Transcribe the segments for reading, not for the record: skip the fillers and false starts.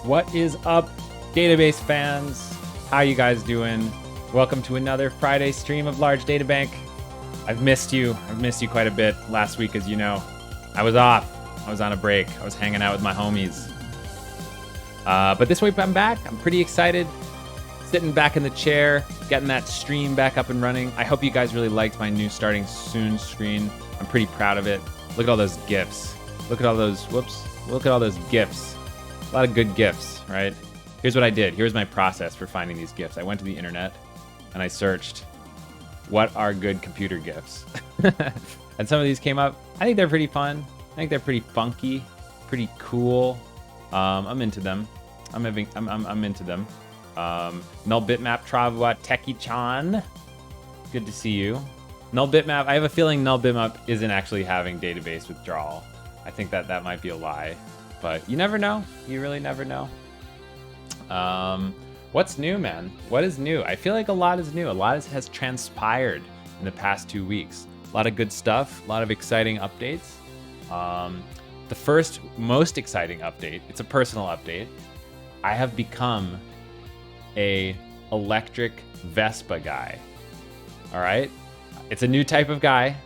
What is up, database fans? How you guys doing? Welcome to another Friday stream of Large Data Bank. I've missed you. I've missed you quite a bit. Last week, as you know, I was off. I was on a break. I was hanging out with my homies. But this week I'm back. I'm pretty excited. Sitting back in the chair, getting that stream back up and running. I hope you guys really liked my new starting soon screen. I'm pretty proud of it. Look at all those GIFs. Look at all those, whoops. Look at all those GIFs. A lot of good GIFs, right? Here's what I did. Here's my process for finding these GIFs. I went to the internet and I searched, what are good computer GIFs? And some of these came up. I think they're pretty fun. I think they're pretty funky, pretty cool. I'm into them. I'm into them. Null bitmap Travawa Techie-chan. Good to see you. Null bitmap. I have a feeling null bitmap isn't actually having database withdrawal. I think that might be a lie, but you never know. You really never know. What's new, man? What is new? I feel like a lot is new. A lot has transpired in the past 2 weeks. A lot of good stuff. A lot of exciting updates. The first most exciting update, it's a personal update. I have become a electric Vespa guy. All right? It's a new type of guy.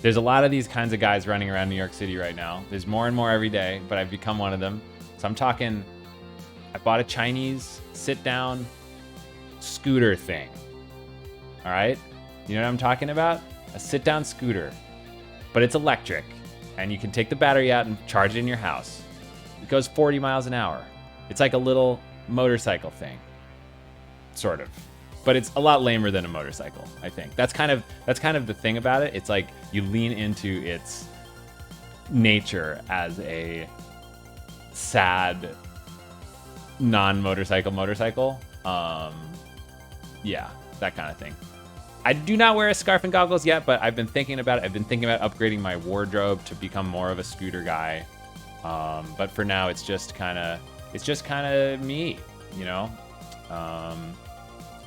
There's a lot of these kinds of guys running around New York City right now. There's more and more every day, but I've become one of them. So I'm talking, I bought a Chinese sit-down scooter thing. All right? You know what I'm talking about? A sit-down scooter, but it's electric, and you can take the battery out and charge it in your house. It goes 40 miles an hour. It's like a little motorcycle thing, sort of. But it's a lot lamer than a motorcycle, I think. That's kind of the thing about it. It's like you lean into its nature as a sad non-motorcycle motorcycle. Yeah, that kind of thing. I do not wear a scarf and goggles yet, but I've been thinking about it. I've been thinking about upgrading my wardrobe to become more of a scooter guy. But for now, it's just kind of me, you know?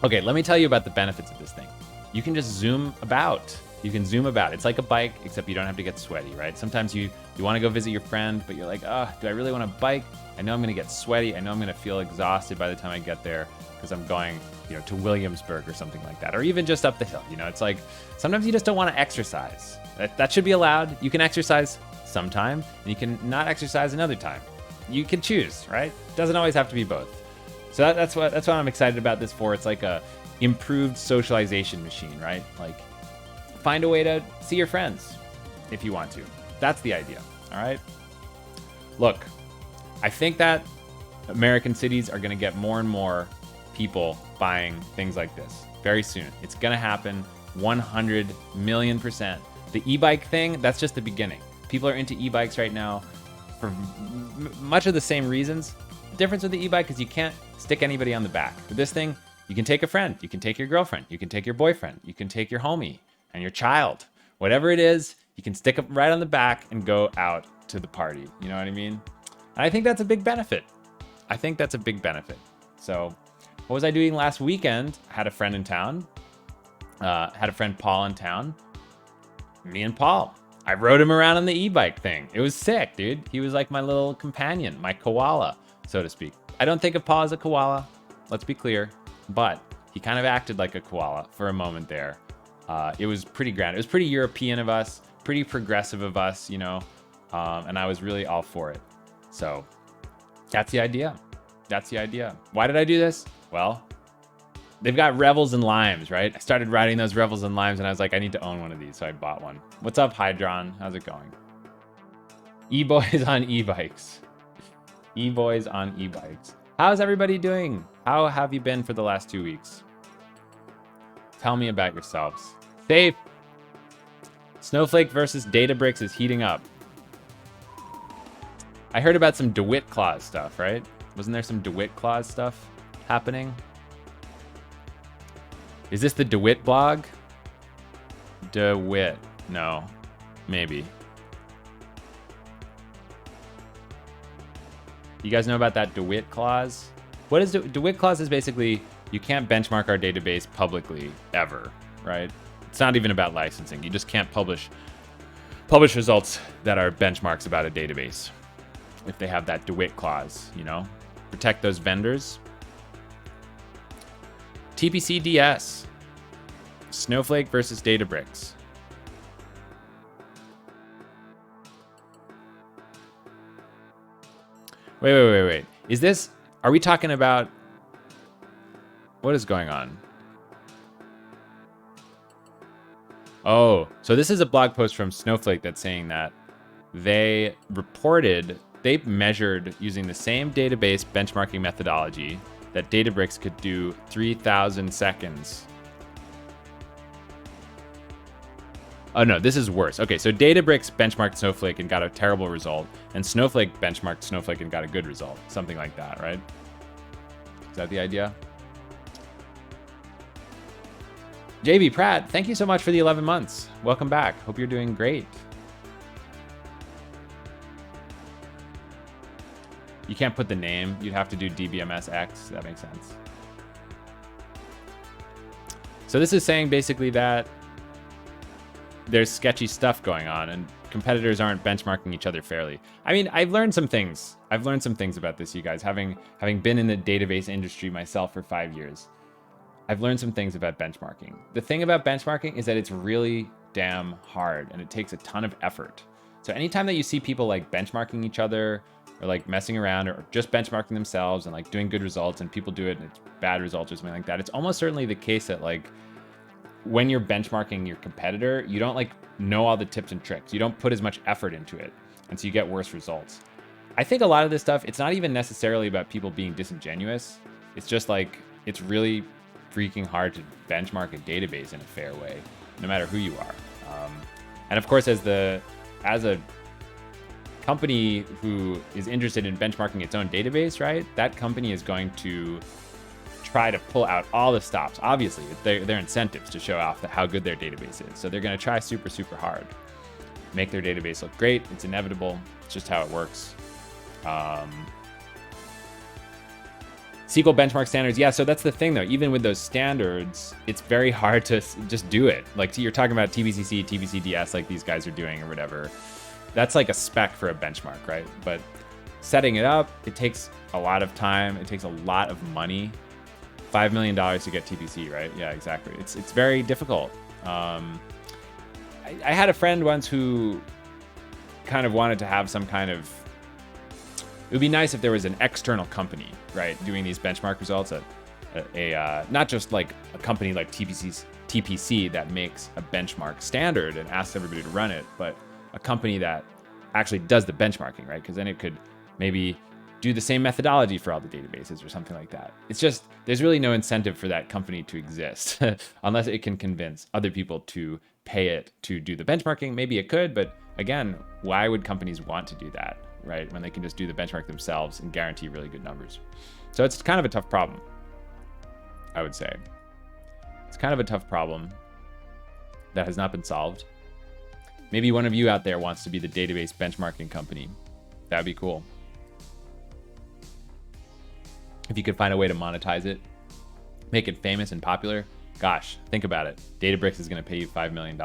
Okay, let me tell you about the benefits of this thing. You can just zoom about. You can zoom about. It's like a bike, except you don't have to get sweaty, right? Sometimes you want to go visit your friend, but you're like, oh, do I really want to bike? I know I'm going to get sweaty. I know I'm going to feel exhausted by the time I get there because I'm going, to Williamsburg or something like that, or even just up the hill. It's like sometimes you just don't want to exercise. That should be allowed. You can exercise sometime, and you can not exercise another time. You can choose, right? It doesn't always have to be both. So that's what I'm excited about this for. It's like a improved socialization machine, right? Like find a way to see your friends if you want to. That's the idea, all right? Look, I think that American cities are going to get more and more people buying things like this very soon. It's going to happen 100 million%. The e-bike thing, that's just the beginning. People are into e-bikes right now for much of the same reasons. The difference with the e-bike is you can't stick anybody on the back. With this thing, you can take a friend, you can take your girlfriend, you can take your boyfriend, you can take your homie and your child. Whatever it is, you can stick it right on the back and go out to the party. You know what I mean? And I think that's a big benefit. So what was I doing last weekend? I had a friend in town. Had a friend Paul in town. Me and Paul. I rode him around on the e-bike thing. It was sick, dude. He was like my little companion, my koala, so to speak. I don't think of Paul as a koala, let's be clear, but he kind of acted like a koala for a moment there. It was pretty grand. It was pretty European of us, pretty progressive of us, and I was really all for it. So that's the idea. Why did I do this? Well, they've got Revels and Limes, right? I started riding those Revels and Limes, and I was like, I need to own one of these, so I bought one. What's up, Hydron? How's it going? E-boys on e-bikes. E-boys on e-bikes. How's everybody doing? How have you been for the last 2 weeks? Tell me about yourselves. Safe. Snowflake versus Databricks is heating up. I heard about some DeWitt clause stuff, right? Wasn't there some DeWitt clause stuff happening? Is this the DeWitt blog? DeWitt. No. Maybe. You guys know about that DeWitt clause? What is DeWitt clause? Is basically you can't benchmark our database publicly ever, right? It's not even about licensing. You just can't publish results that are benchmarks about a database if they have that DeWitt clause, you know? protect those vendors. TPC DS. Snowflake versus Databricks. Wait. Is this, are we talking about, what is going on? Oh, so this is a blog post from Snowflake that's saying that they measured using the same database benchmarking methodology that Databricks could do 3,000 seconds. Oh no, this is worse. Okay, so Databricks benchmarked Snowflake and got a terrible result, and Snowflake benchmarked Snowflake and got a good result. Something like that, right? Is that the idea? JB Pratt, thank you so much for the 11 months. Welcome back. Hope you're doing great. You can't put the name. You'd have to do DBMSX. That makes sense. So this is saying basically that there's sketchy stuff going on and competitors aren't benchmarking each other fairly. I mean, I've learned some things. I've learned some things about this, you guys. Having been in the database industry myself for 5 years, I've learned some things about benchmarking. The thing about benchmarking is that it's really damn hard and it takes a ton of effort. So anytime that you see people like benchmarking each other or like messing around or just benchmarking themselves and like doing good results and people do it and it's bad results or something like that, it's almost certainly the case that like when you're benchmarking your competitor, you don't like know all the tips and tricks. You don't put as much effort into it. And so you get worse results. I think a lot of this stuff, it's not even necessarily about people being disingenuous. It's just like, it's really freaking hard to benchmark a database in a fair way, no matter who you are. And of course, as a company who is interested in benchmarking its own database, right? That company is going to try to pull out all the stops. Obviously, their incentives to show off how good their database is. So they're going to try super, super hard. Make their database look great. It's inevitable. It's just how it works. SQL benchmark standards. Yeah, so that's the thing, though. Even with those standards, it's very hard to just do it. Like you're talking about TBCC, TBCDS, like these guys are doing or whatever. That's like a spec for a benchmark, right? But setting it up, it takes a lot of time. It takes a lot of money. $5 million to get TPC, right? Yeah, exactly. It's very difficult. I had a friend once who kind of wanted to have some kind of, it would be nice if there was an external company, right, doing these benchmark results, not just like a company like TPC that makes a benchmark standard and asks everybody to run it, but a company that actually does the benchmarking, right? Because then it could maybe do the same methodology for all the databases or something like that. It's just, there's really no incentive for that company to exist unless it can convince other people to pay it to do the benchmarking. Maybe it could, but again, why would companies want to do that, right? When they can just do the benchmark themselves and guarantee really good numbers. So it's kind of a tough problem, I would say. It's kind of a tough problem that has not been solved. Maybe one of you out there wants to be the database benchmarking company. That'd be cool. If you could find a way to monetize it, make it famous and popular, gosh, think about it. Databricks is going to pay you $5 million.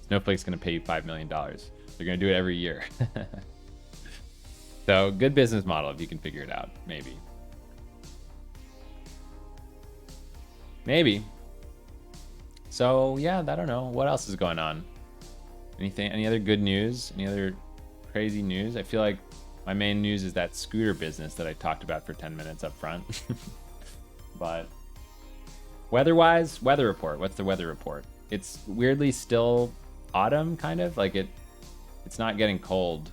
Snowflake's going to pay you $5 million. They're going to do it every year. So good business model if you can figure it out, maybe. Maybe. So yeah, I don't know. What else is going on? Any other good news? Any other crazy news? I feel like my main news is that scooter business that I talked about for 10 minutes up front. But weather-wise, weather report. What's the weather report? It's weirdly still autumn, kind of. Like it's not getting cold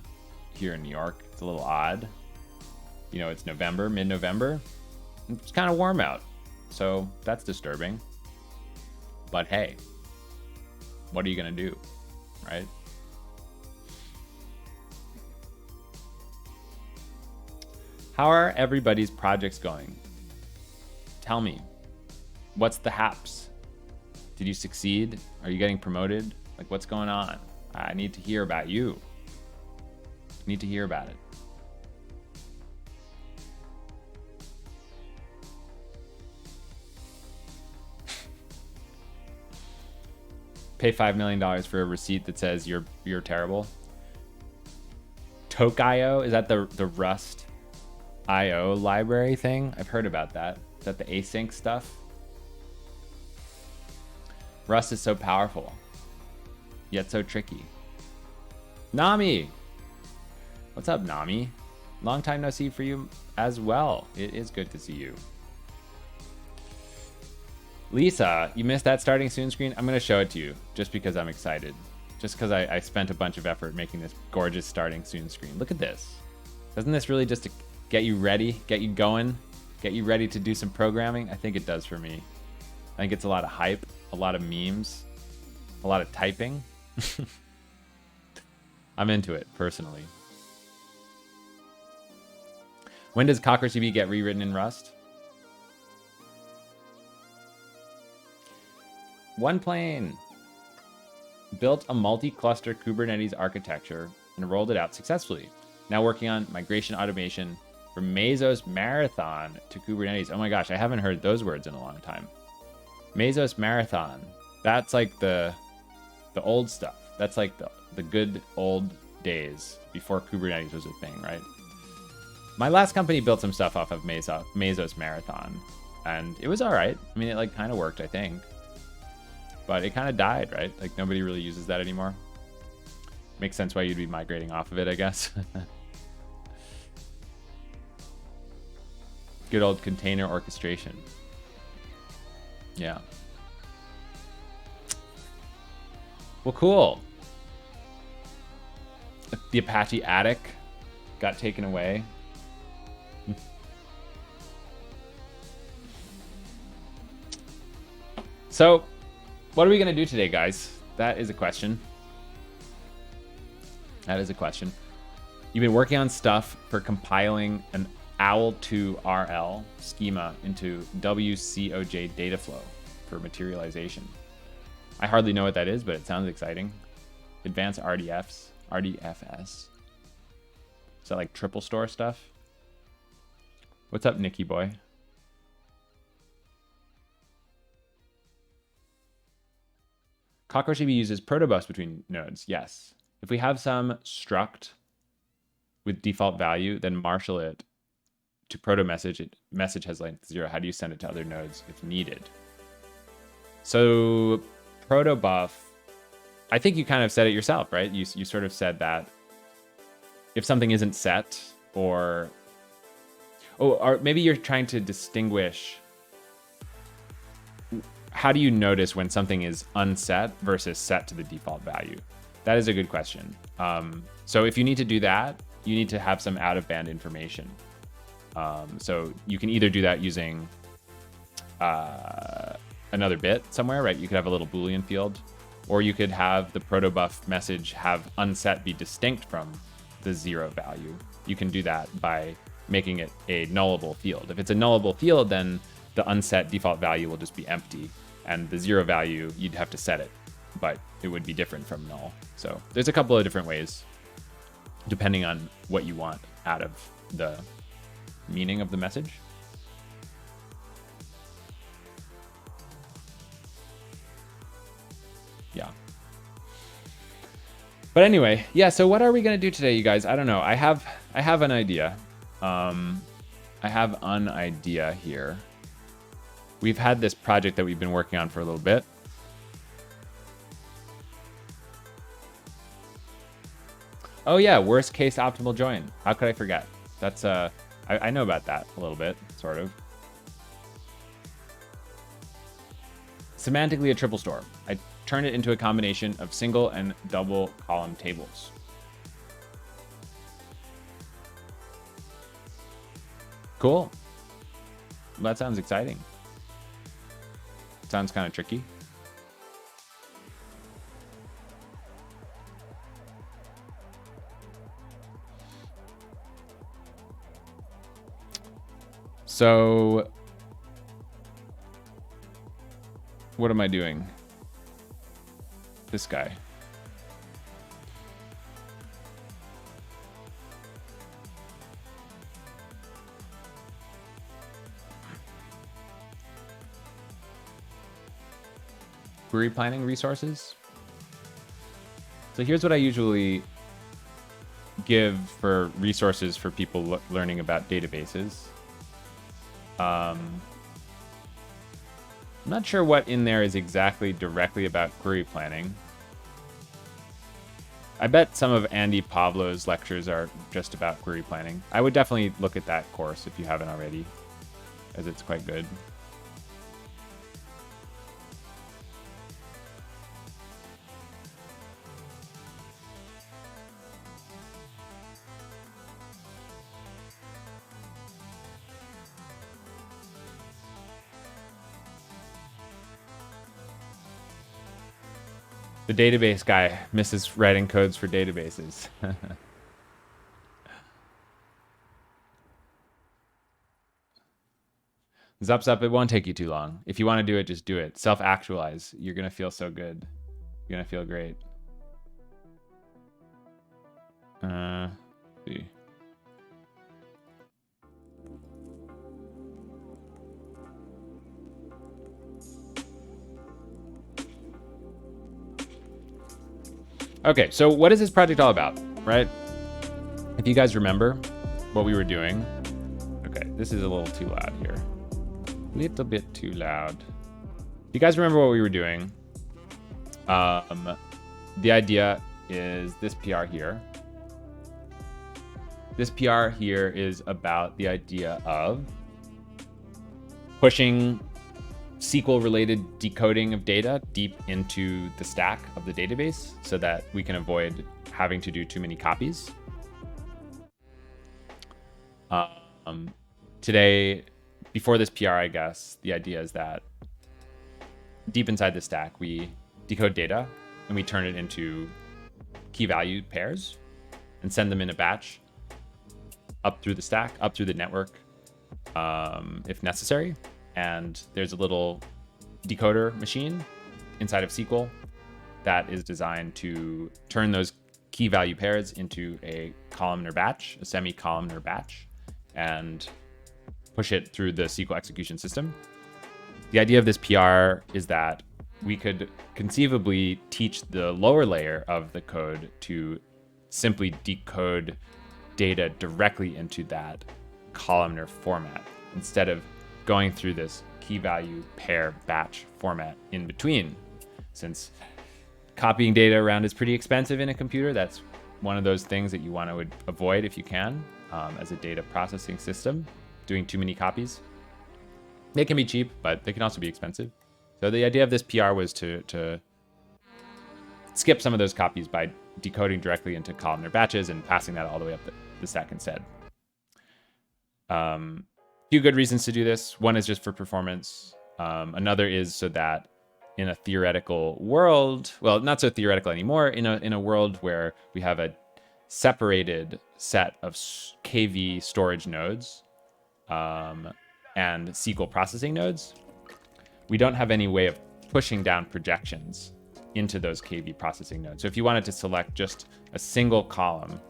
here in New York. It's a little odd. You know, it's November, mid-November. It's kind of warm out. So that's disturbing. But hey, what are you going to do, right? How are everybody's projects going? Tell me. What's the haps? Did you succeed? Are you getting promoted? Like, what's going on? I need to hear about you. I need to hear about it. Pay $5 million for a receipt that says you're terrible. Toke.io, is that the Rust IO library thing. I've heard about that. Is that the async stuff? Rust is so powerful, yet so tricky. Nami! What's up, Nami? Long time no see for you as well. It is good to see you. Lisa, you missed that starting soon screen? I'm going to show it to you just because I'm excited. Just because I spent a bunch of effort making this gorgeous starting soon screen. Look at this. Doesn't this really just get you ready, get you going, get you ready to do some programming? I think it does for me. I think it's a lot of hype, a lot of memes, a lot of typing. I'm into it, personally. When does CockroachDB get rewritten in Rust? OnePlane built a multi-cluster Kubernetes architecture and rolled it out successfully. Now working on migration automation from Mesos Marathon to Kubernetes. Oh my gosh, I haven't heard those words in a long time. Mesos Marathon. That's like the old stuff. That's like the good old days before Kubernetes was a thing, right? My last company built some stuff off of Mesos Marathon, and it was all right. I mean, it like kind of worked, I think. But it kind of died, right? Like nobody really uses that anymore. Makes sense why you'd be migrating off of it, I guess. Good old container orchestration. Yeah. Well, cool. The Apache Attic got taken away. So, what are we going to do today, guys? That is a question. That is a question. You've been working on stuff for compiling an OWL2RL schema into WCOJ dataflow for materialization. I hardly know what that is, but it sounds exciting. Advanced RDFS. Is that like triple store stuff? What's up, Nicky boy? CockroachDB uses protobufs between nodes. Yes. If we have some struct with default value, then marshal it to proto message. Message has length 0. How do you send it to other nodes if needed? So protobuf, I think you kind of said it yourself, right? You sort of said that if something isn't set, or maybe you're trying to distinguish. How do you notice when something is unset versus set to the default value? That is a good question. So if you need to do that, you need to have some out-of-band information. So you can either do that using another bit somewhere, right? You could have a little Boolean field, or you could have the protobuf message have unset be distinct from the 0 value. You can do that by making it a nullable field. If it's a nullable field, then the unset default value will just be empty, and the 0 value, you'd have to set it, but it would be different from null. So there's a couple of different ways, depending on what you want out of the meaning of the message. Yeah. But anyway, yeah, so what are we going to do today, you guys? I don't know. I have an idea. I have an idea here. We've had this project that we've been working on for a little bit. Oh yeah, worst case optimal join. How could I forget? That's I know about that a little bit, sort of. Semantically a triple store. I turned it into a combination of single and double column tables. Cool. Well, that sounds exciting. Sounds kind of tricky. So what am I doing? This guy. Query planning resources. So here's what I usually give for resources for people learning about databases. I'm not sure what in there is exactly directly about query planning. I bet some of Andy Pablo's lectures are just about query planning. I would definitely look at that course if you haven't already, as it's quite good. The database guy misses writing codes for databases. Zup, it won't take you too long. If you want to do it, just do it. Self-actualize. You're going to feel so good. You're going to feel great. See. Okay, so what is this project all about, right? If you guys remember what we were doing. Okay, this is a little too loud here. A little bit too loud. If you guys remember what we were doing, the idea is this PR here. This PR here is about the idea of pushing SQL-related decoding of data deep into the stack of the database so that we can avoid having to do too many copies. Today, before this PR, I guess, the idea is that deep inside the stack, we decode data and we turn it into key value pairs and send them in a batch up through the stack, up through the network, if necessary. And there's a little decoder machine inside of SQL that is designed to turn those key value pairs into a columnar batch, a semi-columnar batch, and push it through the SQL execution system. The idea of this PR is that we could conceivably teach the lower layer of the code to simply decode data directly into that columnar format instead of going through this key value pair batch format in between. Since copying data around is pretty expensive in a computer, that's one of those things that you want to avoid if you can, as a data processing system, doing too many copies. They can be cheap, but they can also be expensive. So the idea of this PR was to skip some of those copies by decoding directly into columnar batches and passing that all the way up the stack instead. Few good reasons to do this. One is just for performance. Another is so that in a theoretical world, well, not so theoretical anymore, in a world where we have a separated set of KV storage nodes and SQL processing nodes, we don't have any way of pushing down projections into those KV processing nodes. So if you wanted to select just a single column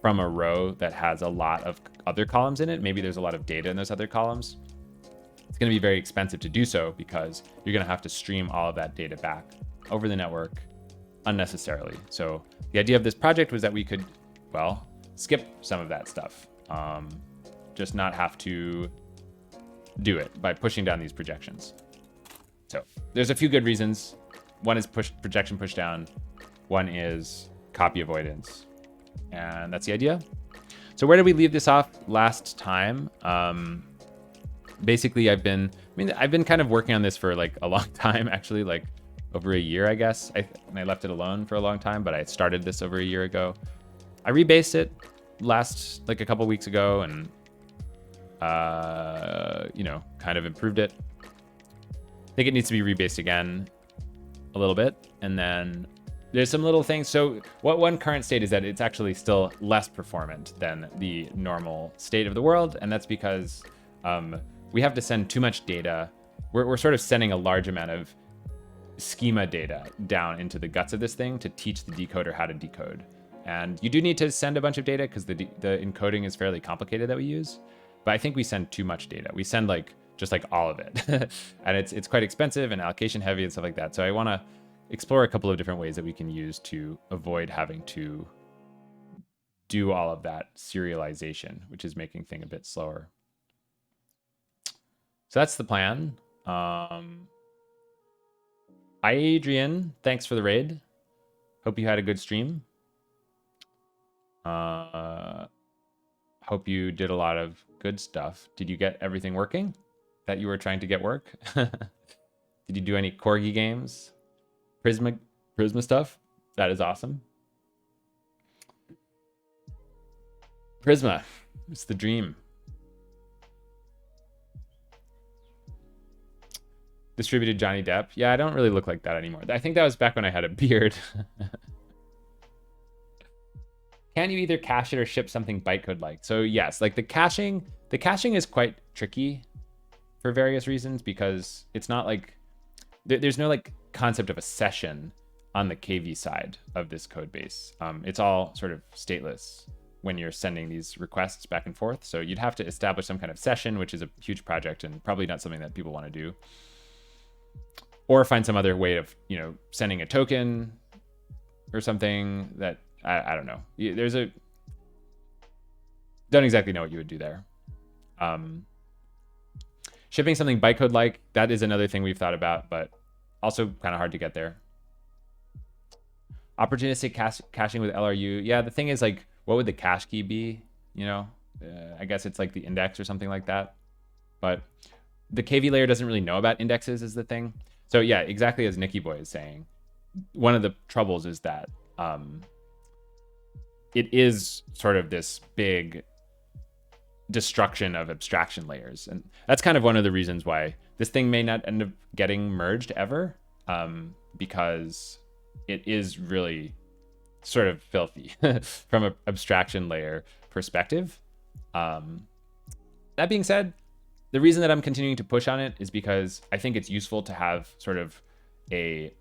from a row that has a lot of other columns in it, maybe there's a lot of data in those other columns, it's going to be very expensive to do so because you're going to have to stream all of that data back over the network unnecessarily. So the idea of this project was that we could, well, skip some of that stuff, just not have to do it by pushing down these projections. So there's a few good reasons. One is projection push down. One is copy avoidance. And that's the idea. So where did we leave this off last time? Basically, I've been kind of working on this for like a long time, actually, like over a year, I guess. And I left it alone for a long time, but I started this over a year ago. I rebased it like a couple weeks ago and, kind of improved it. I think it needs to be rebased again a little bit. And then there's some little things. So what one current state is that it's actually still less performant than the normal state of the world. And that's because we have to send too much data. We're sort of sending a large amount of schema data down into the guts of this thing to teach the decoder how to decode. And you do need to send a bunch of data because the encoding is fairly complicated that we use. But I think we send too much data. We send just all of it. And it's quite expensive and allocation heavy and stuff like that. So I want to explore a couple of different ways that we can use to avoid having to do all of that serialization, which is making things a bit slower. So that's the plan. Hi, Adrian. Thanks for the raid. Hope you had a good stream. Hope you did a lot of good stuff. Did you get everything working that you were trying to get work? Did you do any Corgi games? Prisma stuff? That is awesome. Prisma. It's the dream. Distributed Johnny Depp. Yeah, I don't really look like that anymore. I think that was back when I had a beard. Can you either cache it or ship something bytecode like? So yes, like the caching is quite tricky for various reasons because it's not like there's no like concept of a session on the KV side of this code base. It's all sort of stateless when you're sending these requests back and forth. So you'd have to establish some kind of session, which is a huge project and probably not something that people want to do. Or find some other way of, sending a token or something that I don't know. Don't exactly know what you would do there. Shipping something bytecode like, that is another thing we've thought about, but also kind of hard to get there. Opportunistic caching with LRU. Yeah, the thing is like, what would the cache key be? I guess it's like the index or something like that. But the KV layer doesn't really know about indexes is the thing. So yeah, exactly as Nicky Boy is saying, one of the troubles is that it is sort of this big destruction of abstraction layers. And that's kind of one of the reasons why this thing may not end up getting merged ever, because it is really sort of filthy from an abstraction layer perspective. That being said, the reason that I'm continuing to push on it is because I think it's useful to have sort of a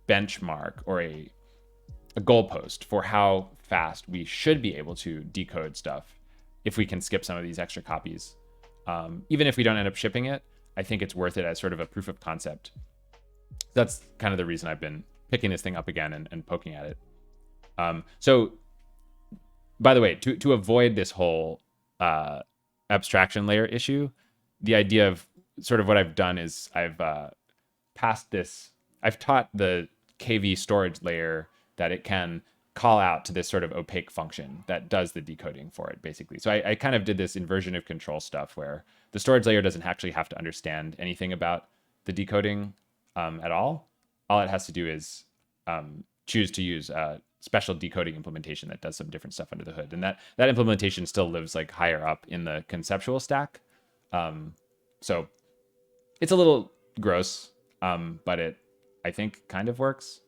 benchmark or a goalpost for how fast we should be able to decode stuff if we can skip some of these extra copies. Even if we don't end up shipping it, I think it's worth it as sort of a proof of concept. That's kind of the reason I've been picking this thing up again and poking at it. So, by the way, to avoid this whole abstraction layer issue, the idea of sort of what I've done is I've taught the KV storage layer that it can call out to this sort of opaque function that does the decoding for it, basically. So I kind of did this inversion of control stuff where the storage layer doesn't actually have to understand anything about the decoding at all. All it has to do is choose to use a special decoding implementation that does some different stuff under the hood. And that implementation still lives like higher up in the conceptual stack. So it's a little gross, but it, I think, kind of works.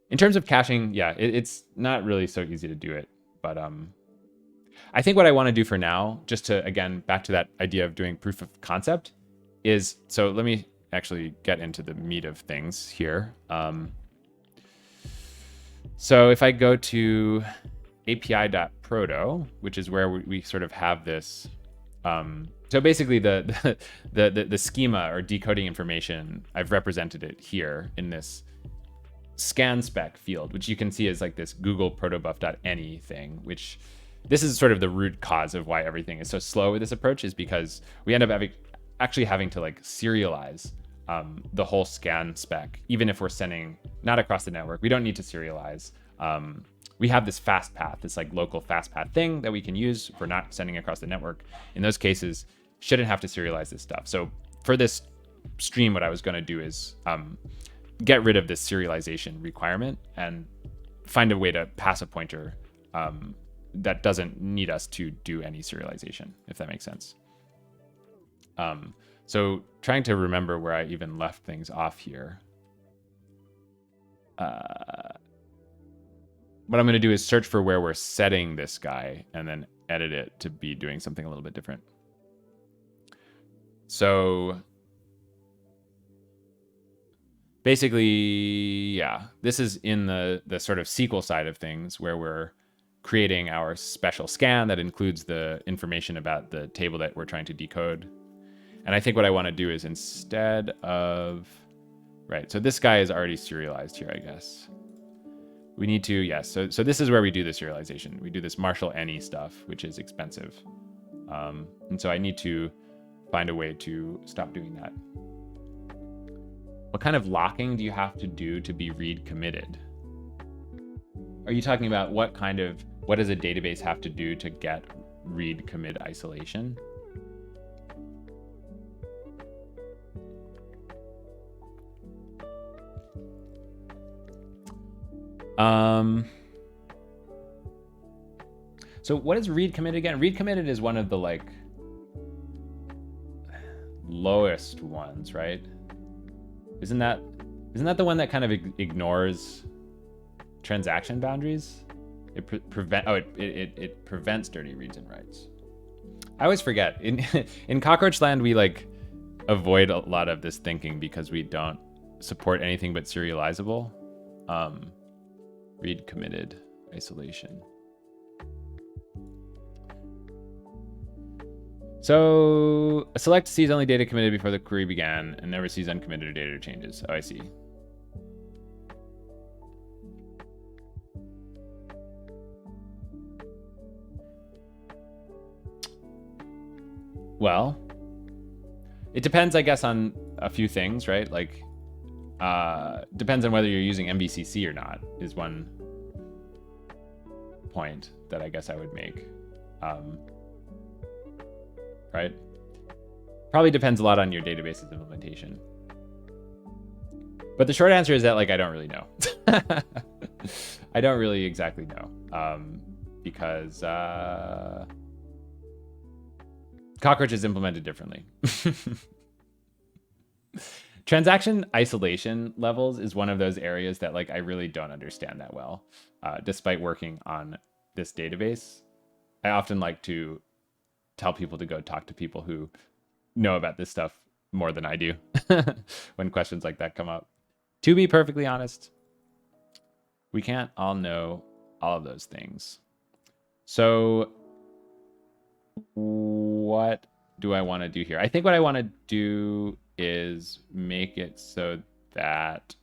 In terms of caching, yeah, it's not really so easy to do it. But I think what I want to do for now, just to, again, back to that idea of doing proof of concept, is, so let me actually get into the meat of things here. So if I go to api.proto, which is where we sort of have this, so basically the schema or decoding information, I've represented it here in this scan spec field, which you can see is like this Google protobuf.any thing, which this is sort of the root cause of why everything is so slow with this approach, is because we end up actually having to like serialize the whole scan spec, even if we're sending not across the network. We don't need to serialize. We have this fast path, this like local fast path thing that we can use for not sending across the network. In those cases, shouldn't have to serialize this stuff. So for this stream, what I was going to do is get rid of this serialization requirement and find a way to pass a pointer that doesn't need us to do any serialization, if that makes sense. So trying to remember where I even left things off here. What I'm going to do is search for where we're setting this guy and then edit it to be doing something a little bit different. So basically, yeah, this is in the sort of SQL side of things where we're creating our special scan that includes the information about the table that we're trying to decode. And I think what I want to do is instead of, right, so this guy is already serialized here, I guess. We need to, yes. So this is where we do the serialization. We do this Marshall any stuff, which is expensive. And so I need to find a way to stop doing that. What kind of locking do you have to do to be read committed? Are you talking about what does a database have to do to get read commit isolation? So what is read committed again? Read committed is one of the like lowest ones, right? Isn't that the one that kind of ignores transaction boundaries? It prevents dirty reads and writes. I always forget. In Cockroach Land, we like avoid a lot of this thinking because we don't support anything but serializable. Read committed isolation. So a select sees only data committed before the query began and never sees uncommitted or data changes. Oh, I see. Well, it depends, I guess, on a few things, right? Like, depends on whether you're using MVCC or not, is one point that I guess I would make. Right? Probably depends a lot on your database's implementation. But the short answer is that, like, I don't really know. I don't really exactly know. Because Cockroach is implemented differently. Transaction isolation levels is one of those areas that, like, I really don't understand that well, despite working on this database. I often like to tell people to go talk to people who know about this stuff more than I do when questions like that come up. To be perfectly honest, we can't all know all of those things. So what do I want to do here? I think what I want to do is make it so that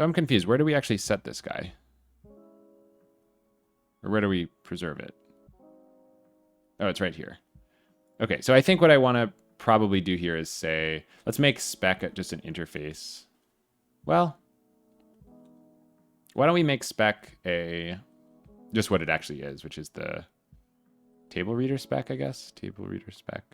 So I'm confused. Where do we actually set this guy? Or where do we preserve it? Oh, it's right here. Okay, so I think what I want to probably do here is say, let's make spec just an interface. Well, why don't we make spec just what it actually is, which is the table reader spec, I guess. Table reader spec.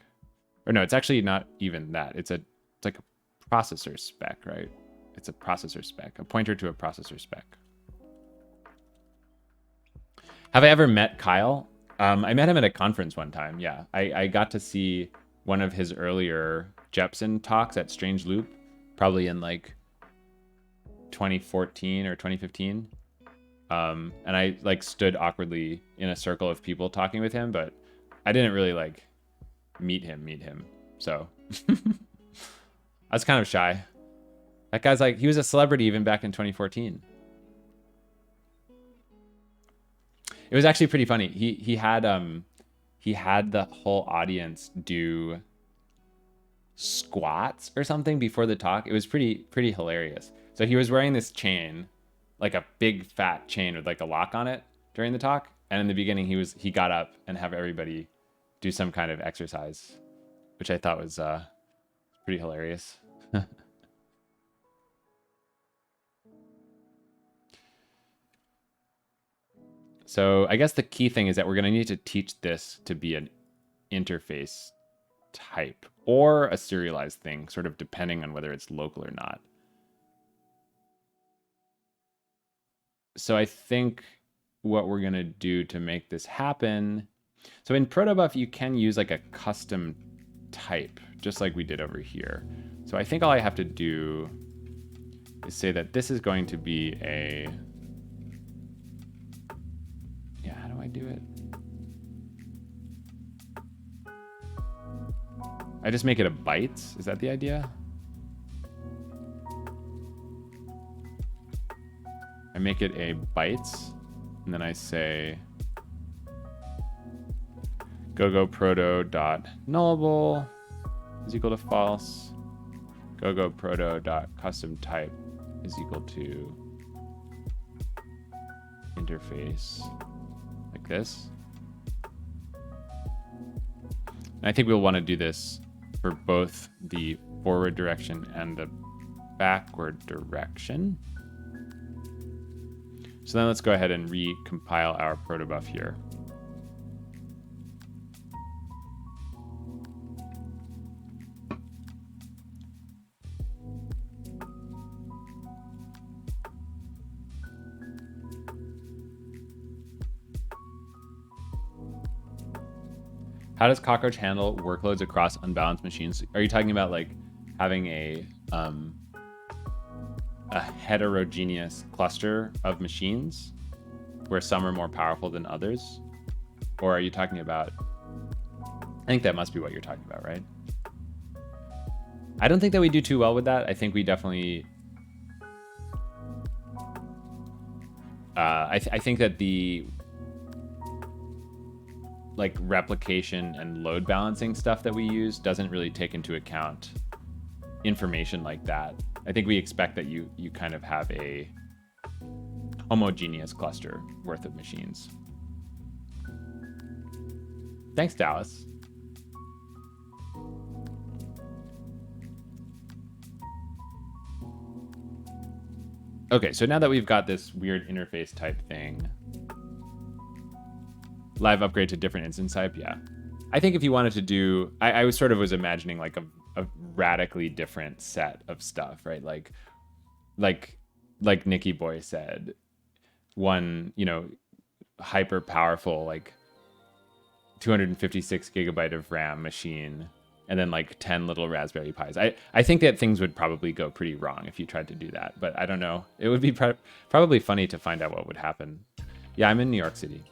Or no, it's actually not even that. It's like a processor spec, right? It's a processor spec, a pointer to a processor spec. Have I ever met Kyle? I met him at a conference one time. Yeah, I got to see one of his earlier Jepsen talks at Strange Loop, probably in like 2014 or 2015. And I like stood awkwardly in a circle of people talking with him, but I didn't really like meet him. So I was kind of shy. That guy's like, he was a celebrity even back in 2014. It was actually pretty funny. He had the whole audience do squats or something before the talk. It was pretty hilarious. So he was wearing this chain, like a big fat chain with like a lock on it during the talk. And in the beginning, he got up and have everybody do some kind of exercise, which I thought was pretty hilarious. So I guess the key thing is that we're going to need to teach this to be an interface type or a serialized thing, sort of depending on whether it's local or not. So I think what we're going to do to make this happen. So in protobuf, you can use like a custom type, just like we did over here. So I think all I have to do is say that this is going to be a... How do I do it? I just make it a bytes. Is that the idea? I make it a bytes, and then I say gogoproto.nullable is equal to false. gogoproto.customType is equal to interface, like this. And I think we'll want to do this for both the forward direction and the backward direction. So then let's go ahead and recompile our protobuf here. How does Cockroach handle workloads across unbalanced machines? Are you talking about like having a heterogeneous cluster of machines where some are more powerful than others? Or are you talking about, I think that must be what you're talking about, right? I don't think that we do too well with that. I think we definitely, I think that the like replication and load balancing stuff that we use doesn't really take into account information like that. I think we expect that you kind of have a homogeneous cluster worth of machines. Thanks, Dallas. Okay, so now that we've got this weird interface type thing, live upgrade to different instance type, yeah. I think if you wanted to do, I was imagining like a radically different set of stuff, right? Like Nicky Boy said, one, hyper powerful, like 256 gigabyte of RAM machine, and then like 10 little Raspberry Pis. I think that things would probably go pretty wrong if you tried to do that, but I don't know. It would be probably funny to find out what would happen. Yeah, I'm in New York City.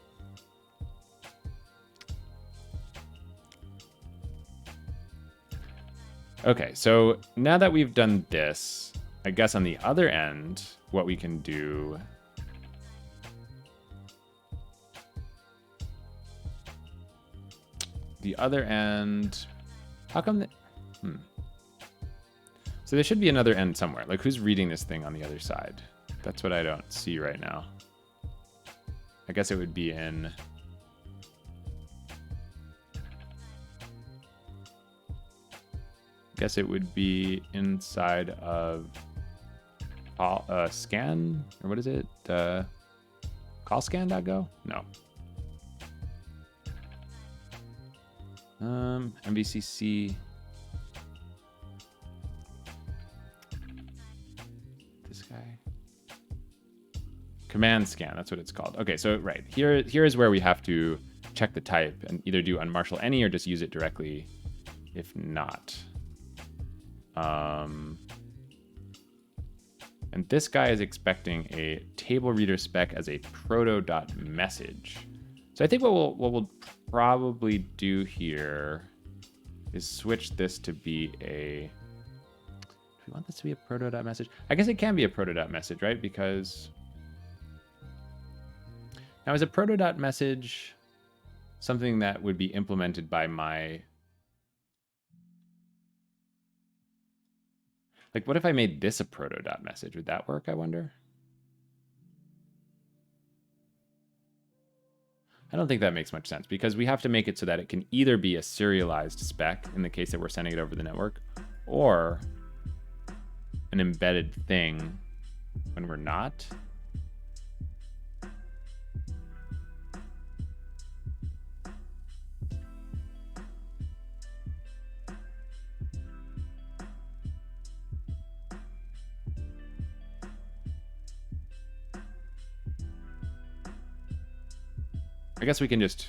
Okay, so now that we've done this, I guess on the other end, what we can do how come that, So there should be another end somewhere. Like, who's reading this thing on the other side? That's what I don't see right now. I guess it would be in, inside of scan, or what is it? Callscan.go? No. MVCC. This guy. Command scan, that's what it's called. Okay, so right, here is where we have to check the type and either do unmarshal any or just use it directly if not. And this guy is expecting a table reader spec as a proto.message. So I think what we'll probably do here is switch this to be a, do we want this to be a proto.message? I guess it can be a proto.message, right? Because now is a proto.message something that would be implemented by my, like, what if I made this a proto.message? Would that work, I wonder? I don't think that makes much sense because we have to make it so that it can either be a serialized spec in the case that we're sending it over the network, or an embedded thing when we're not. I guess we can just,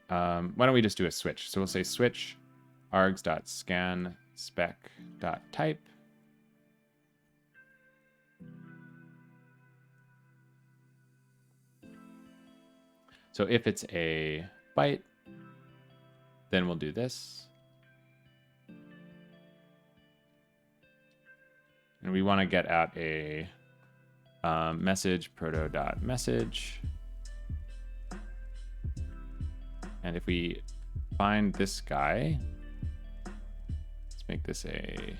why don't we just do a switch? So we'll say switch args.scan spec.type. So if it's a byte, then we'll do this. And we want to get at a message proto.message. And if we find this guy, let's make this a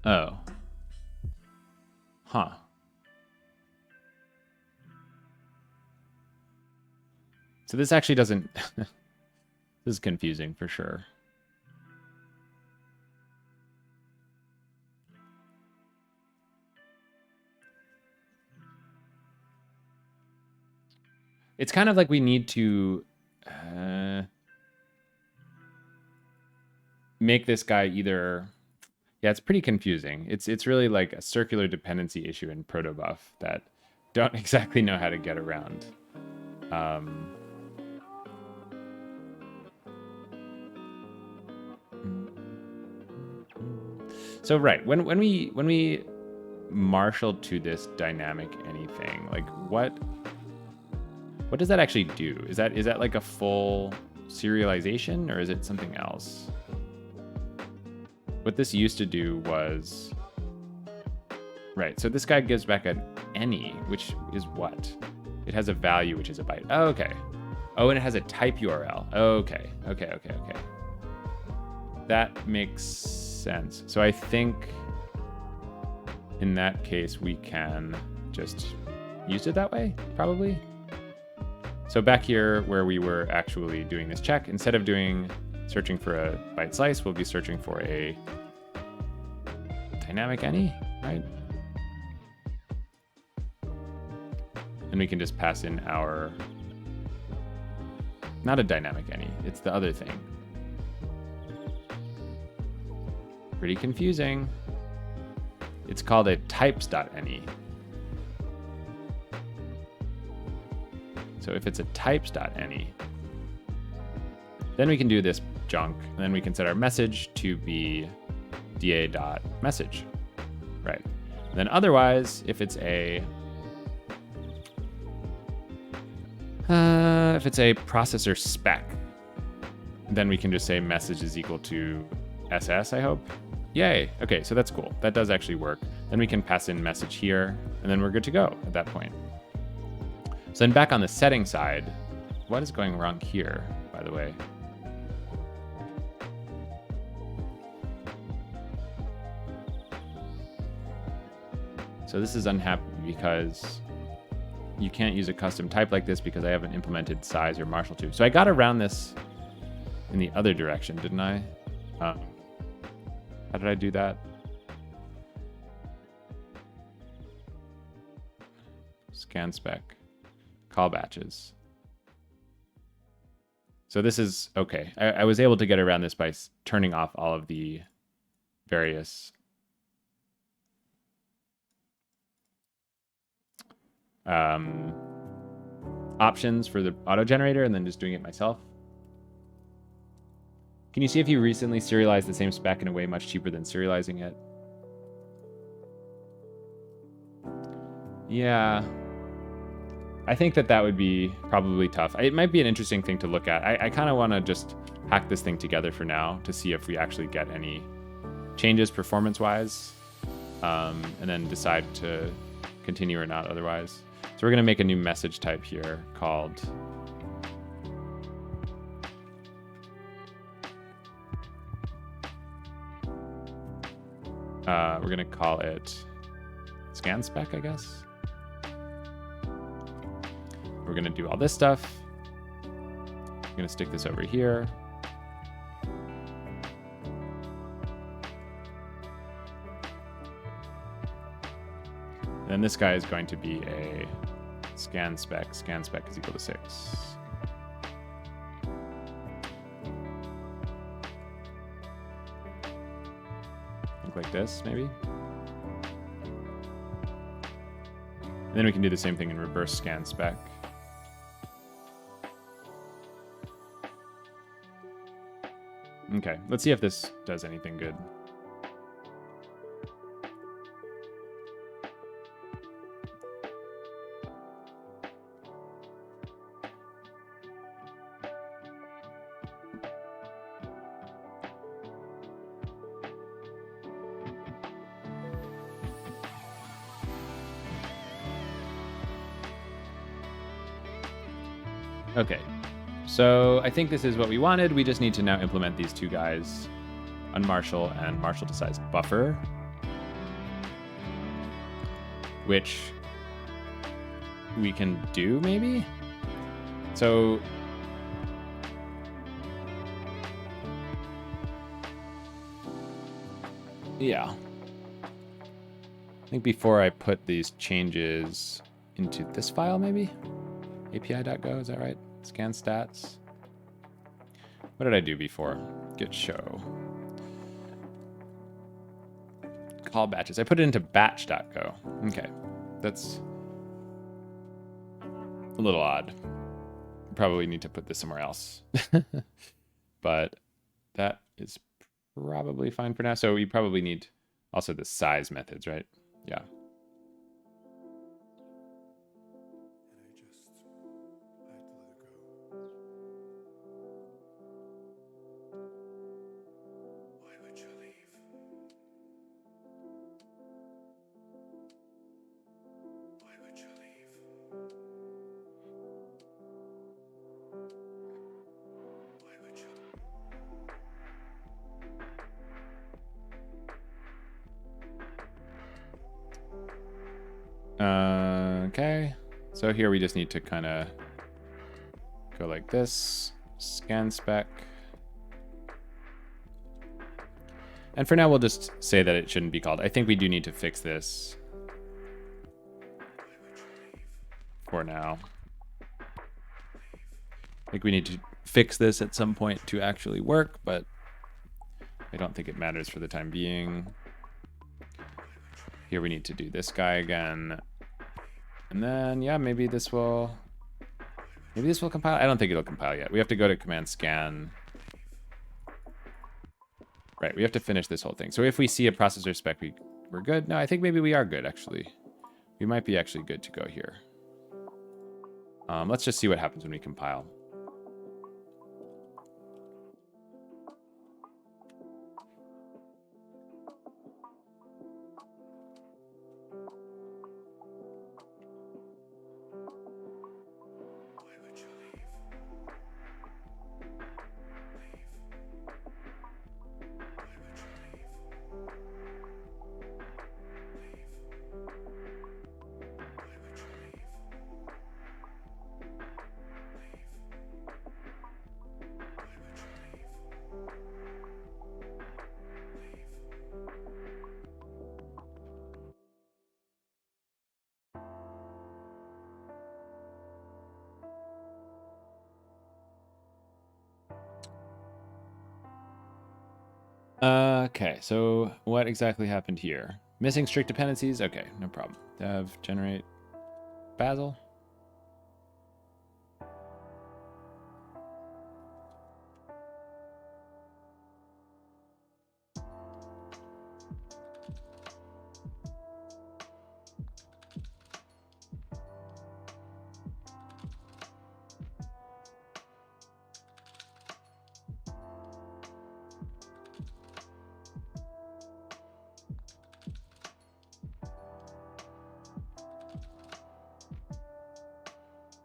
oh. Huh. So this actually doesn't this is confusing for sure. It's kind of like we need to make this guy either. Yeah, it's pretty confusing. It's really like a circular dependency issue in protobuf that don't exactly know how to get around. So right, when we marshal to this dynamic anything, like what does that actually do? Is that like a full serialization, or is it something else? What this used to do was, right, so this guy gives back an any, which is what? It has a value, which is a byte. Oh, okay. Oh, and it has a type URL. Okay. That makes sense. So I think in that case, we can just use it that way, probably. So back here where we were actually doing this check, instead of searching for a byte slice, we'll be searching for a dynamic any, right? And we can just pass in our, not a dynamic any, it's the other thing. Pretty confusing. It's called a types.any. So if it's a types.any, then we can do this junk, and then we can set our message to be da.message, right? And then otherwise, if it's a processor spec, then we can just say message is equal to SS, I hope. Yay. Okay, so that's cool. That does actually work. Then we can pass in message here, and then we're good to go at that point. So then back on the setting side, what is going wrong here, by the way? So this is unhappy because you can't use a custom type like this because I haven't implemented size or marshal to. So I got around this in the other direction, didn't I? How did I do that? Scan spec, call batches. So this is, okay. I was able to get around this by turning off all of the various options for the auto generator and then just doing it myself. Can you see if you recently serialized the same spec in a way much cheaper than serializing it? Yeah. I think that would be probably tough. It might be an interesting thing to look at. I kind of want to just hack this thing together for now to see if we actually get any changes performance-wise, and then decide to continue or not otherwise. So we're going to make a new message type here called we're going to call it scan spec, I guess. We're going to do all this stuff. I'm going to stick this over here. Then this guy is going to be a scan spec. Scan spec is equal to 6. Think like this, maybe. And then we can do the same thing in reverse scan spec. Okay, let's see if this does anything good. Okay, so I think this is what we wanted. We just need to now implement these two guys, unmarshal and marshal to size buffer, which we can do maybe. So yeah, I think before I put these changes into this file, maybe api.go, is that right? Scan stats. What did I do before? Git show. Call batches. I put it into batch.go. Okay, that's a little odd. Probably need to put this somewhere else. But that is probably fine for now. So we probably need also the size methods, right? Yeah. Okay, so here we just need to kind of go like this, scan spec. And for now, we'll just say that it shouldn't be called. I think we do need to fix this for now. I think we need to fix this at some point to actually work, but I don't think it matters for the time being. Here we need to do this guy again. And then, yeah, maybe this will compile. I don't think it'll compile yet. We have to go to command scan. Right, we have to finish this whole thing. So if we see a processor spec, we're good. No, I think maybe we are good, actually. We might be actually good to go here. Let's just see what happens when we compile. Okay, so what exactly happened here? Missing strict dependencies? Okay, no problem. Dev generate Bazel.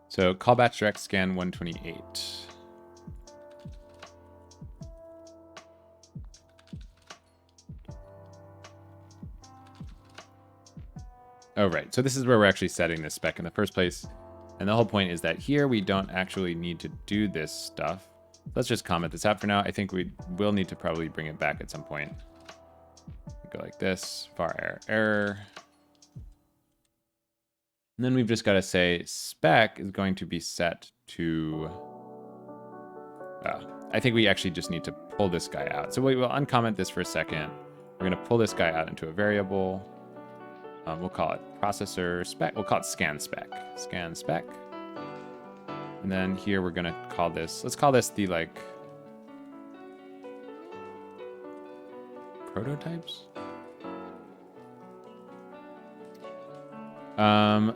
So call batch direct scan 128. Oh, right. So this is where we're actually setting this spec in the first place. And the whole point is that here we don't actually need to do this stuff. Let's just comment this out for now. I think we will need to probably bring it back at some point. Go like this, var error, error. And then we've just got to say spec is going to be set to... I think we actually just need to pull this guy out. So we will uncomment this for a second. We're going to pull this guy out into a variable. We'll call it processor spec. We'll call it scan spec. Scan spec. And then here we're going to call this... Let's call this the, like... prototypes?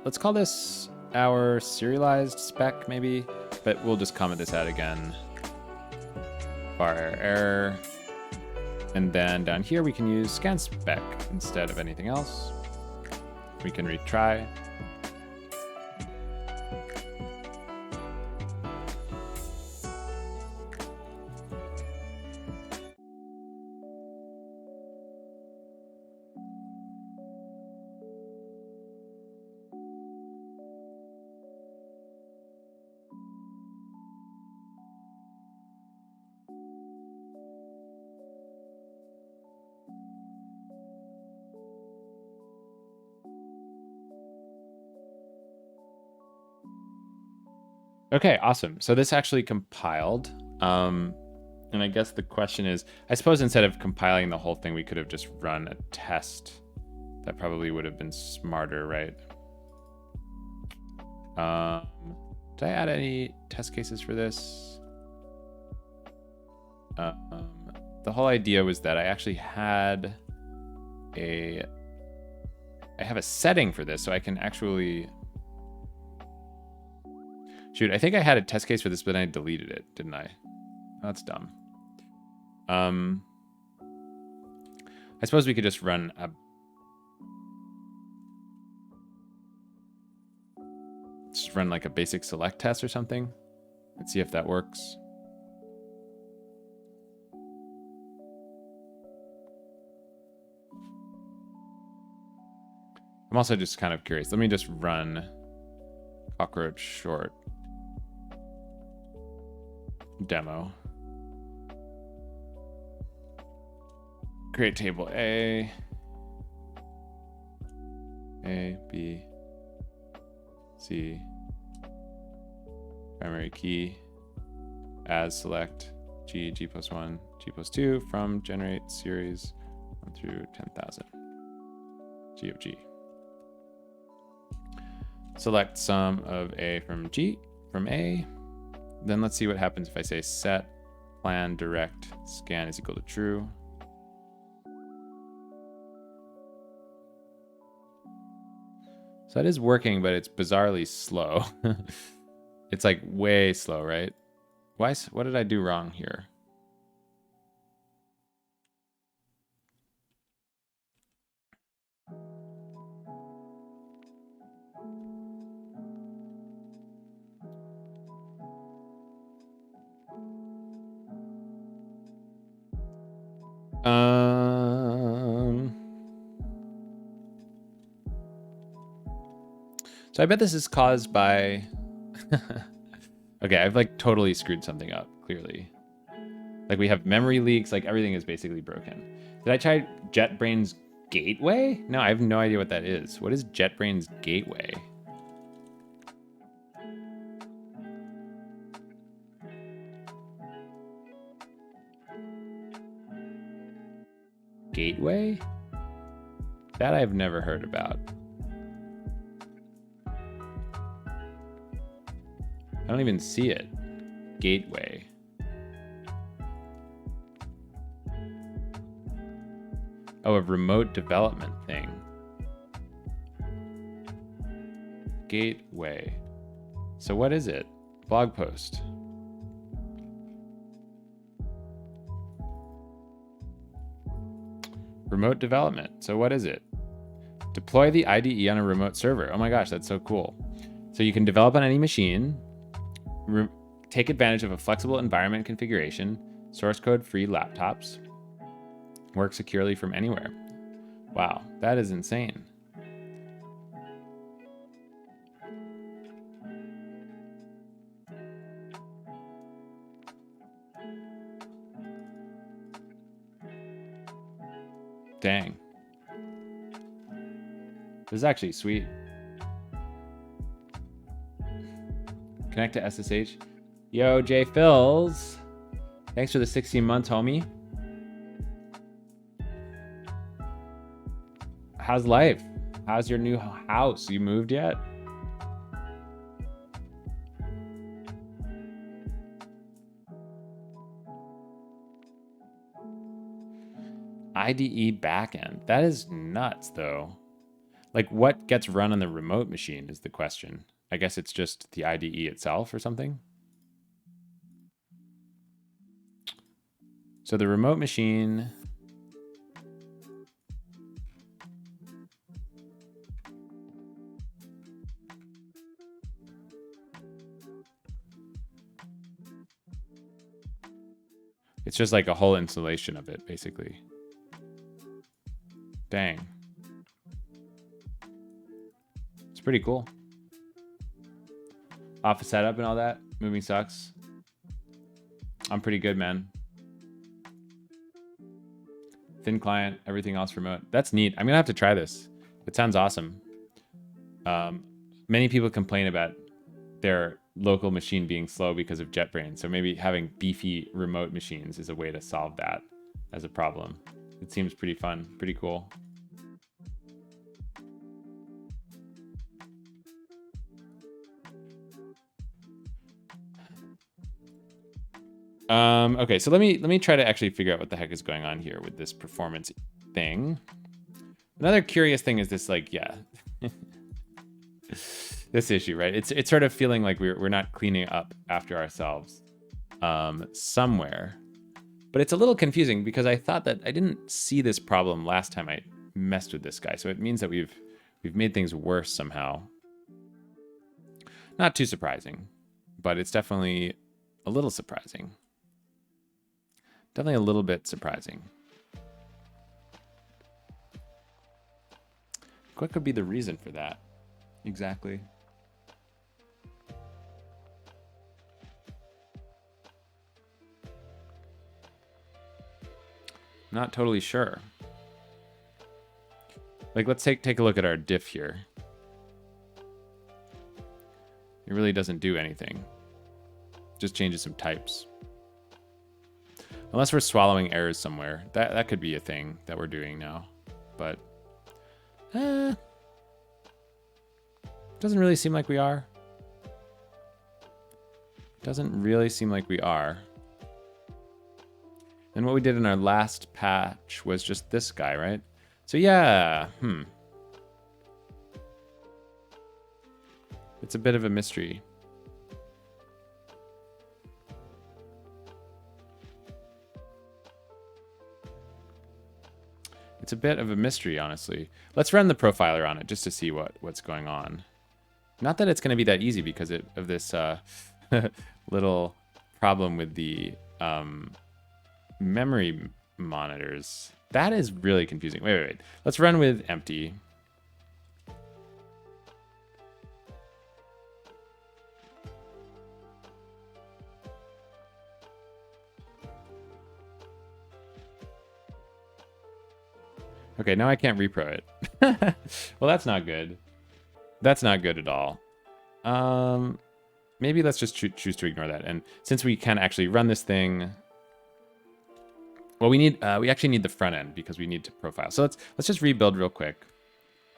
Let's call this our serialized spec, maybe, but we'll just comment this out again. Var error. And then down here we can use scan spec instead of anything else. We can retry. Okay, awesome. So this actually compiled. And I guess the question is, I suppose instead of compiling the whole thing, we could have just run a test. That probably would have been smarter, right? Did I add any test cases for this? The whole idea was that I actually had I have a setting for this, so I can actually... Shoot, I think I had a test case for this, but then I deleted it, didn't I? That's dumb. I suppose we could just run a... Just run like a basic select test or something. Let's see if that works. I'm also just kind of curious. Let me just run cockroach short demo. Create table A, B, C, primary key, as select G, G plus 1, G plus 2 from generate series 1 through 10,000, G of G. Select sum of A from G, from A. Then let's see what happens if I say set plan direct scan is equal to true. So that is working, but it's bizarrely slow. It's like way slow, right? What did I do wrong here? So I bet this is caused by... Okay, I've like totally screwed something up, clearly. Like we have memory leaks, like everything is basically broken. Did I try JetBrains Gateway? No, I have no idea what that is. What is JetBrains Gateway? Gateway? That I've never heard about. I don't even see it. Gateway. Oh, a remote development thing. Gateway. So what is it? Blog post. Remote development. So what is it? Deploy the IDE on a remote server. Oh my gosh, that's so cool. So you can develop on any machine, take advantage of a flexible environment configuration, source code free laptops, work securely from anywhere. Wow, that is insane. Dang. This is actually sweet. Connect to SSH. Yo, J Phils. Thanks for the 16 months, homie. How's life? How's your new house? You moved yet? IDE backend. That is nuts, though. Like, what gets run on the remote machine is the question. I guess it's just the IDE itself or something. So the remote machine... It's just like a whole installation of it, basically. Dang. It's pretty cool. Office setup and all that. Moving sucks. I'm pretty good, man. Thin client, everything else remote. That's neat. I'm gonna have to try this. It sounds awesome. Many people complain about their local machine being slow because of JetBrains. So maybe having beefy remote machines is a way to solve that as a problem. It seems pretty fun, pretty cool. Okay, so let me try to actually figure out what the heck is going on here with this performance thing. Another curious thing is this, like, yeah, this issue, right? It's sort of feeling like we're not cleaning up after ourselves somewhere, but it's a little confusing because I thought that I didn't see this problem last time I messed with this guy, so it means that we've made things worse somehow. Not too surprising, but it's definitely a little surprising. Definitely a little bit surprising. What could be the reason for that? Exactly. Not totally sure. Like, let's take a look at our diff here. It really doesn't do anything. Just changes some types. Unless we're swallowing errors somewhere. That could be a thing that we're doing now. But doesn't really seem like we are. Doesn't really seem like we are. And what we did in our last patch was just this guy, right? So yeah, It's a bit of a mystery. It's a bit of a mystery, honestly. Let's run the profiler on it just to see what's going on. Not that it's going to be that easy because of this little problem with the memory monitors. That is really confusing. Wait. Let's run with empty. Okay, now I can't repro it. Well, that's not good. That's not good at all. Maybe let's just choose to ignore that. And since we can actually run this thing, well, we actually need the front end because we need to profile. So let's just rebuild real quick.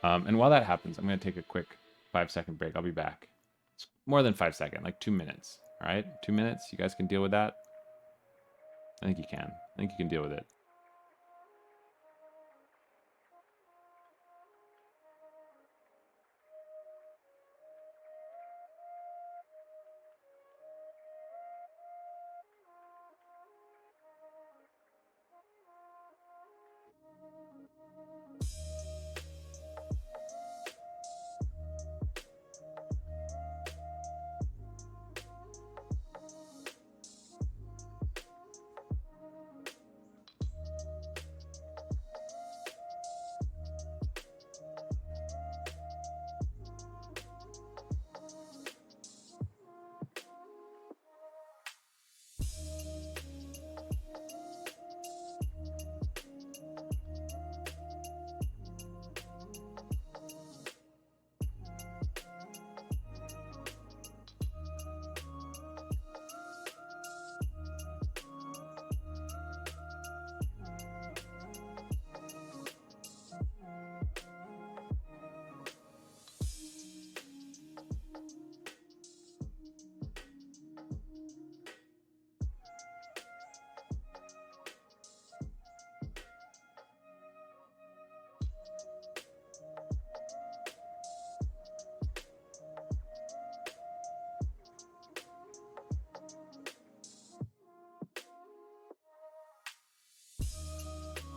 And while that happens, I'm going to take a quick 5-second break. I'll be back. It's more than 5 seconds, like 2 minutes. All right, 2 minutes. You guys can deal with that? I think you can. I think you can deal with it.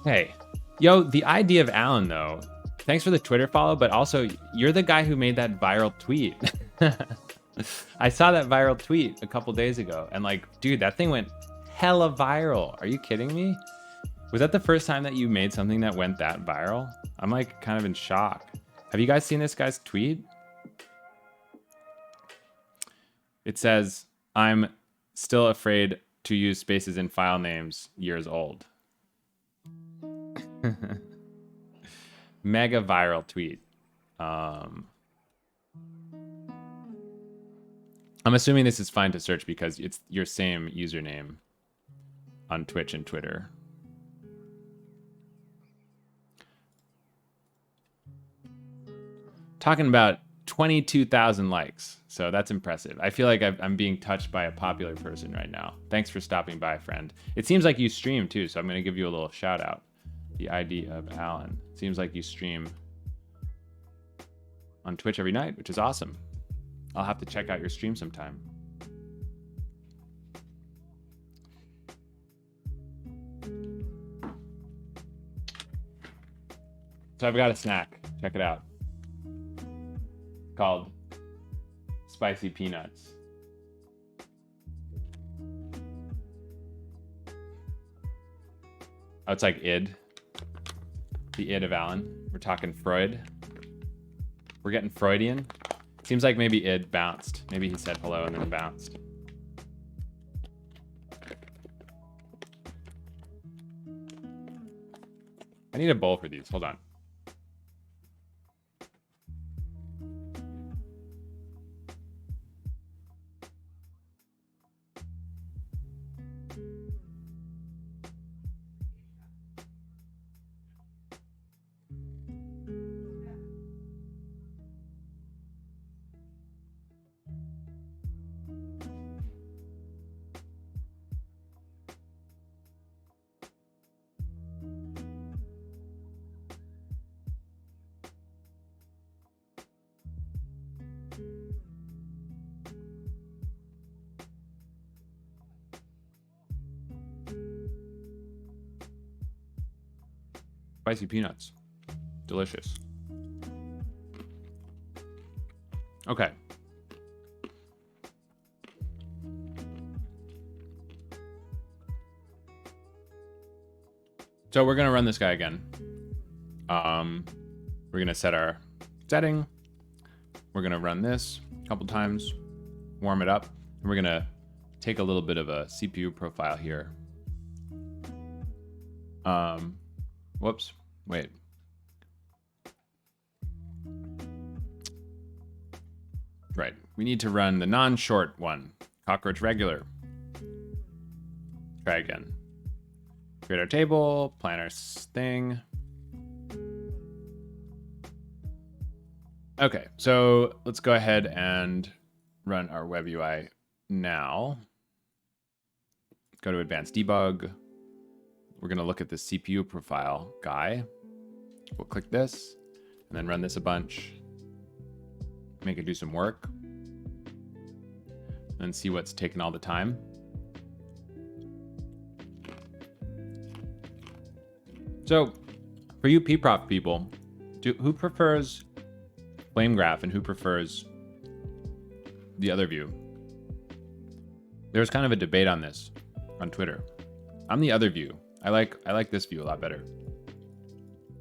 Hey, yo, the idea of Alan, though, thanks for the Twitter follow, but also you're the guy who made that viral tweet. I saw that viral tweet a couple days ago, and like, dude, that thing went hella viral. Are you kidding me? Was that the first time that you made something that went that viral? I'm like kind of in shock. Have you guys seen this guy's tweet? It says, "I'm still afraid to use spaces in file names, years old." Mega viral tweet. I'm assuming this is fine to search because it's your same username on Twitch and Twitter. Talking about 22,000 likes. So that's impressive. I feel like I'm being touched by a popular person right now. Thanks for stopping by, friend. It seems like you stream too, so I'm going to give you a little shout out. The ID of Alan. Seems like you stream on Twitch every night, which is awesome. I'll have to check out your stream sometime. So I've got a snack. Check it out. It's called Spicy Peanuts. Oh, it's like id. The id of Alan. We're talking Freud. We're getting Freudian. Seems like maybe id bounced. Maybe he said hello and then bounced. I need a bowl for these. Hold on. Spicy peanuts. Delicious. Okay. So we're going to run this guy again. We're going to set our setting. We're going to run this a couple times, warm it up, and we're going to take a little bit of a CPU profile here. Whoops, wait. Right, we need to run the non-short one, cockroach regular. Try again. Create our table, plan our thing. Okay, so let's go ahead and run our web UI now. Go to advanced debug. We're going to look at the CPU profile guy. We'll click this and then run this a bunch. Make it do some work. And see what's taking all the time. So for you pprop people, who prefers flame graph and who prefers the other view? There's kind of a debate on this on Twitter. I'm the other view. I like this view a lot better.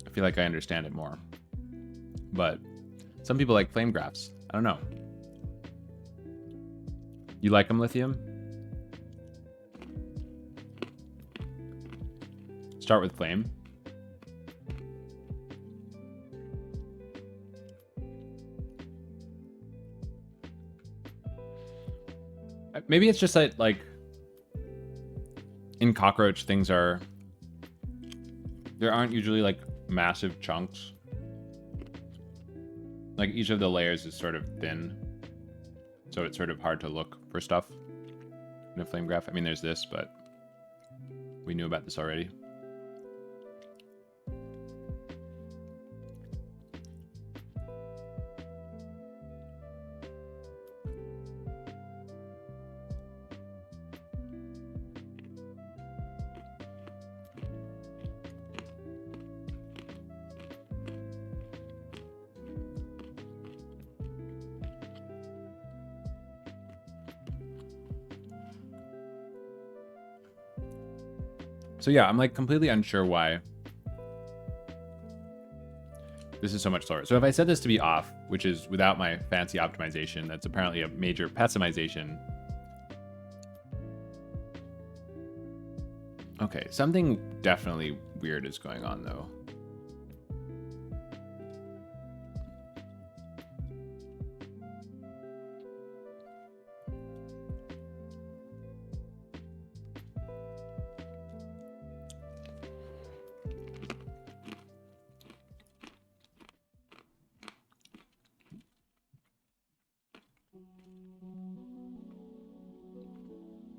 I feel like I understand it more. But some people like flame graphs. I don't know. You like them, Lithium? Start with flame. Maybe it's just that, like, in Cockroach, things are... There aren't usually, like, massive chunks. Like, each of the layers is sort of thin. So it's sort of hard to look for stuff in a flame graph. I mean, there's this, but we knew about this already. So yeah, I'm like completely unsure why this is so much slower. So if I set this to be off, which is without my fancy optimization, that's apparently a major pessimization. Okay, something definitely weird is going on though.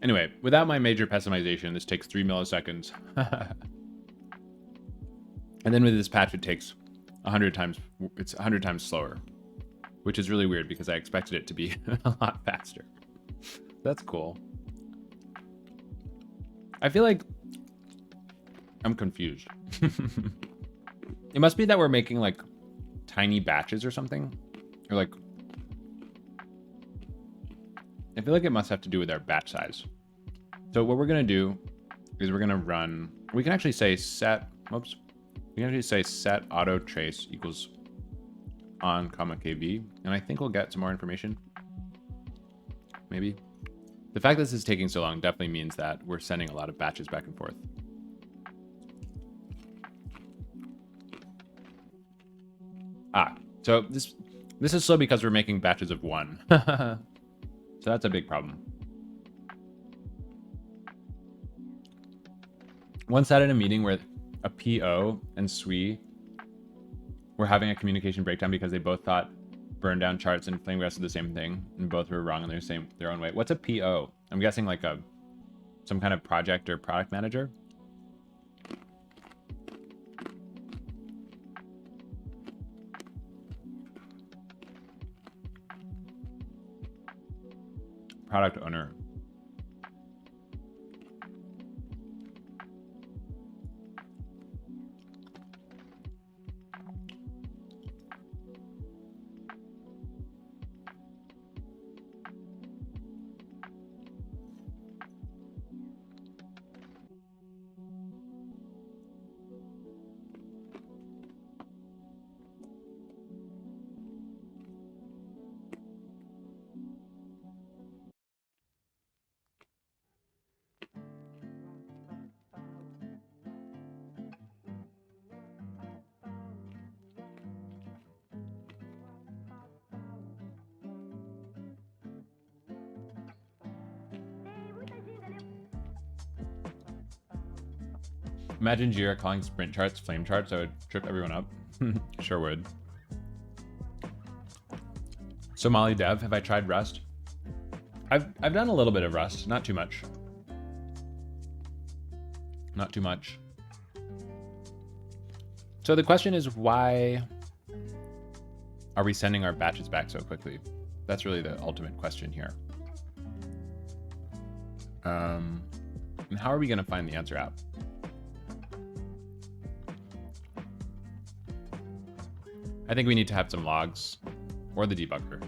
Anyway, without my major pessimization, this takes 3 milliseconds. And then with this patch, it takes 100 times, it's 100 times slower, which is really weird because I expected it to be a lot faster. That's cool. I feel like I'm confused. It must be that we're making like tiny batches or something, or like, I feel like it must have to do with our batch size. So what we're gonna do is we're gonna run, we can actually say set, whoops. We can actually say set auto trace equals on comma kv, and I think we'll get some more information. Maybe. The fact that this is taking so long definitely means that we're sending a lot of batches back and forth. So this is slow because we're making batches of 1. So that's a big problem. Once at a meeting where a PO and SWE were having a communication breakdown because they both thought burn down charts and flame grass are the same thing, and both were wrong in their own way. What's a PO? I'm guessing like some kind of project or product manager. Product owner. Imagine Jira calling sprint charts flame charts. That would trip everyone up. Sure would. Somali dev, have I tried Rust? I've done a little bit of Rust, not too much. Not too much. So the question is, why are we sending our batches back so quickly? That's really the ultimate question here. And how are we going to find the answer out? I think we need to have some logs or the debugger.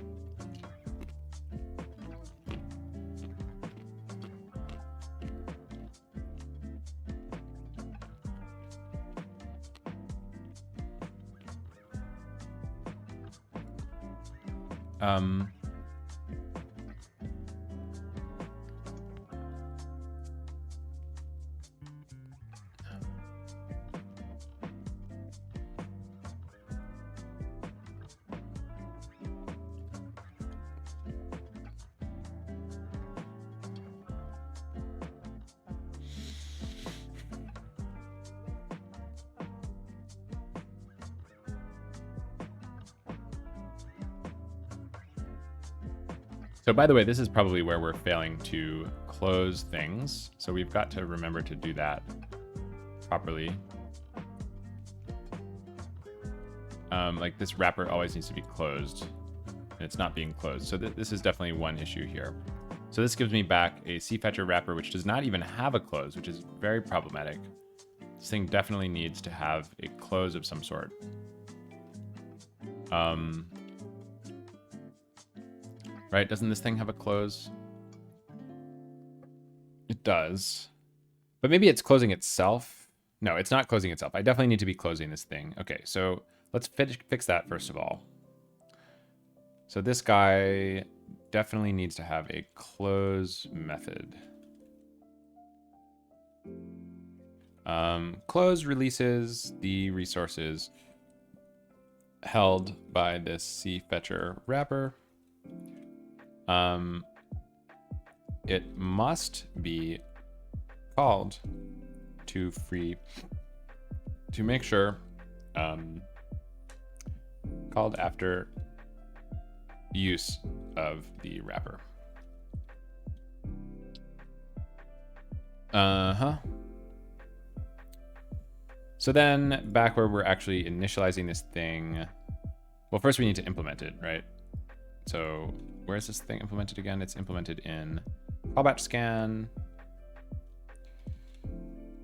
So by the way, this is probably where we're failing to close things. So we've got to remember to do that properly. Like this wrapper always needs to be closed and it's not being closed. So this is definitely one issue here. So this gives me back a CFetcher wrapper, which does not even have a close, which is very problematic. This thing definitely needs to have a close of some sort. Right? Doesn't this thing have a close? It does. But maybe it's closing itself. No, it's not closing itself. I definitely need to be closing this thing. Okay, so let's fix that first of all. So this guy definitely needs to have a close method. Close releases the resources held by this CFetcher wrapper. It must be called to free to make sure called after use of the wrapper. Uh-huh. So then back where we're actually initializing this thing, well, first we need to implement it, right? So where is this thing implemented again? It's implemented in callback scan.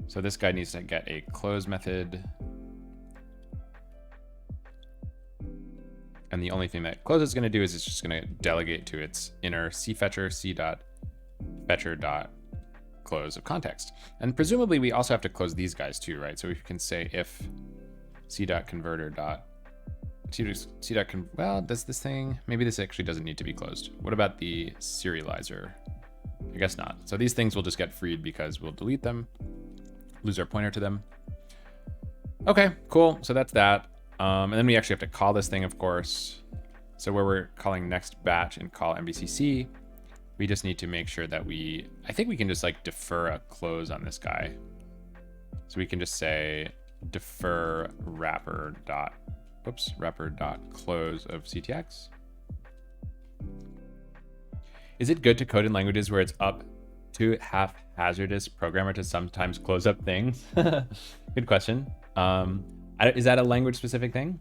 So this guy needs to get a close method. And the only thing that close is going to do is it's just going to delegate to its inner cfetcher c.fetcher.close of context. And presumably we also have to close these guys too, right? So we can say if c.converter. Well, does this thing, maybe this actually doesn't need to be closed. What about the serializer? I guess not. So these things will just get freed because we'll delete them, lose our pointer to them. Okay, cool. So that's that. And then we actually have to call this thing, of course. So where we're calling next batch and call MVCC, we just need to make sure that I think we can just like defer a close on this guy. So we can just say defer wrapper.close of CTX. Is it good to code in languages where it's up to haphazardous programmer to sometimes close up things? Good question. Is that a language specific thing?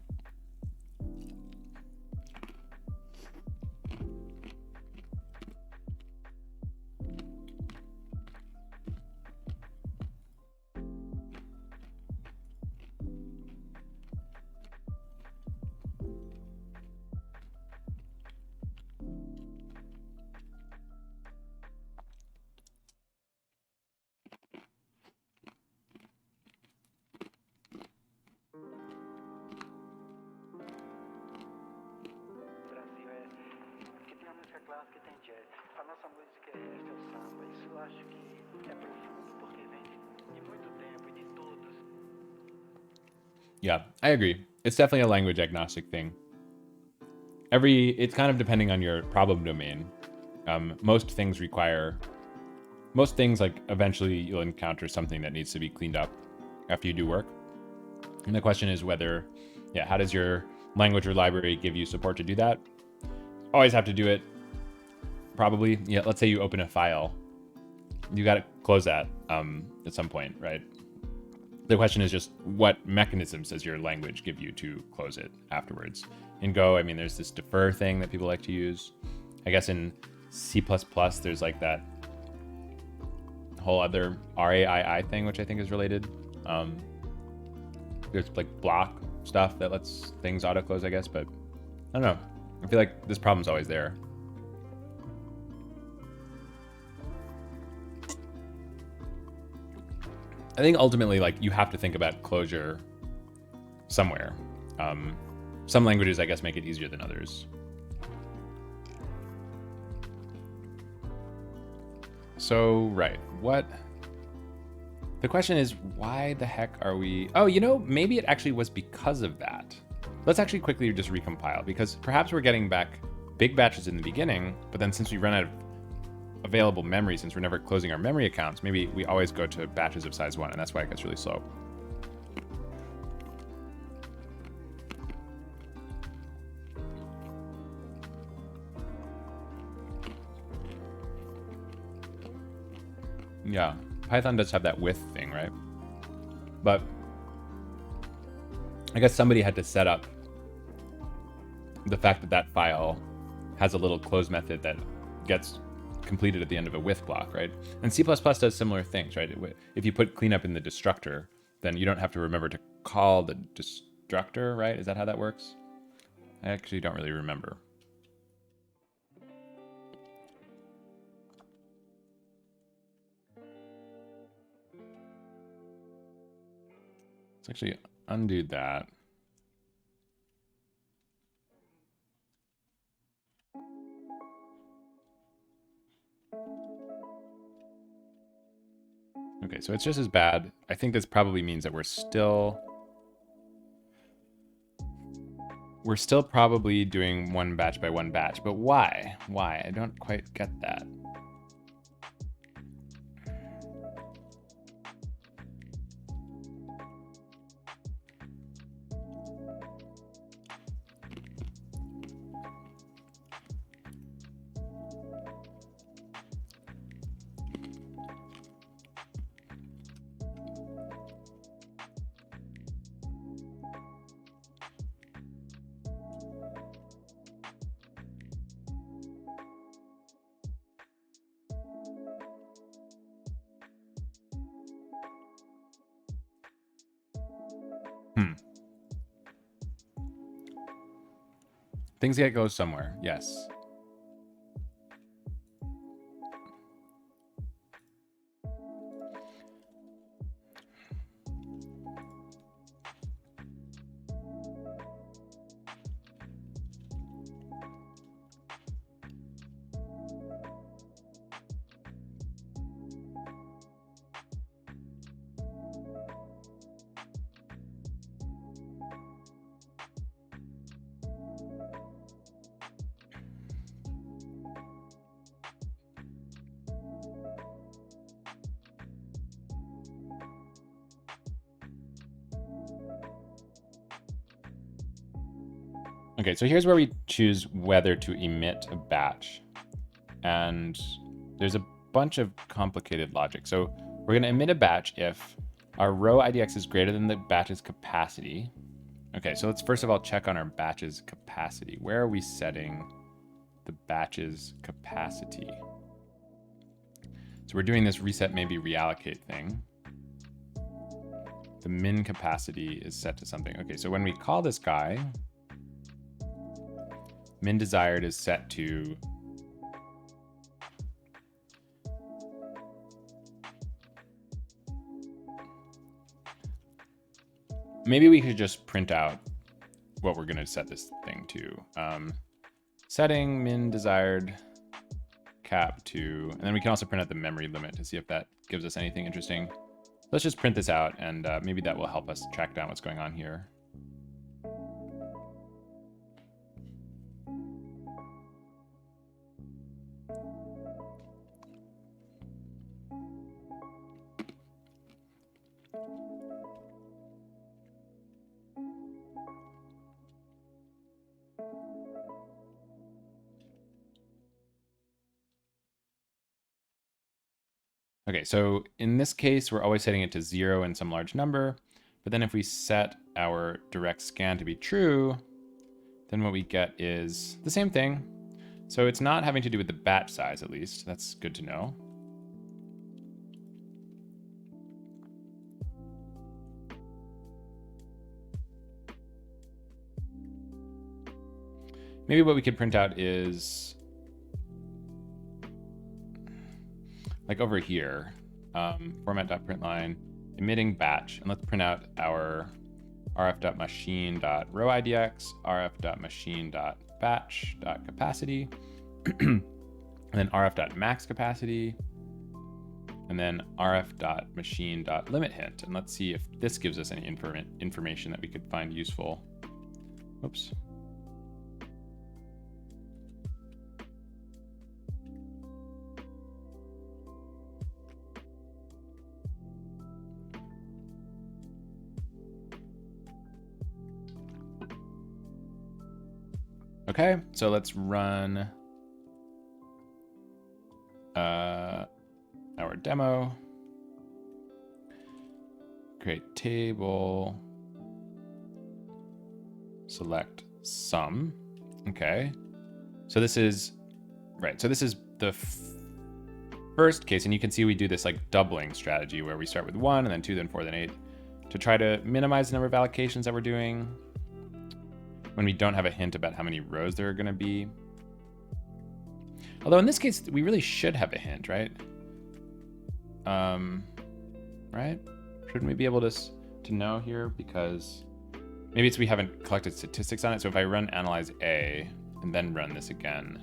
Yeah, I agree. It's definitely a language agnostic thing. It's kind of depending on your problem domain. Most things like eventually you'll encounter something that needs to be cleaned up after you do work. And the question is whether, how does your language or library give you support to do that? Always have to do it. Probably, let's say you open a file. You got to close that at some point, right? The question is just what mechanisms does your language give you to close it afterwards? In Go, I mean, there's this defer thing that people like to use. I guess in C++, there's like that whole other RAII thing, which I think is related. There's like block stuff that lets things auto close, I guess, but I don't know. I feel like this problem's always there. I think ultimately, like, you have to think about closure somewhere. Some languages, I guess, make it easier than others. So, right, the question is, why the heck are we... Oh, maybe it actually was because of that. Let's actually quickly just recompile, because perhaps we're getting back big batches in the beginning, but then since we run out of available memory, since we're never closing our memory accounts, maybe we always go to batches of size 1, and that's why it gets really slow. Yeah, Python does have that with thing, right? But I guess somebody had to set up the fact that file has a little close method that gets completed at the end of a with block, right? And C++ does similar things, right? If you put cleanup in the destructor, then you don't have to remember to call the destructor, right? Is that how that works? I actually don't really remember. Let's actually undo that. Okay, so it's just as bad. I think this probably means that we're still probably doing one batch by one batch, but why? Why? I don't quite get that. Things get go somewhere. Yes. Okay, so here's where we choose whether to emit a batch. And there's a bunch of complicated logic. So we're going to emit a batch if our row IDX is greater than the batch's capacity. Okay, so let's first of all check on our batch's capacity. Where are we setting the batch's capacity? So we're doing this reset, maybe reallocate thing. The min capacity is set to something. Okay, so when we call this guy, min desired is set to maybe we could just print out what we're going to set this thing to. Setting min desired cap to, and then we can also print out the memory limit to see if that gives us anything interesting. Let's just print this out, and maybe that will help us track down what's going on here. Okay, so in this case, we're always setting it to 0 and some large number. But then if we set our direct scan to be true, then what we get is the same thing. So it's not having to do with the batch size, at least. That's good to know. Maybe what we could print out is like over here, format.println, emitting batch, and let's print out our rf.machine.rowIDX, rf.machine.batch.capacity, and then rf.maxCapacity, and then rf.machine.limitHint. And let's see if this gives us any information that we could find useful. Oops. Okay, so let's run our demo. Create table. Select sum. Okay. So this is, right, so this is the first case, and you can see we do this like doubling strategy where we start with 1, and then 2, then 4, then 8, to try to minimize the number of allocations that we're doing when we don't have a hint about how many rows there are going to be. Although in this case, we really should have a hint, right? Right? Shouldn't we be able to know here? Because maybe it's we haven't collected statistics on it. So if I run analyze A and then run this again,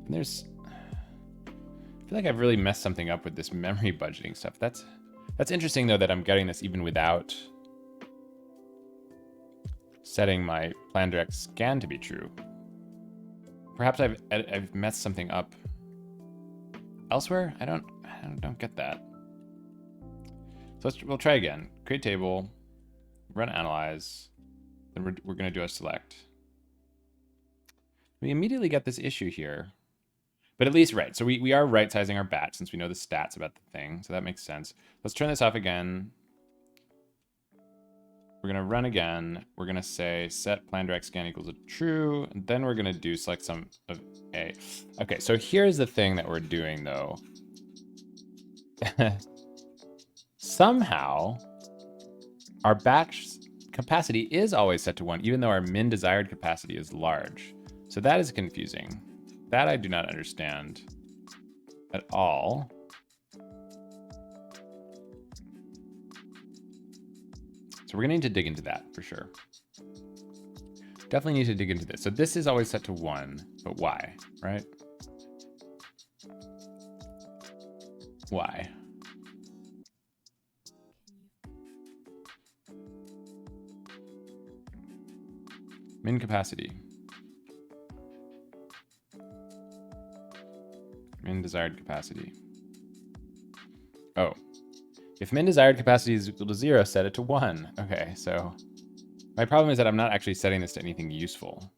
and there's, I feel like I've really messed something up with this memory budgeting stuff. That's interesting, though, that I'm getting this even without setting my plan direct scan to be true. Perhaps I've messed something up elsewhere. I don't get that. So we'll try again. Create table, run analyze, then we're going to do a select. We immediately get this issue here. But at least, right, so we are right-sizing our batch since we know the stats about the thing, so that makes sense. Let's turn this off again. We're going to run again. We're going to say set plan direct scan equals to true, and then we're going to do select sum of A. Okay, so here's the thing that we're doing, though. Somehow, our batch capacity is always set to 1, even though our min desired capacity is large. So that is confusing. That I do not understand at all. So we're gonna need to dig into that for sure. Definitely need to dig into this. So this is always set to 1, but why, right? Why? Min capacity. Min desired capacity. Oh. If min desired capacity is equal to 0, set it to 1. Okay, so my problem is that I'm not actually setting this to anything useful.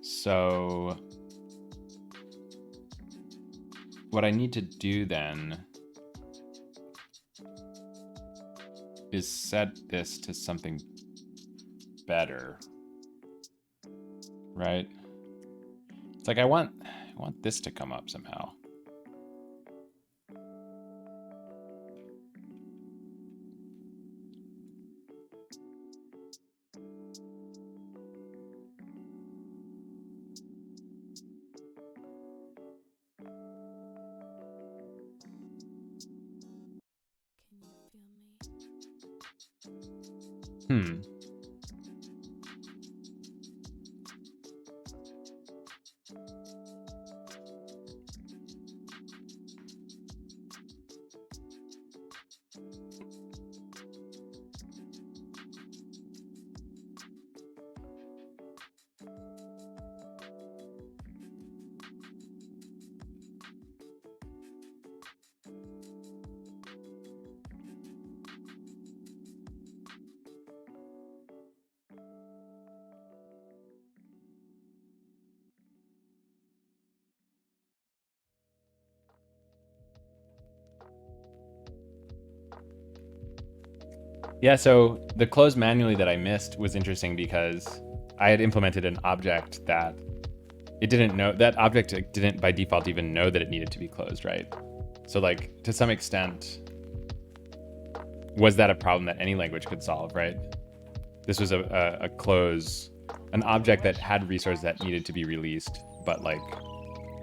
So what I need to do then is set this to something better, right? It's like I want this to come up somehow. Yeah, so the close manually that I missed was interesting because I had implemented an object that it didn't know, that object didn't by default even know that it needed to be closed, right? So like to some extent, was that a problem that any language could solve, right? This was a close, an object that had resources that needed to be released, but like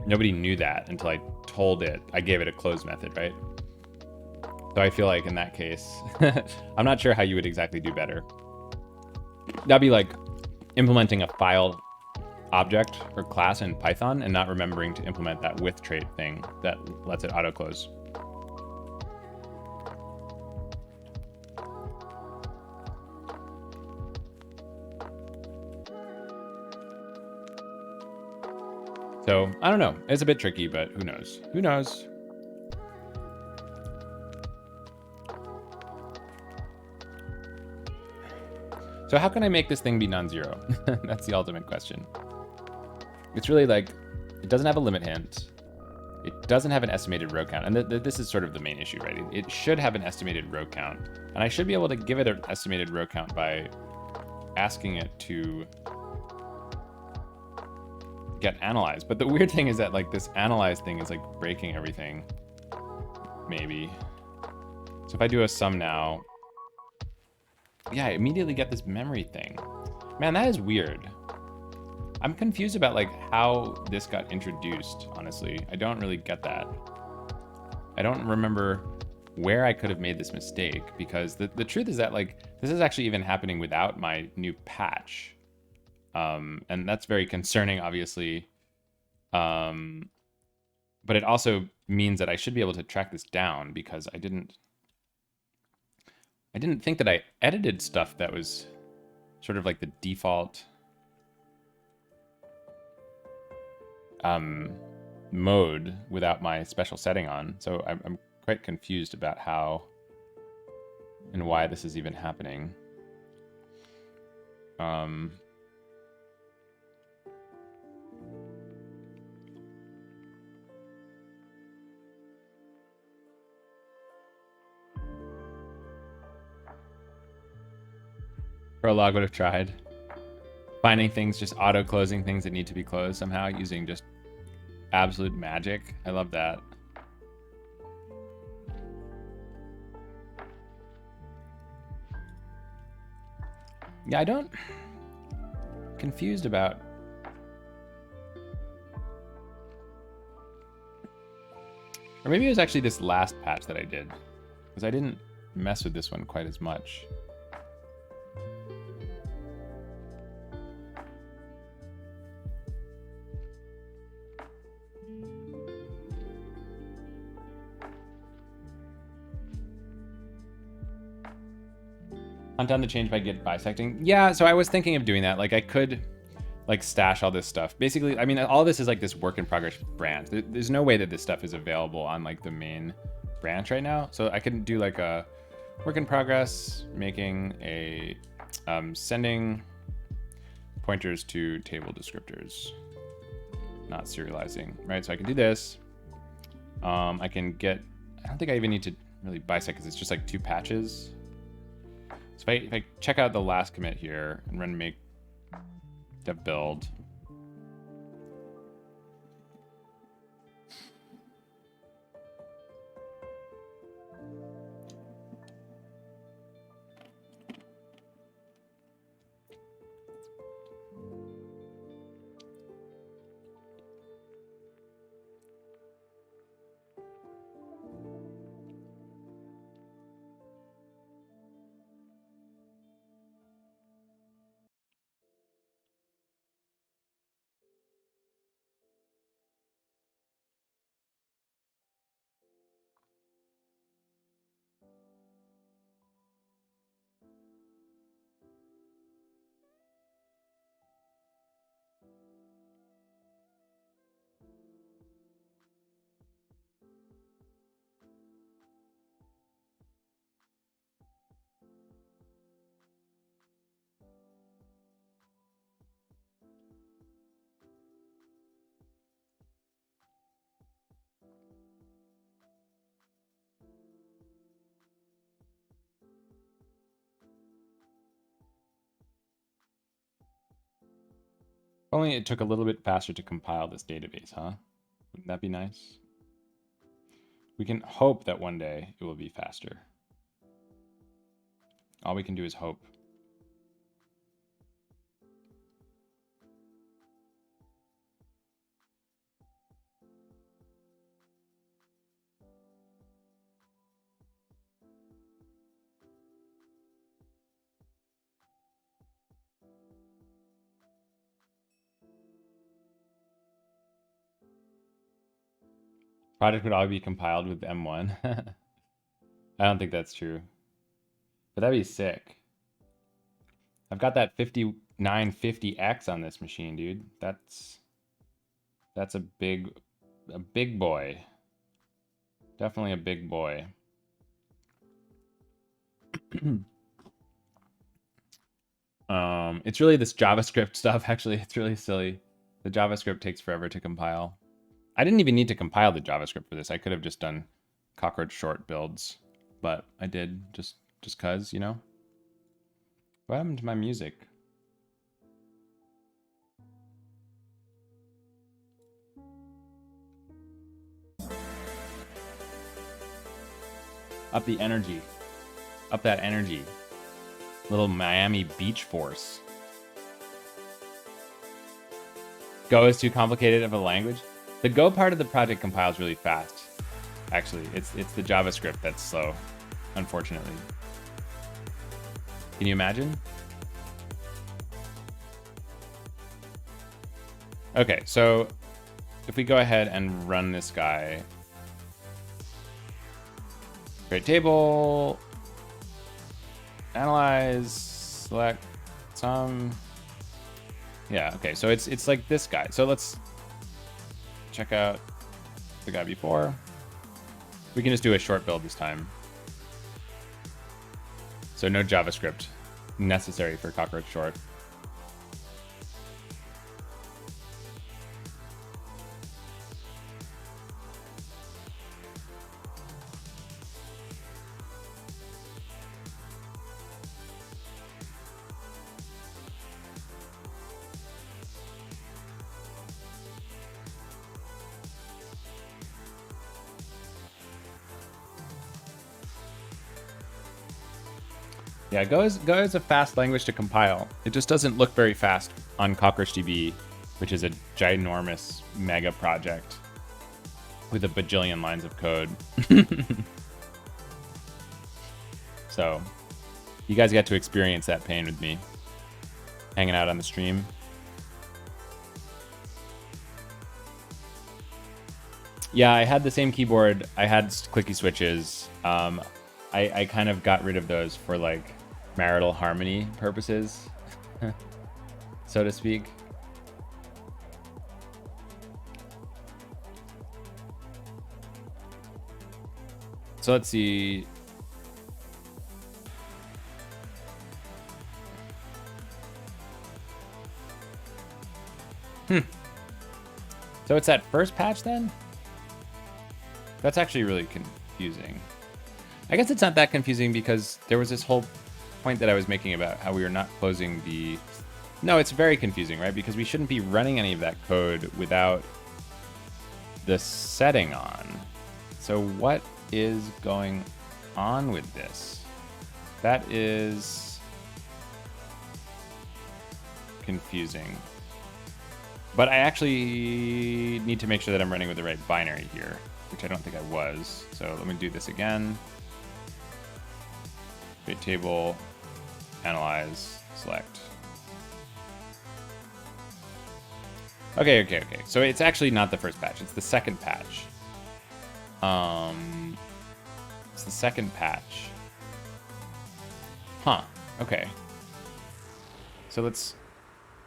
nobody knew that until I told it, I gave it a close method, right? So I feel like in that case, I'm not sure how you would exactly do better. That'd be like implementing a file object or class in Python and not remembering to implement that with trait thing that lets it auto close. So I don't know. It's a bit tricky, but who knows? Who knows? So how can I make this thing be non-zero? That's the ultimate question. It's really like, it doesn't have a limit hint. It doesn't have an estimated row count. And this is sort of the main issue, right? It should have an estimated row count. And I should be able to give it an estimated row count by asking it to get analyzed. But the weird thing is that like this analyze thing is like breaking everything, maybe. So if I do a sum now, yeah, I immediately get this memory thing. Man, that is weird. I'm confused about like how this got introduced, honestly. I don't really get that. I don't remember where I could have made this mistake because the truth is that like this is actually even happening without my new patch. And that's very concerning, obviously. But it also means that I should be able to track this down because I didn't think that I edited stuff that was sort of like the default mode without my special setting on. So I'm quite confused about how and why this is even happening. Prolog would have tried. Finding things, just auto-closing things that need to be closed somehow using just absolute magic. I love that. Yeah, I don't... Confused about... Or maybe it was actually this last patch that I did. Because I didn't mess with this one quite as much. Hunt down the change by git bisecting. Yeah, so I was thinking of doing that. Like I could like stash all this stuff. Basically, I mean, all this is like this work in progress branch. There's no way that this stuff is available on like the main branch right now. So I could do like a work in progress, making a sending pointers to table descriptors, not serializing, right? So I can do this. I can get, I don't think I even need to really bisect because it's just like 2 patches. So if I check out the last commit here and run make dev build, only it took a little bit faster to compile this database, huh? Wouldn't that be nice? We can hope that one day it will be faster. All we can do is hope. Project would always be compiled with M1. I don't think that's true. But that'd be sick. I've got that 5950X on this machine, dude. That's a big boy. Definitely a big boy. It's really this JavaScript stuff, actually. It's really silly. The JavaScript takes forever to compile. I didn't even need to compile the JavaScript for this. I could have just done cockroach short builds, but I did just cause, you know? What happened to my music? Up the energy. Up that energy. Little Miami Beach force. Go is too complicated of a language. The Go part of the project compiles really fast. Actually, it's the JavaScript that's slow, unfortunately. Can you imagine? Okay, so if we go ahead and run this guy, create table, analyze, select some. Yeah, okay, so it's like this guy. So let's check out the guy before. We can just do a short build this time. So no JavaScript necessary for cockroach short. Yeah, Go is a fast language to compile. It just doesn't look very fast on CockroachDB, which is a ginormous mega project with a bajillion lines of code. So you guys get to experience that pain with me, hanging out on the stream. Yeah, I had the same keyboard. I had clicky switches. I kind of got rid of those for like marital harmony purposes, so to speak. So let's see. So it's that first patch then? That's actually really confusing. I guess it's not that confusing because there was this whole point that I was making about how we were not closing the... No, it's very confusing, right? Because we shouldn't be running any of that code without the setting on. So what is going on with this? That is confusing. But I actually need to make sure that I'm running with the right binary here, which I don't think I was. So let me do this again. Create table, analyze, select. Okay. So it's actually not the first patch, it's the second patch. It's the second patch. Huh, okay. So let's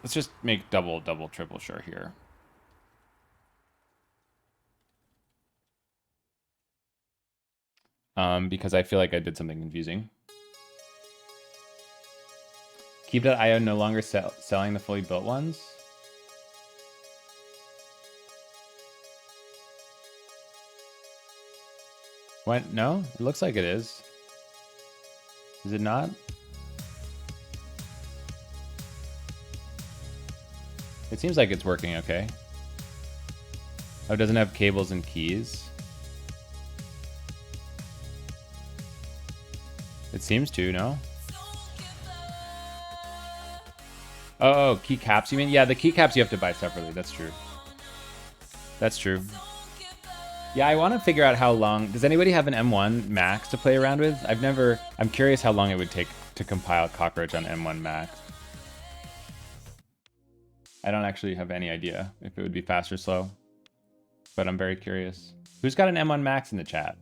just make double, triple sure here. Because I feel like I did something confusing. Keep.io no longer selling the fully built ones? What? No? It looks like it is. Is it not? It seems like it's working okay. Oh, it doesn't have cables and keys? It seems to, no? Oh, keycaps you mean? Yeah, the keycaps you have to buy separately. That's true. That's true. Yeah, I want to figure out how long... Does anybody have an M1 Max to play around with? I'm curious how long it would take to compile Cockroach on M1 Max. I don't actually have any idea if it would be fast or slow, but I'm very curious. Who's got an M1 Max in the chat?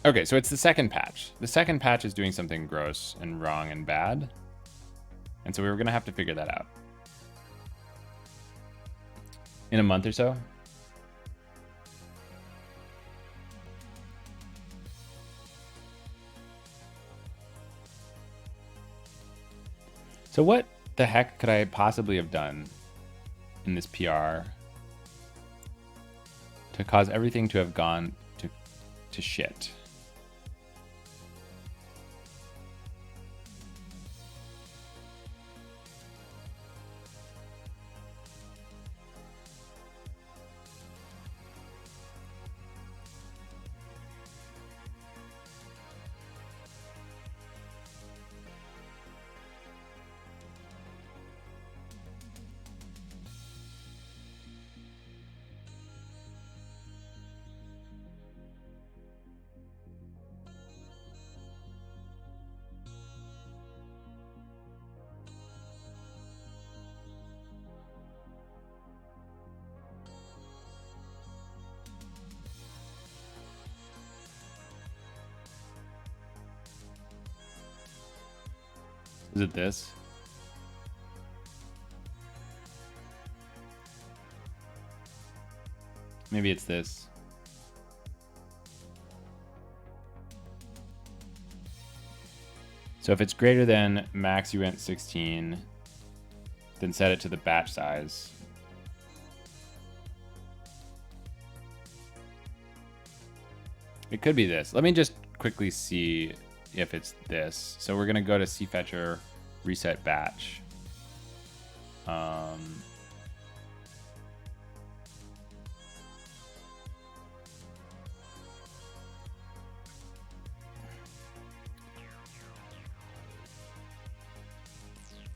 Okay, so it's the second patch. The second patch is doing something gross and wrong and bad. And so we were going to have to figure that out. In a month or so. So what the heck could I possibly have done in this PR to cause everything to have gone to shit? Is it this? Maybe it's this. So if it's greater than max uint 16, then set it to the batch size. It could be this. Let me just quickly see if it's this. So we're gonna go to cfetcher reset batch.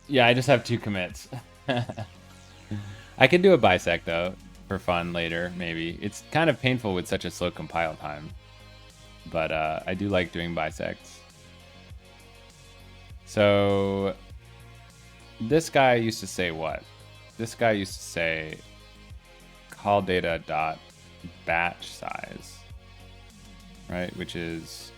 Yeah, I just have 2 commits. I could do a bisect though for fun later, maybe. It's kind of painful with such a slow compile time, but I do like doing bisects. So this guy used to say what? This guy used to say call data dot batch size, right? Which is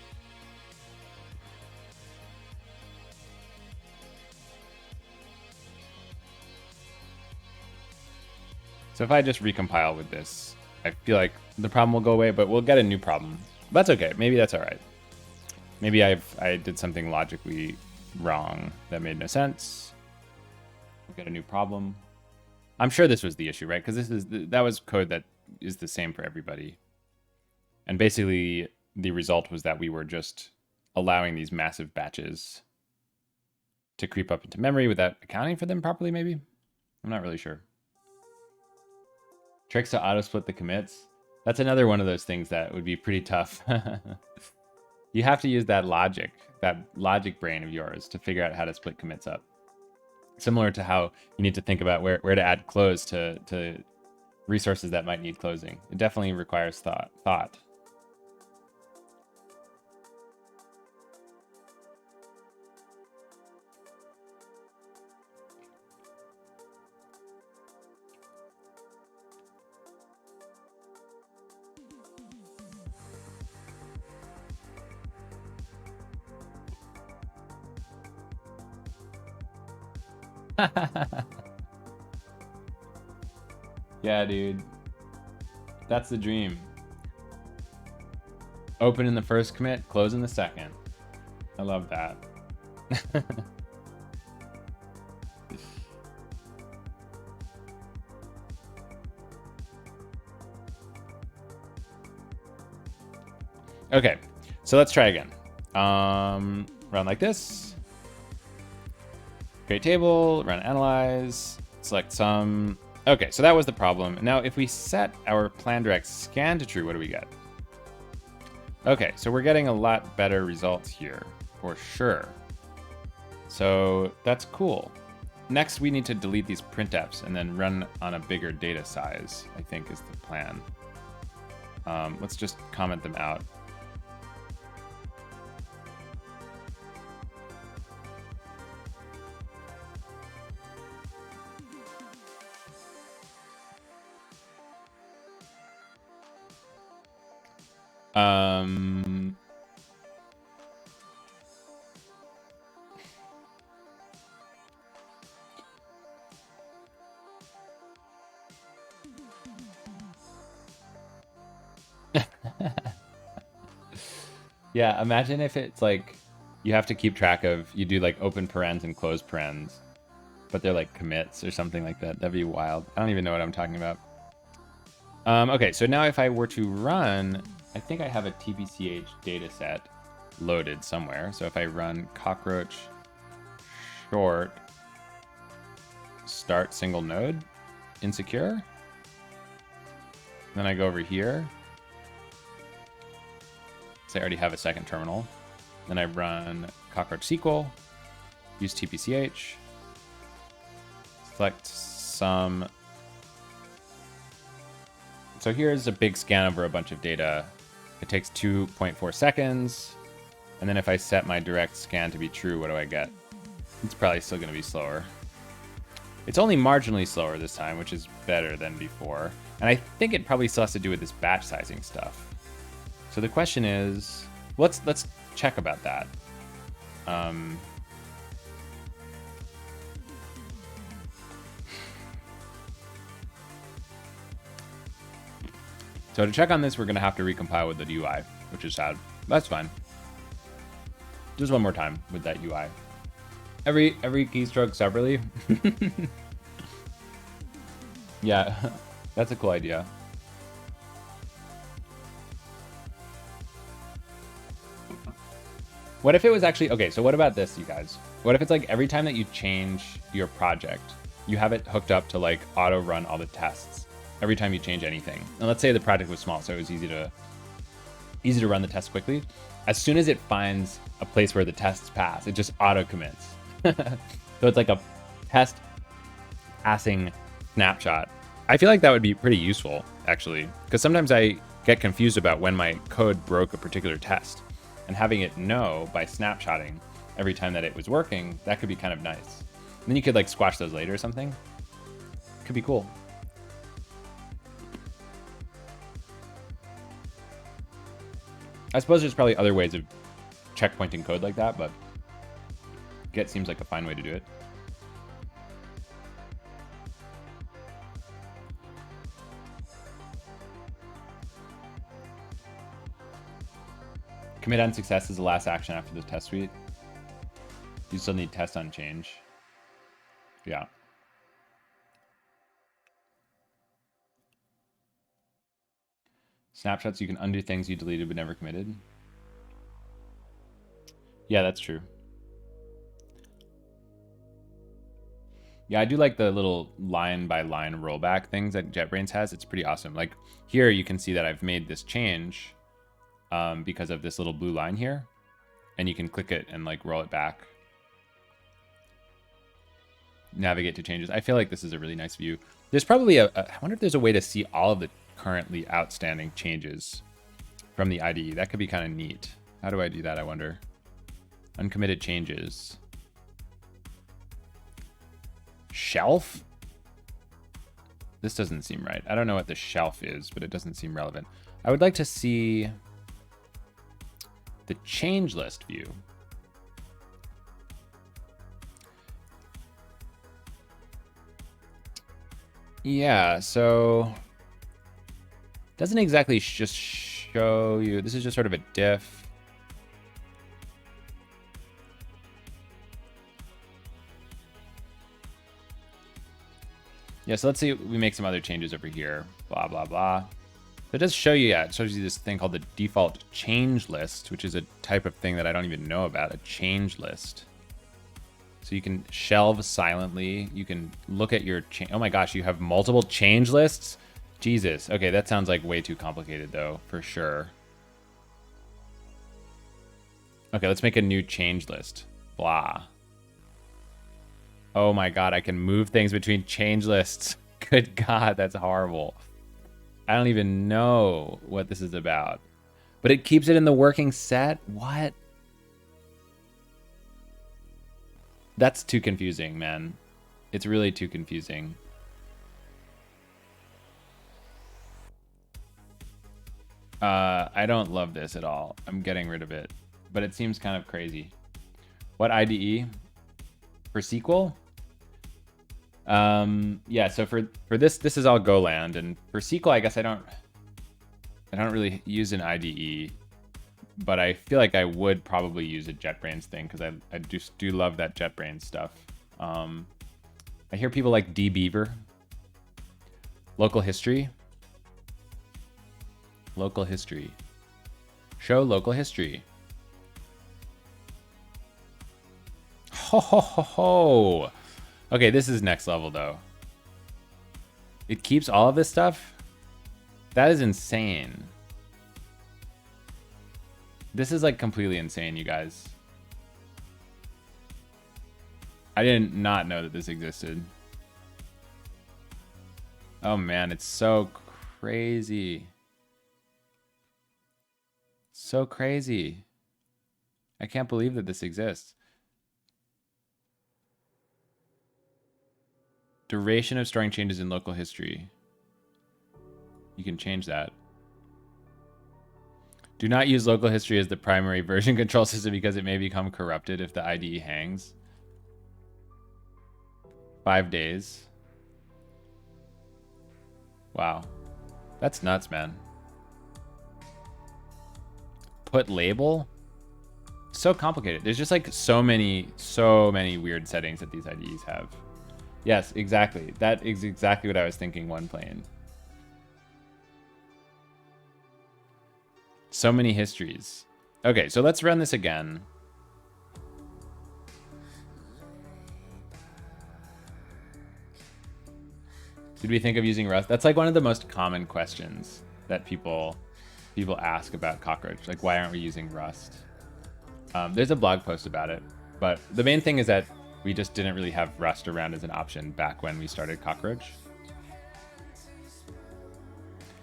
so if I just recompile with this, I feel like the problem will go away, but we'll get a new problem. That's okay. Maybe that's all right. Maybe I did something logically wrong that made no sense. We'll get a new problem. I'm sure this was the issue, right? Because that was code that is the same for everybody. And basically, the result was that we were just allowing these massive batches to creep up into memory without accounting for them properly, maybe? I'm not really sure. Tricks to auto-split the commits. That's another one of those things that would be pretty tough. You have to use that logic brain of yours to figure out how to split commits up. Similar to how you need to think about where to add close to resources that might need closing. It definitely requires thought. Yeah, dude. That's the dream. Open in the first commit, close in the second. I love that. Okay, so let's try again. Run like this. Create table, run analyze, select sum. Okay, so that was the problem. Now, if we set our plan direct scan to true, what do we get? Okay, so we're getting a lot better results here, for sure. So that's cool. Next, we need to delete these printfs and then run on a bigger data size, I think is the plan. Let's just comment them out. Yeah, imagine if it's like you have to keep track of, you do like open parens and close parens, but they're like commits or something like that. That'd be wild. I don't even know what I'm talking about. Okay, so now if I were to run, I think I have a tbch data set loaded somewhere. So if I run cockroach short start single node insecure, then I go over here. So I already have a second terminal. Then I run cockroach SQL, use tbch, select some. So here's a big scan over a bunch of data. It takes 2.4 seconds. And then if I set my direct scan to be true, what do I get? It's probably still going to be slower. It's only marginally slower this time, which is better than before. And I think it probably still has to do with this batch sizing stuff. So the question is, let's check about that. So to check on this, we're going to have to recompile with the UI, which is sad. That's fine. Just one more time with that UI. Every keystroke separately. Yeah, that's a cool idea. What if it was actually, okay, so what about this, you guys? What if it's like every time that you change your project, you have it hooked up to like auto run all the tests every time you change anything. And let's say the project was small, so it was easy to run the tests quickly. As soon as it finds a place where the tests pass, it just auto commits. So it's like a test passing snapshot. I feel like that would be pretty useful, actually, because sometimes I get confused about when my code broke a particular test, and having it know by snapshotting every time that it was working, that could be kind of nice. And then you could like squash those later or something. Could be cool. I suppose there's probably other ways of checkpointing code like that, but Git seems like a fine way to do it. Commit on success is the last action after the test suite. You still need test on change. Yeah. Snapshots, you can undo things you deleted but never committed. Yeah, that's true. Yeah, I do like the little line by line rollback things that JetBrains has. It's pretty awesome. Like here you can see that I've made this change because of this little blue line here, and you can click it and like roll it back. Navigate to changes. I feel like this is a really nice view. There's probably I wonder if there's a way to see all of the currently outstanding changes from the IDE. That could be kind of neat. How do I do that, I wonder? Uncommitted changes. Shelf? This doesn't seem right. I don't know what the shelf is, but it doesn't seem relevant. I would like to see the change list view. Yeah, so doesn't exactly just show you. This is just sort of a diff. Yeah, so let's see, we make some other changes over here, blah, blah, blah. It does show you, yeah, it shows you this thing called the default change list, which is a type of thing that I don't even know about, a change list. So you can shelve silently. You can look at your change. Oh my gosh, you have multiple change lists? Jesus. Okay, that sounds like way too complicated though, for sure. Okay, let's make a new change list. Blah. Oh my God, I can move things between change lists. Good God, that's horrible. I don't even know what this is about. But it keeps it in the working set? What? That's too confusing, man. It's really too confusing. I don't love this at all. I'm getting rid of it. But it seems kind of crazy. What IDE? For SQL? Yeah, so for this is all Goland, and for SQL, I guess I don't really use an IDE, but I feel like I would probably use a JetBrains thing because I just do love that JetBrains stuff. I hear people like dbeaver, local history, show local history. Ho ho ho ho. Okay, this is next level though. It keeps all of this stuff? That is insane. This is like completely insane, you guys. I did not know that this existed. Oh man, it's so crazy. So crazy. I can't believe that this exists. Duration of storing changes in local history. You can change that. Do not use local history as the primary version control system because it may become corrupted if the IDE hangs. 5 days. Wow. That's nuts, man. Put label? So complicated. There's just like so many weird settings that these IDEs have. Yes, exactly. That is exactly what I was thinking one plane. So many histories. Okay, so let's run this again. Did we think of using Rust? That's like one of the most common questions that people ask about Cockroach. Like, why aren't we using Rust? There's a blog post about it, but the main thing is that we just didn't really have Rust around as an option back when we started Cockroach.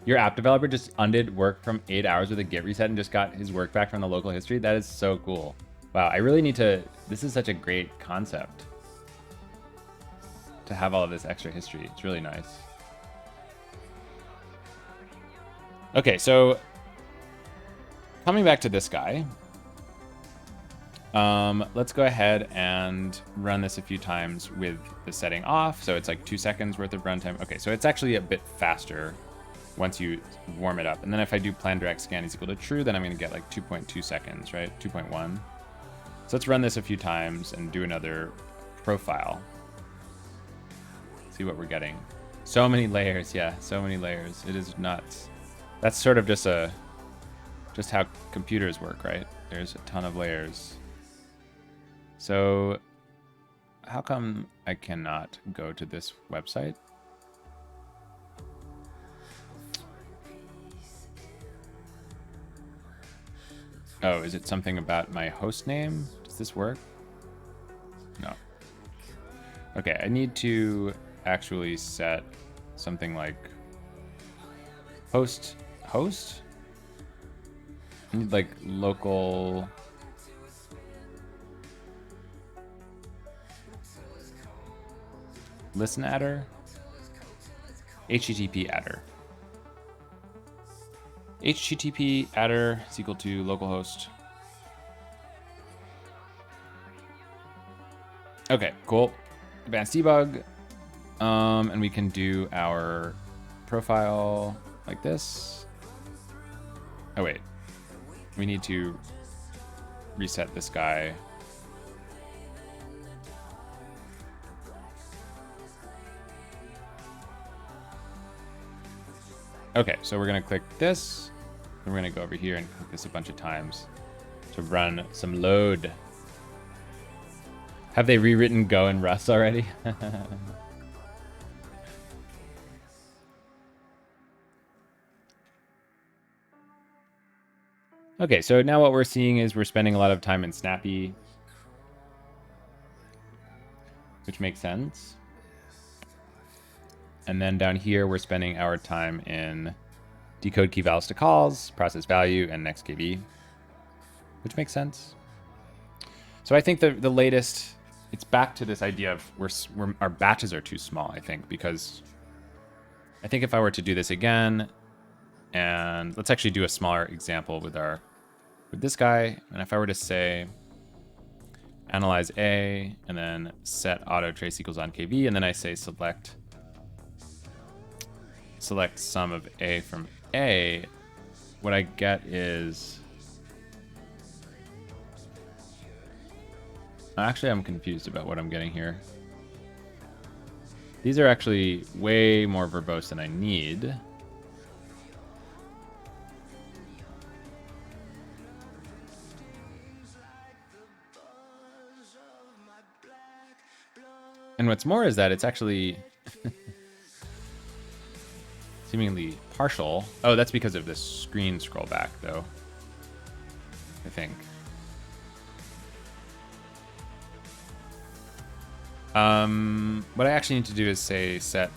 Your app developer just undid work from 8 hours with a Git reset and just got his work back from the local history. That is so cool. Wow, I really need to, this is such a great concept to have all of this extra history. It's really nice. Okay, so coming back to this guy, let's go ahead and run this a few times with the setting off. So it's like 2 seconds worth of runtime. Okay, so it's actually a bit faster once you warm it up. And then if I do plan direct scan is equal to true, then I'm going to get like 2.2 seconds, right? 2.1. So let's run this a few times and do another profile. See what we're getting. So many layers. Yeah, so many layers. It is nuts. That's sort of just how computers work, right? There's a ton of layers. So how come I cannot go to this website? Oh, is it something about my host name? Does this work? No. Okay, I need to actually set something like host? I need like local listen adder, HTTP adder. HTTP adder is equal to localhost. Okay, cool. Advanced debug. And we can do our profile like this. Oh, wait. We need to reset this guy. Okay, so we're going to click this. And we're going to go over here and click this a bunch of times to run some load. Have they rewritten Go and Rust already? Okay, so now what we're seeing is we're spending a lot of time in Snappy, which makes sense. And then down here, we're spending our time in decode key valves to calls, process value, and next KB, which makes sense. So I think the latest, it's back to this idea of our batches are too small, I think, because I think if I were to do this again, and let's actually do a smaller example with this guy, and if I were to say analyze A, and then set auto trace equals on KB, and then I say select sum of A from A, what I get is, actually I'm confused about what I'm getting here. These are actually way more verbose than I need. And what's more is that it's actually seemingly partial. Oh, that's because of this screen scroll back, though, I think. What I actually need to do is say set,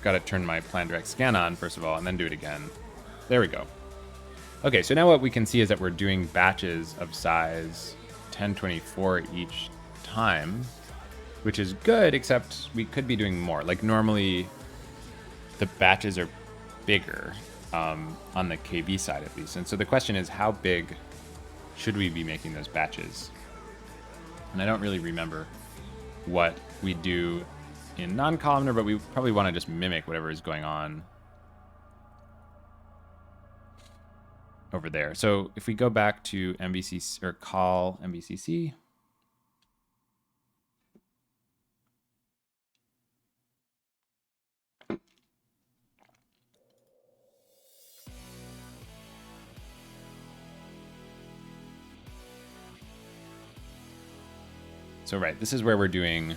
gotta turn my plan direct scan on, first of all, and then do it again. There we go. Okay, so now what we can see is that we're doing batches of size 1024 each time, which is good, except we could be doing more. Like normally the batches are bigger on the KB side at least. And so the question is, how big should we be making those batches? And I don't really remember what we do in non-columnar, but we probably want to just mimic whatever is going on over there. So if we go back to MVCC or call MVCC, so right, this is where we're doing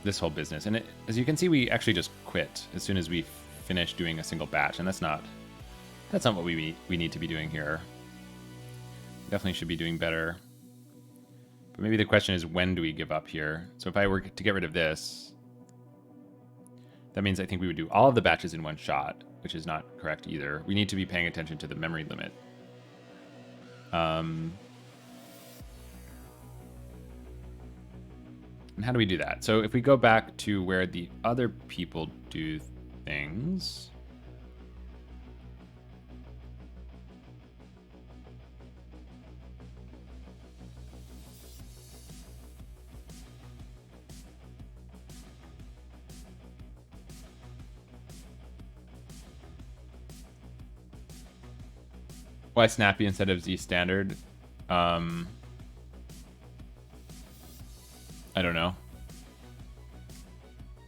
this whole business. And as you can see, we actually just quit as soon as we finish doing a single batch, and that's not what we need to be doing here. Definitely should be doing better. But maybe the question is, when do we give up here? So if I were to get rid of this, that means I think we would do all of the batches in one shot, which is not correct either. We need to be paying attention to the memory limit. And how do we do that? So if we go back to where the other people do things, why Snappy instead of Z standard? I don't know.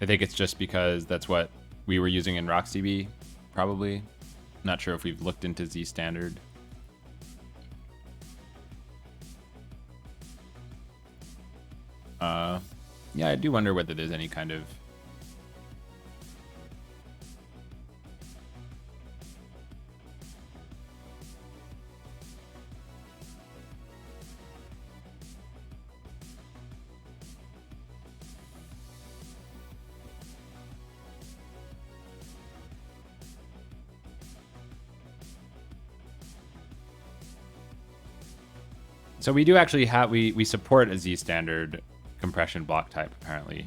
I think it's just because that's what we were using in RocksDB, probably. Not sure if we've looked into Z standard. Yeah, I do wonder whether there's any kind of so we do actually have, we support a Z standard compression block type, apparently.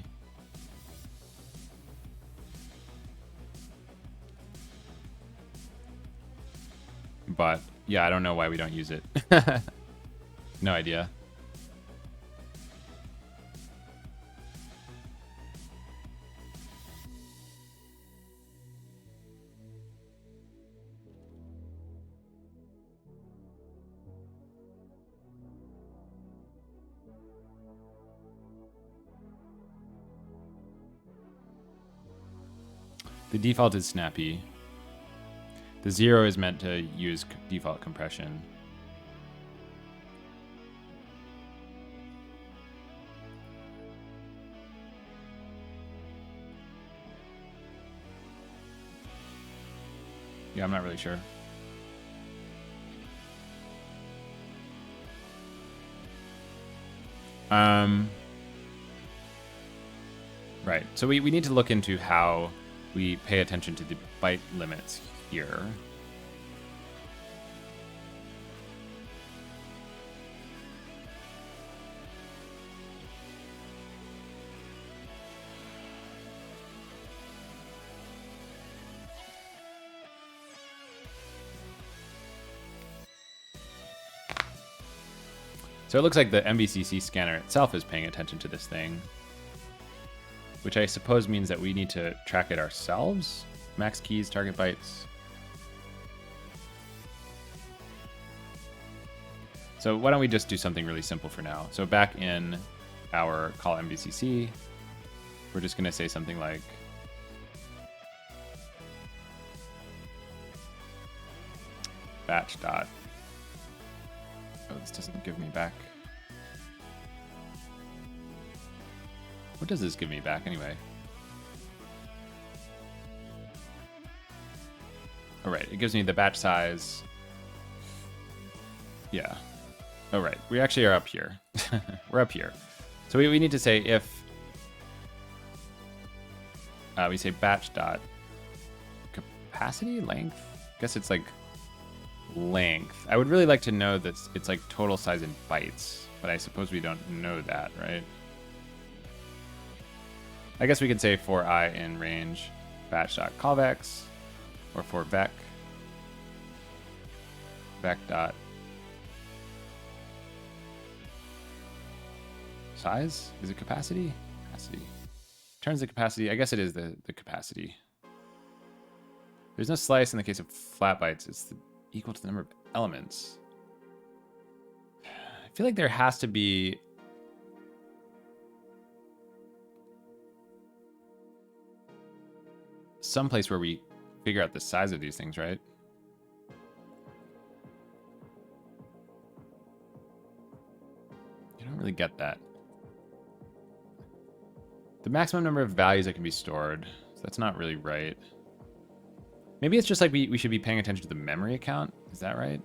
But yeah, I don't know why we don't use it. No idea. The default is snappy. The 0 is meant to use default compression. Yeah, I'm not really sure. Right. So we need to look into how we pay attention to the byte limits here. So it looks like the MVCC scanner itself is paying attention to this thing, which I suppose means that we need to track it ourselves. Max keys, target bytes. So why don't we just do something really simple for now? So back in our call MVCC, we're just gonna say something like batch dot. Oh, this doesn't give me back. What does this give me back anyway? All right, it gives me the batch size. Yeah. All right, we actually are up here. We're up here. So we need to say if we say batch dot capacity length. I guess it's like length. I would really like to know that it's like total size in bytes, but I suppose we don't know that, right? I guess we could say for I in range batch.callvex, or for vec dot size. Is it capacity? Capacity. Turns the capacity. I guess it is the capacity. There's no slice in the case of flat bytes. It's equal to the number of elements. I feel like there has to be some place where we figure out the size of these things, right? I don't really get that. the maximum number of values that can be stored. So that's not really right. Maybe it's just like we should be paying attention to the memory account. Is that right?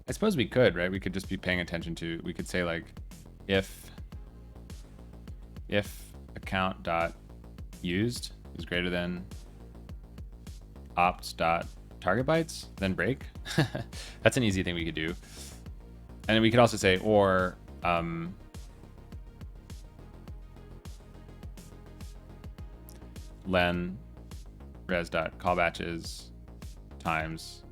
I suppose we could, right? We could just be paying attention to, we could say like, if account dot used is greater than opt dot target bytes, then break. That's an easy thing we could do. And then we could also say, or len res dot call batches times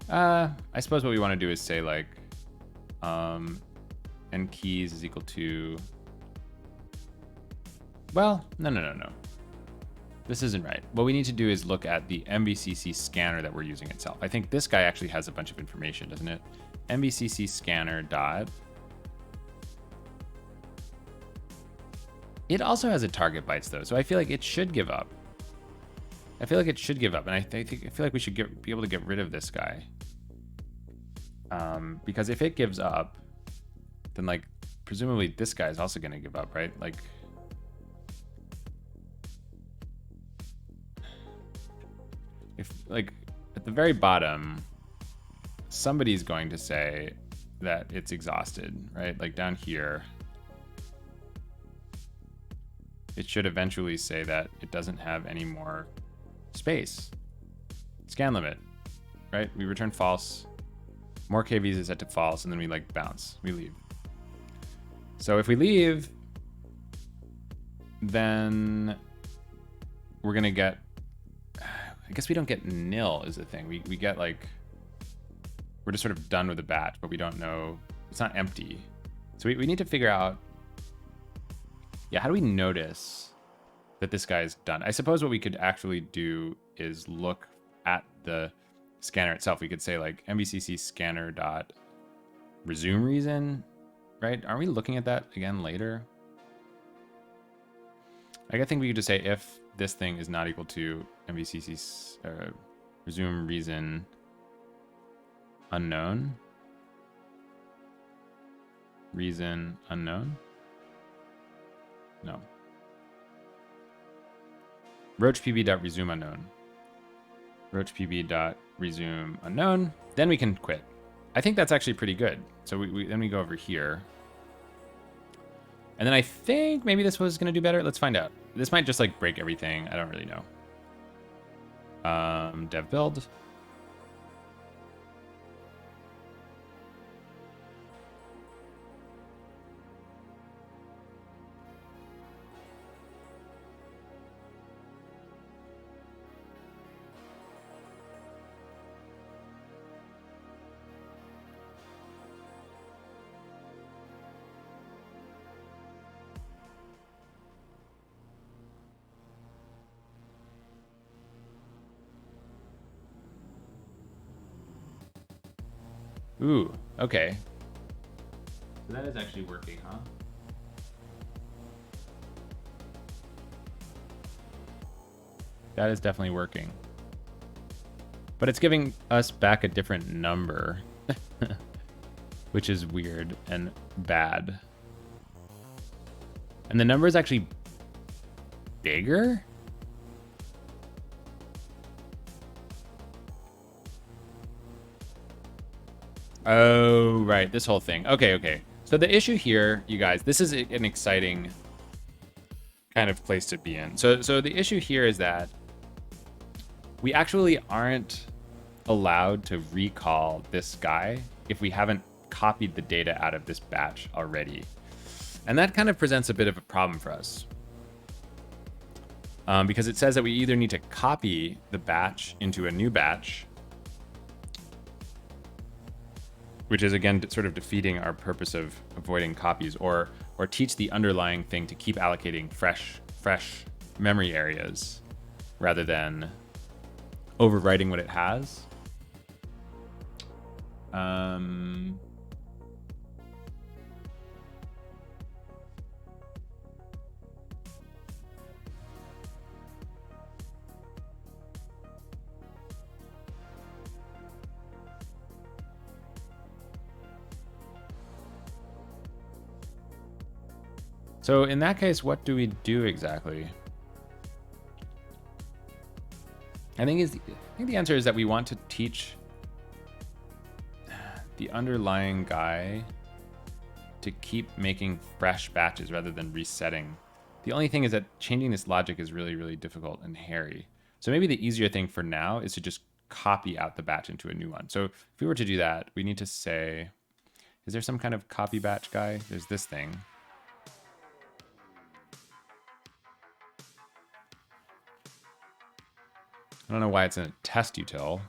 I suppose what we want to do is say like n keys is equal to, well, no. This isn't right. What we need to do is look at the MVCC scanner that we're using itself. I think this guy actually has a bunch of information, doesn't it? MVCC scanner dot. It also has a target bytes though, so I feel like it should give up. I feel like it should give up, and I feel like we should be able to get rid of this guy. Because if it gives up, then like presumably this guy is also going to give up, right? Like, if like at the very bottom, somebody's going to say that it's exhausted, right? Like down here, it should eventually say that it doesn't have any more space. Scan limit, right? We return false. More KVs is set to false, and then we like bounce. We leave. So if we leave, then we're gonna get, I guess we don't get nil is the thing. We get like, we're just sort of done with the batch, but we don't know, it's not empty. So we need to figure out, yeah, how do we notice that this guy is done? I suppose what we could actually do is look at the scanner itself. We could say like MVCC scanner dot resume reason, right? Aren't we looking at that again later? I think we could just say if this thing is not equal to MVCC resume reason unknown. Reason unknown? No. roachpb.resume unknown. roachpb.resume unknown. Then we can quit. I think that's actually pretty good. So then we go over here. And then I think maybe this was going to do better. Let's find out. This might just like break everything. I don't really know. Dev build. Ooh, okay. So that is actually working, huh? That is definitely working. But it's giving us back a different number, which is weird and bad. And the number is actually bigger? Oh, right. This whole thing. Okay. So the issue here, you guys, this is an exciting kind of place to be in. So the issue here is that we actually aren't allowed to recall this guy if we haven't copied the data out of this batch already. And that kind of presents a bit of a problem for us. Because it says that we either need to copy the batch into a new batch, which is again sort of defeating our purpose of avoiding copies, or teach the underlying thing to keep allocating fresh memory areas rather than overwriting what it has. So in that case, what do we do exactly? I think the answer is that we want to teach the underlying guy to keep making fresh batches rather than resetting. The only thing is that changing this logic is really, really difficult and hairy. So maybe the easier thing for now is to just copy out the batch into a new one. So if we were to do that, we need to say, is there some kind of copy batch guy? There's this thing. I don't know why it's in a test util.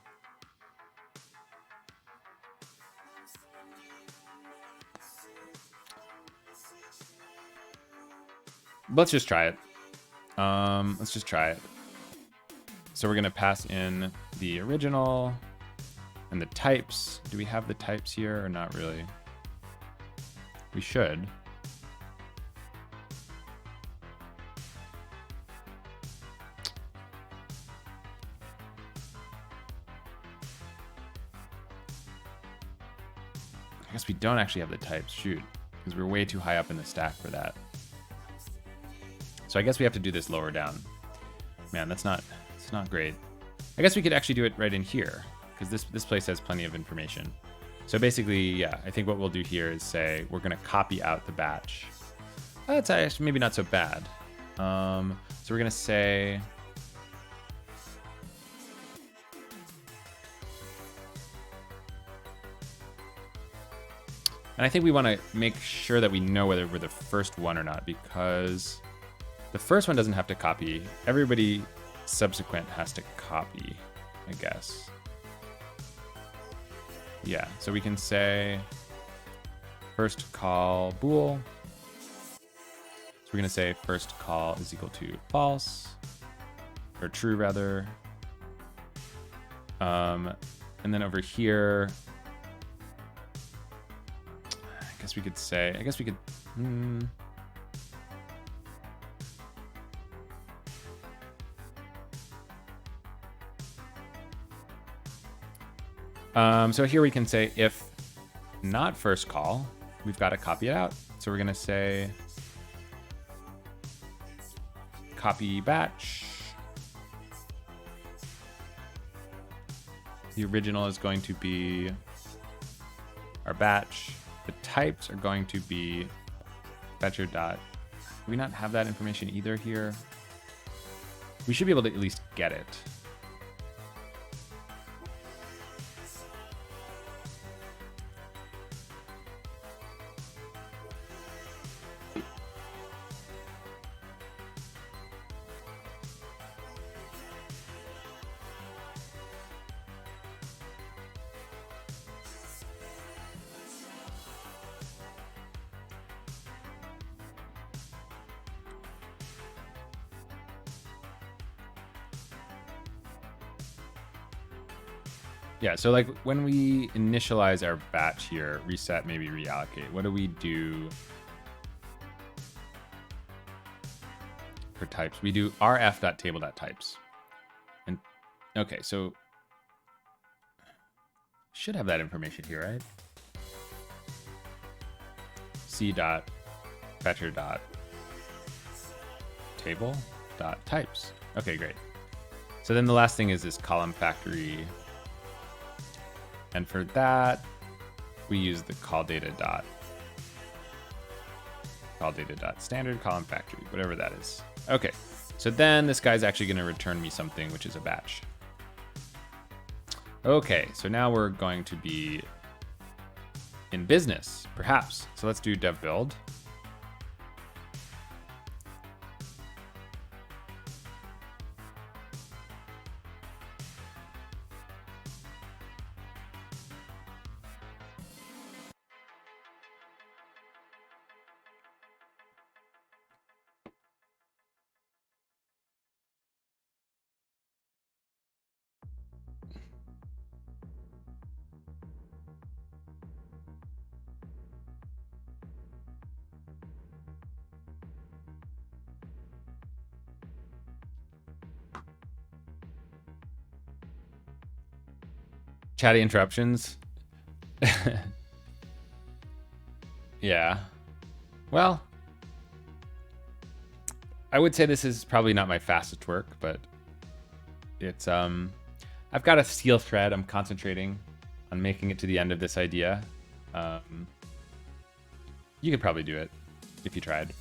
Let's just try it. Let's just try it. So we're gonna pass in the original and the types. Do we have the types here or not really? We should. I guess we don't actually have the types, shoot, because we're way too high up in the stack for that. So I guess we have to do this lower down. Man, it's not great. I guess we could actually do it right in here, because this place has plenty of information. So basically, yeah, I think what we'll do here is say we're gonna copy out the batch. That's actually maybe not so bad. So we're gonna say, and I think we want to make sure that we know whether we're the first one or not, because the first one doesn't have to copy. Everybody subsequent has to copy, I guess. Yeah, so we can say first call bool. So we're going to say first call is equal to false, or true rather. And then over here, I guess we could say, so here we can say if not first call, we've got to copy it out. So we're going to say copy batch. The original is going to be our batch. The types are going to be fetcher dot. Do we not have that information either here? We should be able to at least get it. Yeah, so like when we initialize our batch here, reset, maybe reallocate, what do we do for types? We do rf.table.types. And okay, so should have that information here, right? c.fetcher.table.types. Okay, great. So then the last thing is this column factory. And for that, we use the call data dot standard column factory, whatever that is. Okay, so then this guy's actually going to return me something, which is a batch. Okay, so now we're going to be in business, perhaps. So let's do dev build. Chatty interruptions. Yeah. Well, I would say this is probably not my fastest work, but it's I've got a steel thread. I'm concentrating on making it to the end of this idea. You could probably do it if you tried.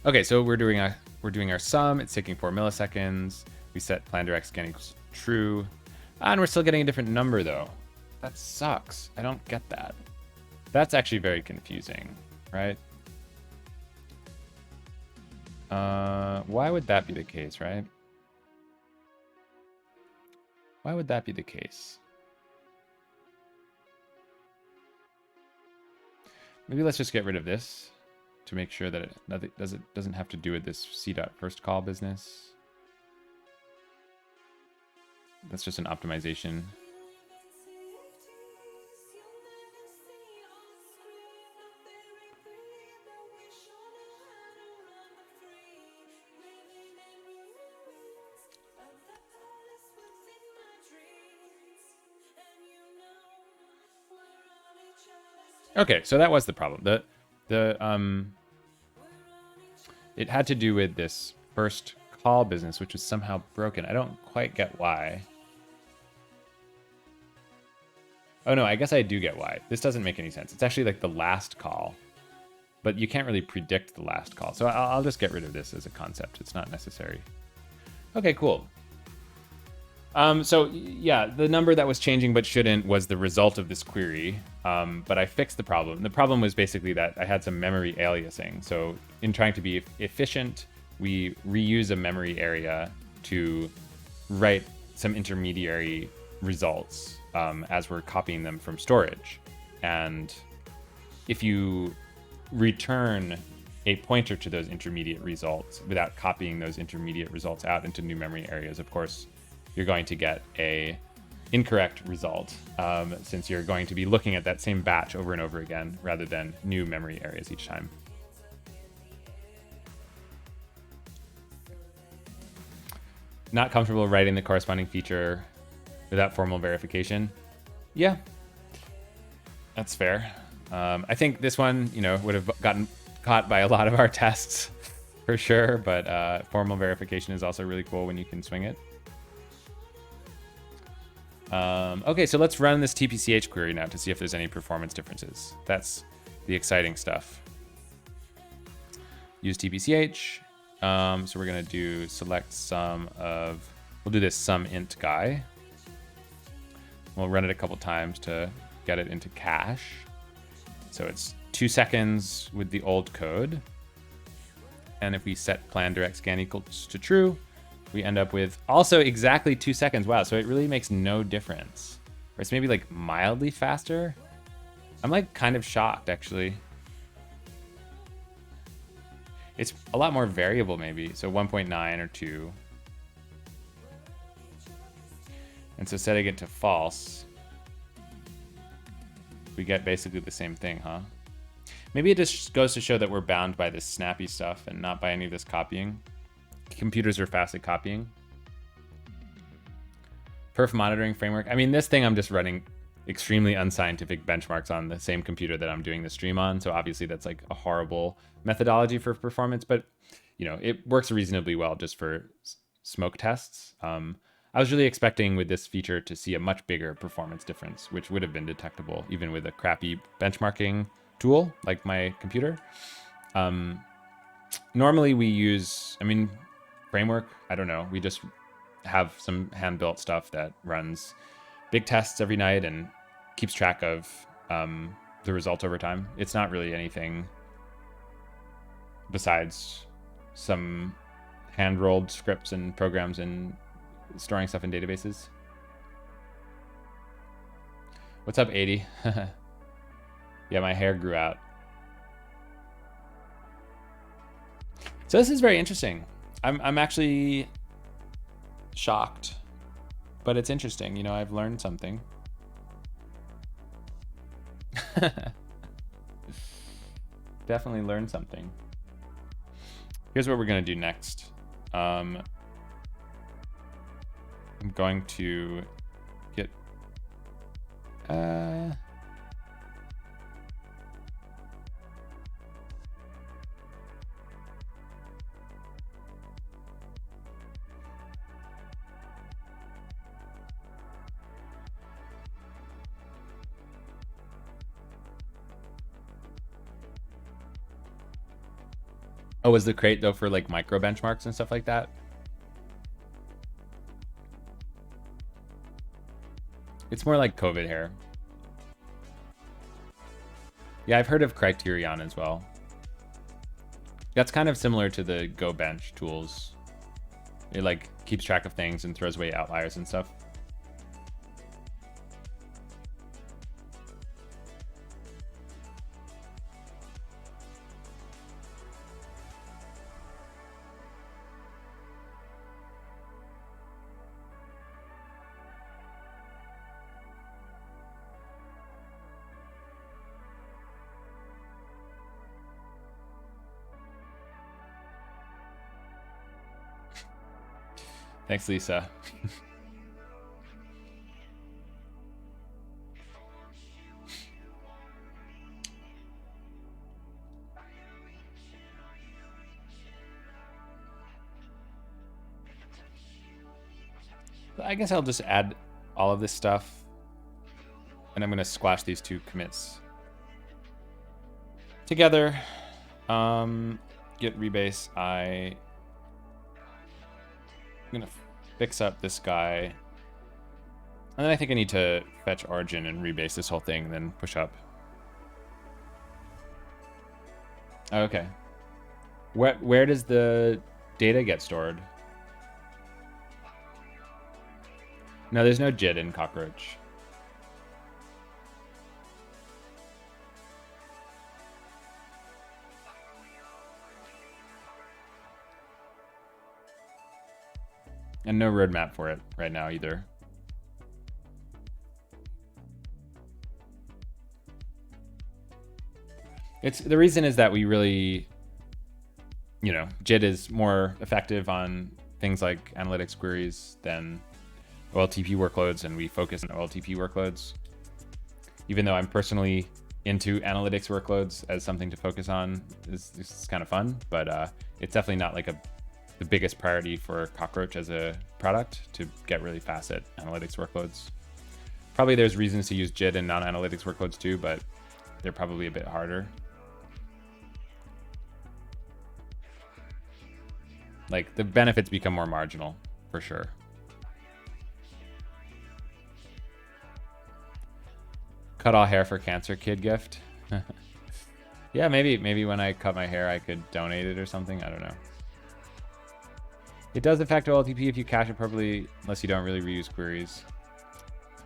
Okay, so we're doing our sum. It's taking 4 milliseconds. We set plan direct scan equals true, and we're still getting a different number though. That sucks. I don't get that. That's actually very confusing, right? Why would that be the case, right? Why would that be the case? Maybe let's just get rid of this to make sure that it doesn't have to do with this c.first call business. That's just an optimization. Okay, so that was the problem. It had to do with this first call business, which was somehow broken. I don't quite get why. Oh no, I guess I do get why. This doesn't make any sense. It's actually like the last call, but you can't really predict the last call. So I'll just get rid of this as a concept. It's not necessary. Okay, cool. So yeah, the number that was changing but shouldn't was the result of this query, but I fixed the problem. The problem was basically that I had some memory aliasing. So in trying to be efficient, we reuse a memory area to write some intermediary results as we're copying them from storage. And if you return a pointer to those intermediate results without copying those intermediate results out into new memory areas, of course, you're going to get a incorrect result since you're going to be looking at that same batch over and over again rather than new memory areas each time. Not comfortable writing the corresponding feature without formal verification. Yeah, that's fair. I think this one, would have gotten caught by a lot of our tests for sure, but formal verification is also really cool when you can swing it. Okay, so let's run this TPCH query now to see if there's any performance differences. That's the exciting stuff. Use TPCH. So we're gonna do select sum of, we'll do this sum int guy. We'll run it a couple times to get it into cache. So it's 2 seconds with the old code. And if we set plan direct scan equals to true, we end up with also exactly 2 seconds. Wow, so it really makes no difference. Or it's maybe like mildly faster. I'm like kind of shocked actually. It's a lot more variable maybe. So 1.9 or 2. And so setting it to false, we get basically the same thing, huh? Maybe it just goes to show that we're bound by this snappy stuff and not by any of this copying. Computers are fast at copying. Perf monitoring framework. I mean, this thing I'm just running extremely unscientific benchmarks on the same computer that I'm doing the stream on. So obviously that's like a horrible methodology for performance, but it works reasonably well just for smoke tests. I was really expecting with this feature to see a much bigger performance difference, which would have been detectable even with a crappy benchmarking tool like my computer. Normally we use, framework, I don't know. We just have some hand-built stuff that runs big tests every night and keeps track of the result over time. It's not really anything besides some hand-rolled scripts and programs and storing stuff in databases. What's up, 80? Yeah, my hair grew out. So this is very interesting. I'm actually shocked, but it's interesting. I've learned something. Definitely learned something. Here's what we're gonna do next. I'm going to get Oh, was the crate though for like micro benchmarks and stuff like that? It's more like COVID hair. Yeah, I've heard of Criterion as well. That's kind of similar to the Go Bench tools. It like keeps track of things and throws away outliers and stuff. Thanks, Lisa. I guess I'll just add all of this stuff, and I'm going to squash these two commits together. Get rebase. I'm going to fix up this guy. And then I think I need to fetch origin and rebase this whole thing, and then push up. Okay. Where does the data get stored? No, there's no JIT in Cockroach. And no roadmap for it right now either. The reason is that we really, JIT is more effective on things like analytics queries than OLTP workloads, and we focus on OLTP workloads. Even though I'm personally into analytics workloads as something to focus on, is kind of fun, but it's definitely not like the biggest priority for Cockroach as a product to get really fast at analytics workloads. Probably there's reasons to use JIT in non-analytics workloads too, but they're probably a bit harder. Like the benefits become more marginal for sure. Cut all hair for cancer kid gift. Yeah, maybe when I cut my hair I could donate it or something. I don't know. It does affect OLTP if you cache it properly, unless you don't really reuse queries.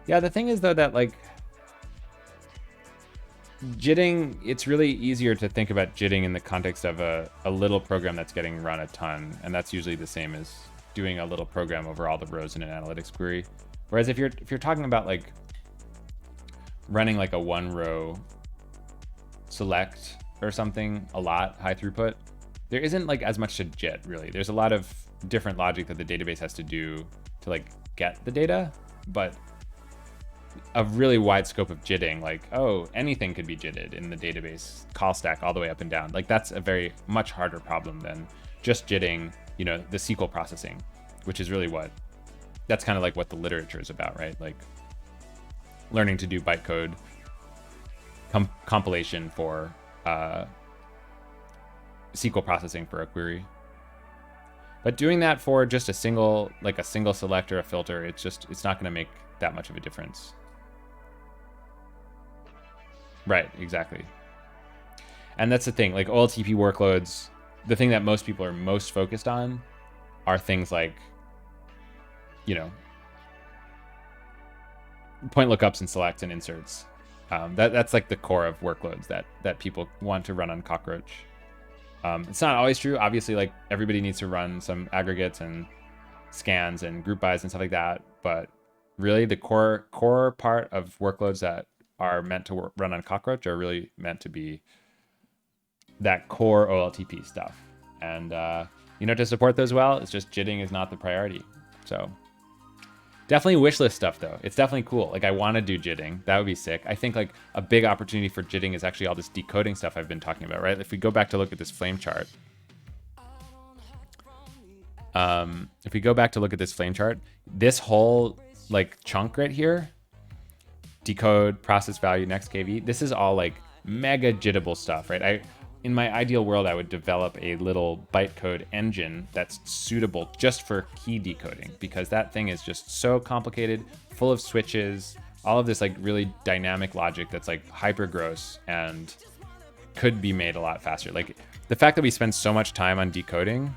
Yeah, the thing is though that like JITting, it's really easier to think about JITting in the context of a little program that's getting run a ton, and that's usually the same as doing a little program over all the rows in an analytics query. Whereas if you're talking about like running like a one row select or something a lot, high throughput, there isn't like as much to JIT really. There's a lot of different logic that the database has to do to like get the data, but a really wide scope of JITting, like, oh, anything could be JITted in the database, call stack all the way up and down. Like that's a very much harder problem than just JITting, the SQL processing, which is really that's kind of like what the literature is about, right? Like learning to do bytecode compilation for SQL processing for a query. But doing that for just a single select or a filter, it's not going to make that much of a difference. Right, exactly. And that's the thing, like OLTP workloads, the thing that most people are most focused on are things like, point lookups and selects and inserts. That's like the core of workloads that people want to run on Cockroach. It's not always true. Obviously, like everybody needs to run some aggregates and scans and group bys and stuff like that. But really, the core part of workloads that are meant to run on Cockroach are really meant to be that core OLTP stuff. And to support those well, it's just JITting is not the priority. So definitely wishlist stuff though. It's definitely cool. Like I want to do JITting. That would be sick. I think like a big opportunity for JITting is actually all this decoding stuff I've been talking about, right? If we go back to look at this flame chart, this whole like chunk right here, decode, process value, next KV, this is all like mega JITable stuff, right? in my ideal world, I would develop a little bytecode engine that's suitable just for key decoding, because that thing is just so complicated, full of switches, all of this like really dynamic logic that's like hyper gross and could be made a lot faster. Like the fact that we spend so much time on decoding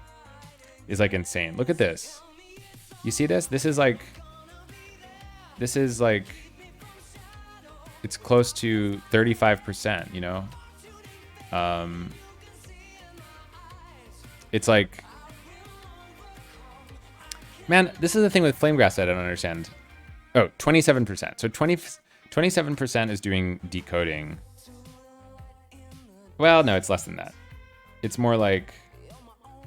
is like insane. Look at this. You see this? This is like, it's close to 35%, you know? It's like, man, this is the thing with Flamegrass that I don't understand. Oh, 27%. So 27% is doing decoding. Well, no, it's less than that. It's more like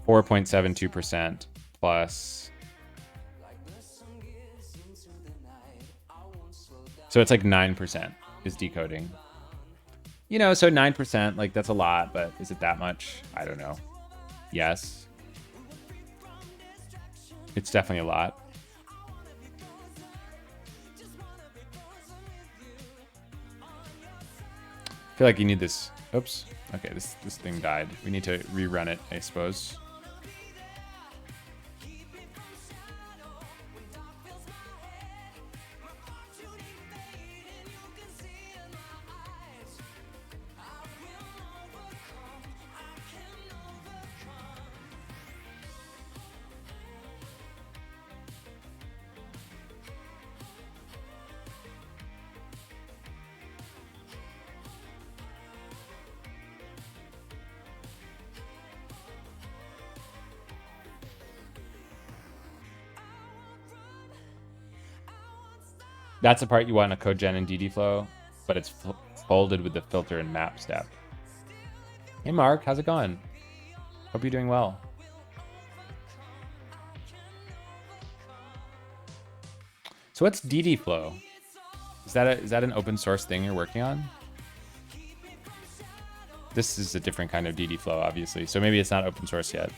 4.72% plus. So it's like 9% is decoding. You know, so 9%, like that's a lot, but is it that much? I don't know. Yes. It's definitely a lot. I feel like you need this. Oops. Okay, this thing died. We need to rerun it, I suppose. That's the part you want in a CodeGen and DDFlow, but it's folded with the filter and map step. Hey Mark, how's it going? Hope you're doing well. So what's DDFlow? Is that an open source thing you're working on? This is a different kind of DDFlow, obviously. So maybe it's not open source yet.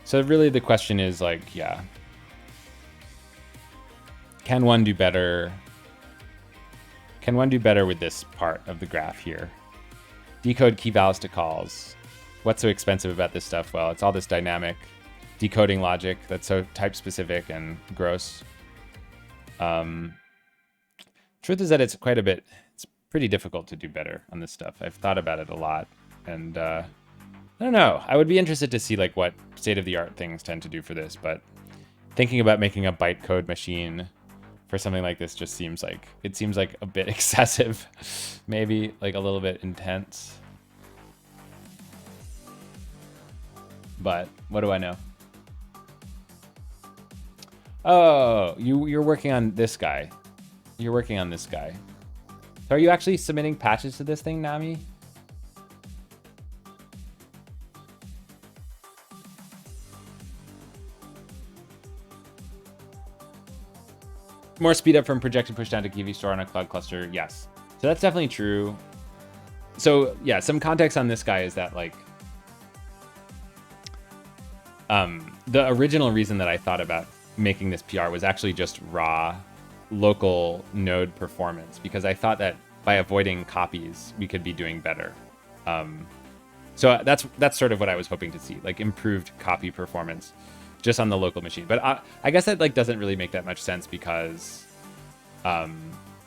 So really the question is like, yeah, can one do better? Can one do better with this part of the graph here? Decode key vals to calls. What's so expensive about this stuff? Well, it's all this dynamic decoding logic that's so type specific and gross. Truth is that it's pretty difficult to do better on this stuff. I've thought about it a lot, and I don't know. I would be interested to see like what state-of-the-art things tend to do for this, but thinking about making a bytecode machine for something like this just seems like a bit excessive, maybe like a little bit intense. But what do I know? Oh, you're working on this guy. You're working on this guy. So are you actually submitting patches to this thing, Nami? More speed up from projected push down to Kiwi store on a cloud cluster. Yes. So that's definitely true. So yeah, some context on this guy is that like, the original reason that I thought about making this PR was actually just raw local node performance, because I thought that by avoiding copies, we could be doing better. So that's sort of what I was hoping to see, like improved copy performance just on the local machine. But I guess that like doesn't really make that much sense, because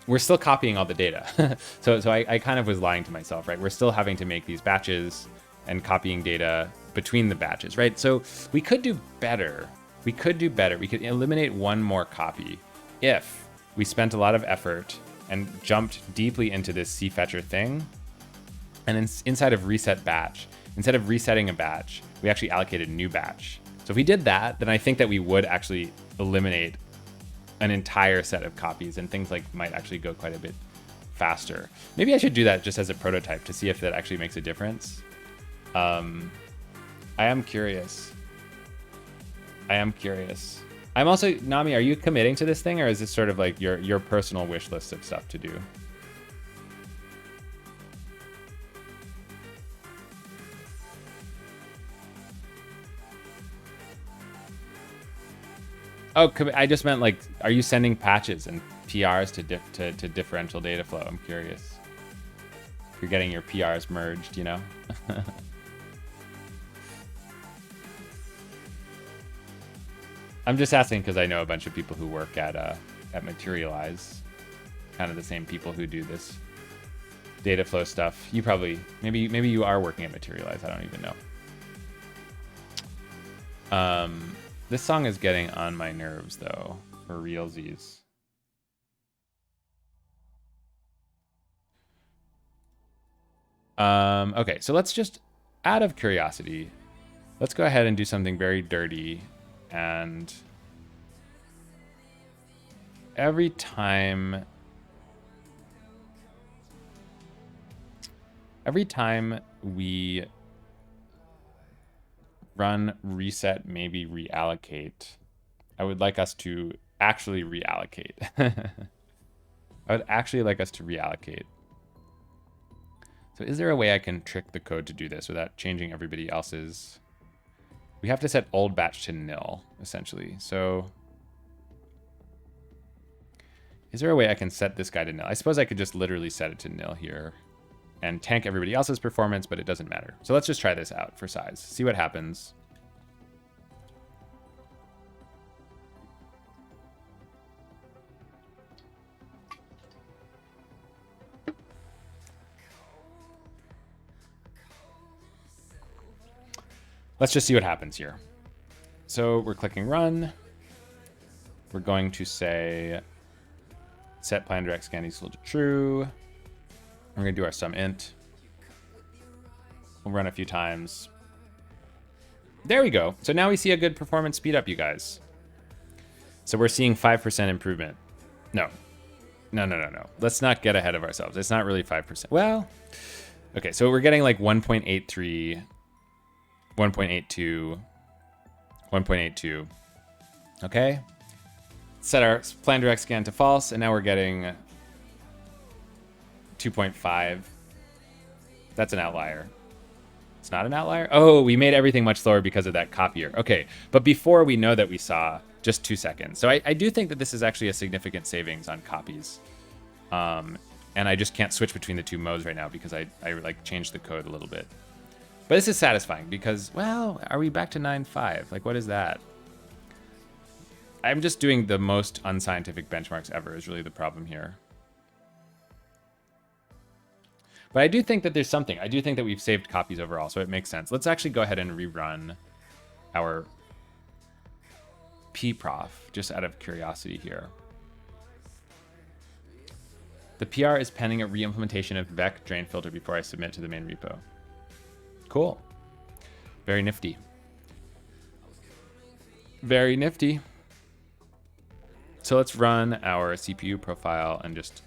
we're still copying all the data. so I kind of was lying to myself, right? We're still having to make these batches and copying data between the batches, right? So we could do better. We could eliminate one more copy if we spent a lot of effort and jumped deeply into this cfetcher thing. And inside of reset batch, instead of resetting a batch, we actually allocated a new batch. So if we did that, then I think that we would actually eliminate an entire set of copies, and things like might actually go quite a bit faster. Maybe I should do that just as a prototype to see if that actually makes a difference. I am curious. I'm also, Nami, are you committing to this thing, or is this sort of like your personal wish list of stuff to do? Oh, I just meant like, are you sending patches and PRs to differential data flow? I'm curious. If you're getting your PRs merged, you know? I'm just asking because I know a bunch of people who work at Materialize, kind of the same people who do this data flow stuff. You probably, maybe you are working at Materialize. I don't even know. This song is getting on my nerves though, for realsies. Okay, so let's just, out of curiosity, let's go ahead and do something very dirty. And every time we run reset, maybe reallocate, I would like us to actually reallocate. I would actually like us to reallocate. So is there a way I can trick the code to do this without changing everybody else's? We have to set old batch to nil, essentially. So is there a way I can set this guy to nil? I suppose I could just literally set it to nil here and tank everybody else's performance, but it doesn't matter. So let's just try this out for size. See what happens. Let's just see what happens here. So we're clicking run. We're going to say set plan direct scan equal to true. We're going to do our sum int. We'll run a few times. There we go. So now we see a good performance speed up, you guys. So we're seeing 5% improvement. No. Let's not get ahead of ourselves. It's not really 5%. Well, okay, so we're getting like 1.83, 1.82, 1.82. Okay. Set our plan direct scan to false, and now we're getting 2.5. That's an outlier. It's not an outlier? Oh, we made everything much slower because of that copier. Okay, but before we know that we saw just 2 seconds. So I do think that this is actually a significant savings on copies. And I just can't switch between the two modes right now because I like changed the code a little bit. But this is satisfying because, well, are we back to 9.5? Like, what is that? I'm just doing the most unscientific benchmarks ever is really the problem here. But I do think that there's something. I do think that we've saved copies overall, so it makes sense. Let's actually go ahead and rerun our pprof, just out of curiosity here. The PR is pending a re-implementation of vec drain filter before I submit to the main repo. Cool. Very nifty. Very nifty. So let's run our CPU profile and just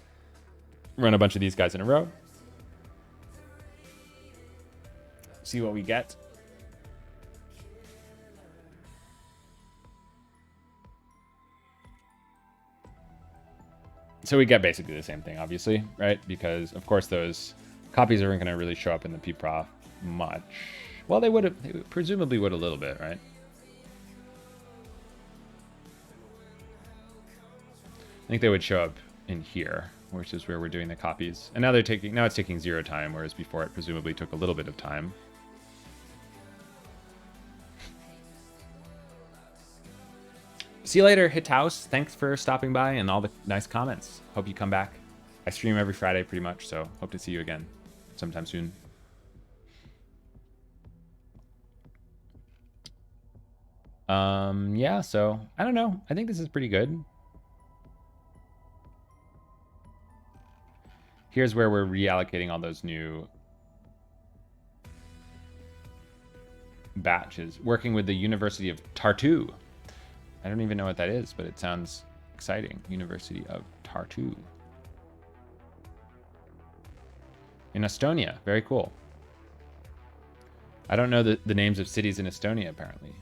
run a bunch of these guys in a row. See what we get. So we get basically the same thing, obviously, right? Because, of course, those copies aren't going to really show up in the pprof much. Well, they would have, they presumably would a little bit, right? I think they would show up in here, which is where we're doing the copies. And now they're taking, now it's taking 0 time, whereas before it presumably took a little bit of time. See you later, Hithouse. Thanks for stopping by and all the nice comments. Hope you come back. I stream every Friday pretty much, so hope to see you again sometime soon. Yeah, so I don't know. I think this is pretty good. Here's where we're reallocating all those new batches. Working with the University of Tartu. I don't even know what that is, but it sounds exciting. University of Tartu. In Estonia. Very cool. I don't know the names of cities in Estonia, apparently.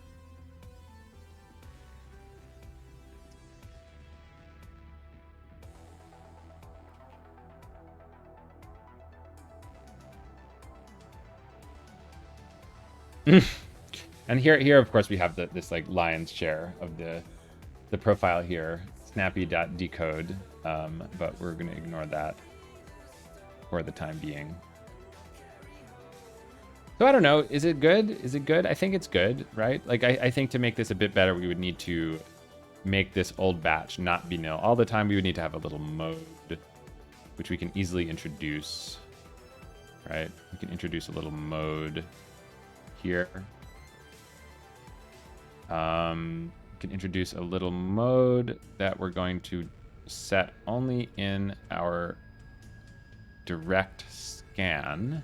And here, of course, we have this like lion's share of the profile here, snappy.decode, but we're going to ignore that for the time being. So I don't know. Is it good? Is it good? I think it's good, right? Like I think to make this a bit better, we would need to make this old batch not be nil all the time. We would need to have a little mode, which we can easily introduce, right? We can introduce a little mode here. We can introduce a little mode that we're going to set only in our direct scan.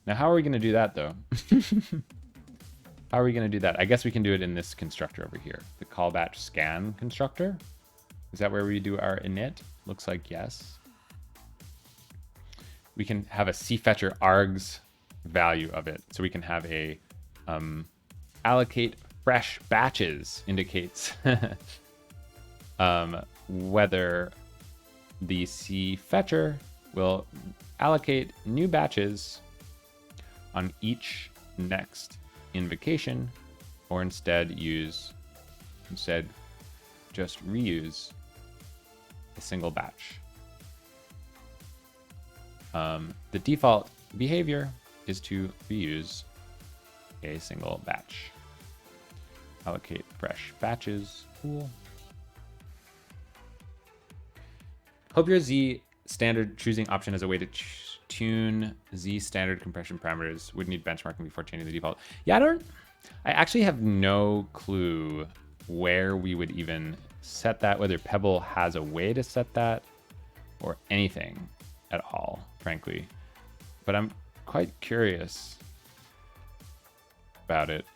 Now, how are we going to do that, though? How are we going to do that? I guess we can do it in this constructor over here, the call batch scan constructor. Is that where we do our init? Looks like yes. We can have a cfetcher args value of it. So we can have a allocate fresh batches indicates whether the cfetcher will allocate new batches on each next invocation, or instead just reuse a single batch. The default behavior is to reuse a single batch. Allocate fresh batches. Cool. Hope your Z standard choosing option as a way to tune Z standard compression parameters would need benchmarking before changing the default. Yeah, I actually have no clue where we would even set that, whether Pebble has a way to set that or anything at all, frankly. But I'm quite curious about it.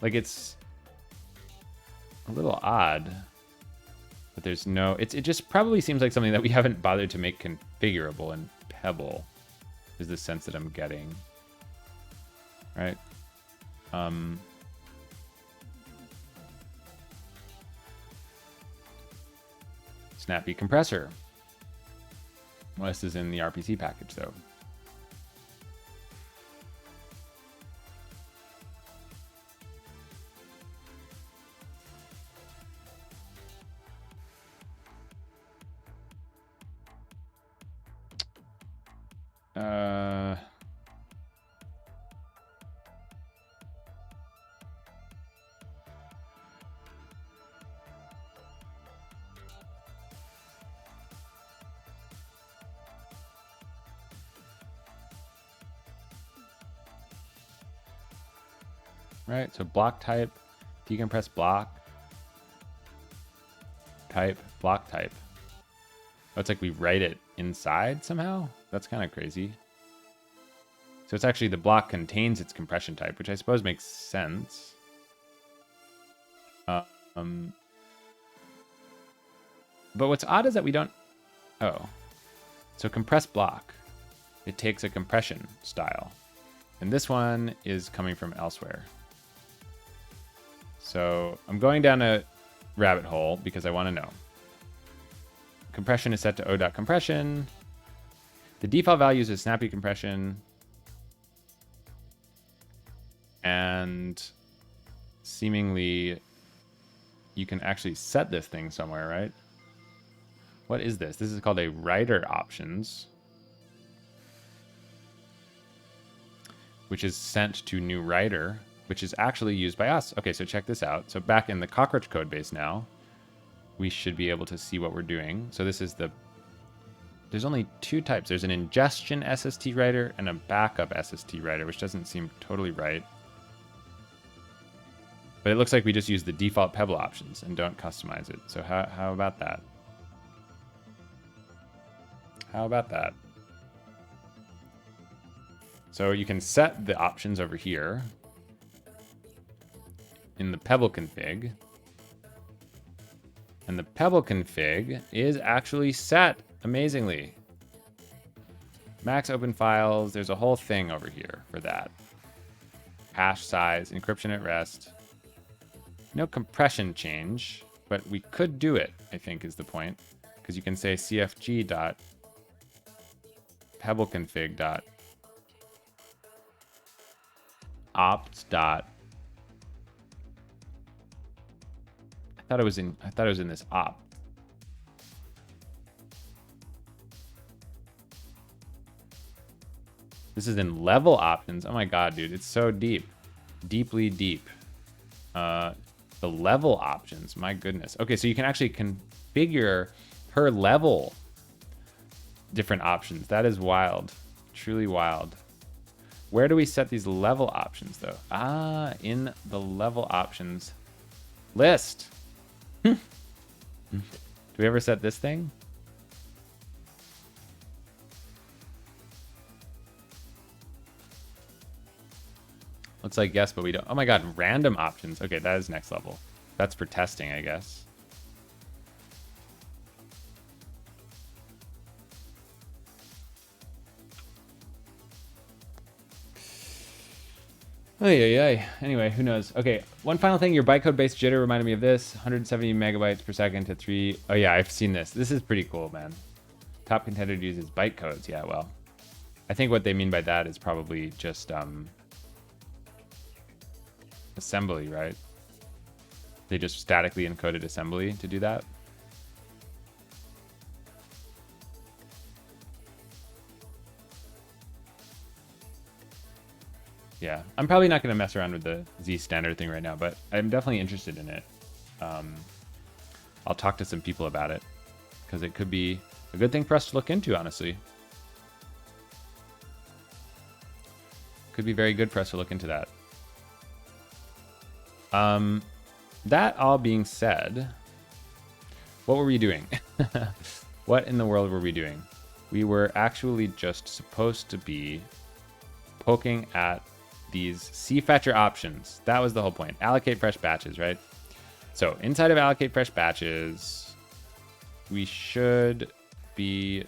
Like, it's a little odd, but there's no, it just probably seems like something that we haven't bothered to make configurable in Pebble, is the sense that I'm getting, right? Snappy compressor. Well, this is in the RPC package, though. Right, so block type, decompress block type, block type. Oh, it's like we write it inside somehow? That's kind of crazy. So it's actually the block contains its compression type, which I suppose makes sense. But what's odd is that we don't... Oh. So compress block. It takes a compression style. And this one is coming from elsewhere. So I'm going down a rabbit hole because I want to know. Compression is set to o.compression. The default value is a snappy compression. And seemingly you can actually set this thing somewhere, right? What is this? This is called a writer options, which is sent to new writer, which is actually used by us. Okay, so check this out. So back in the cockroach code base now, we should be able to see what we're doing. So this is there's only two types. There's an ingestion SST writer and a backup SST writer, which doesn't seem totally right. But it looks like we just use the default Pebble options and don't customize it. So how about that? How about that? So you can set the options over here. in the Pebble config. And the Pebble config is actually set amazingly. Max open files. There's a whole thing over here for that. Hash size, encryption at rest. No compression change, but we could do it, I think is the point. Because you can say cfg dot pebbleconfig dot opt dot. I thought it was in this op. This is in level options. Oh my god, dude, it's so deep. Deeply deep. The level options, my goodness. Okay, so you can actually configure per level different options. That is wild. Truly wild. Where do we set these level options though? Ah, in the level options list. Do we ever set this thing? Looks like yes, but we don't. Oh my god, random options. Okay, that is next level. That's for testing, I guess. Oh yeah. Anyway, who knows? Okay, one final thing. Your bytecode-based jitter reminded me of this. 170 megabytes per second to 3. Oh yeah, I've seen this. This is pretty cool, man. Top contender uses bytecodes. Yeah, well, I think what they mean by that is probably just assembly, right? They just statically encoded assembly to do that. Yeah, I'm probably not going to mess around with the Z standard thing right now, but I'm definitely interested in it. I'll talk to some people about it because it could be a good thing for us to look into, honestly. Could be very good for us to look into that. That all being said, what were we doing? What in the world were we doing? We were actually just supposed to be poking at these C-fetcher options. That was the whole point. Allocate fresh batches, right? So inside of allocate fresh batches, we should be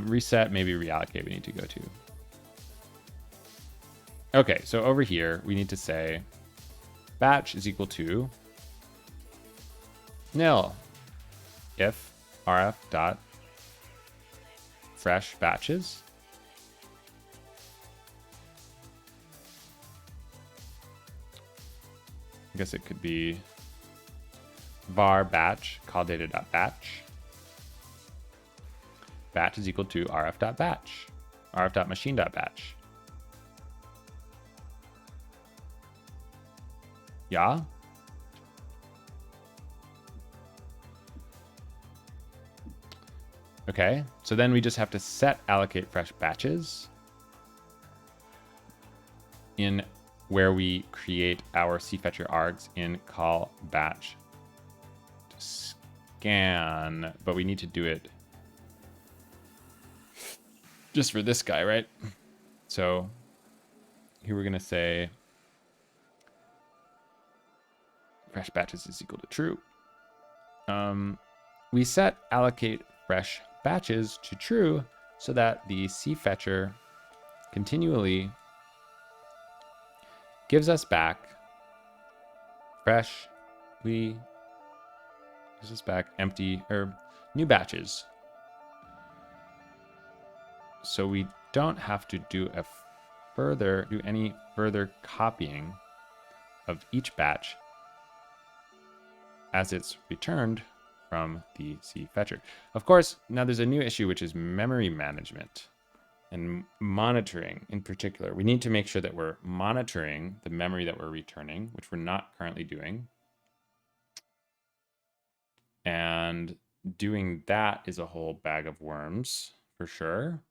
reset, maybe reallocate we need to go to. Okay, so over here, we need to say batch is equal to nil if rf dot fresh batches I guess it could be var batch call data dot batch. Batch is equal to rf.batch, rf.machine.batch. Yeah. Okay, so then we just have to set allocate fresh batches in where we create our cfetcher args in call batch to scan, but we need to do it just for this guy, right? So here we're going to say fresh batches is equal to true. We set allocate fresh batches to true so that the cfetcher continually gives us back gives us back empty or new batches. So we don't have to do any further copying of each batch as it's returned from the cfetcher. Of course, now there's a new issue, which is memory management and monitoring in particular. We need to make sure that we're monitoring the memory that we're returning, which we're not currently doing. And doing that is a whole bag of worms for sure.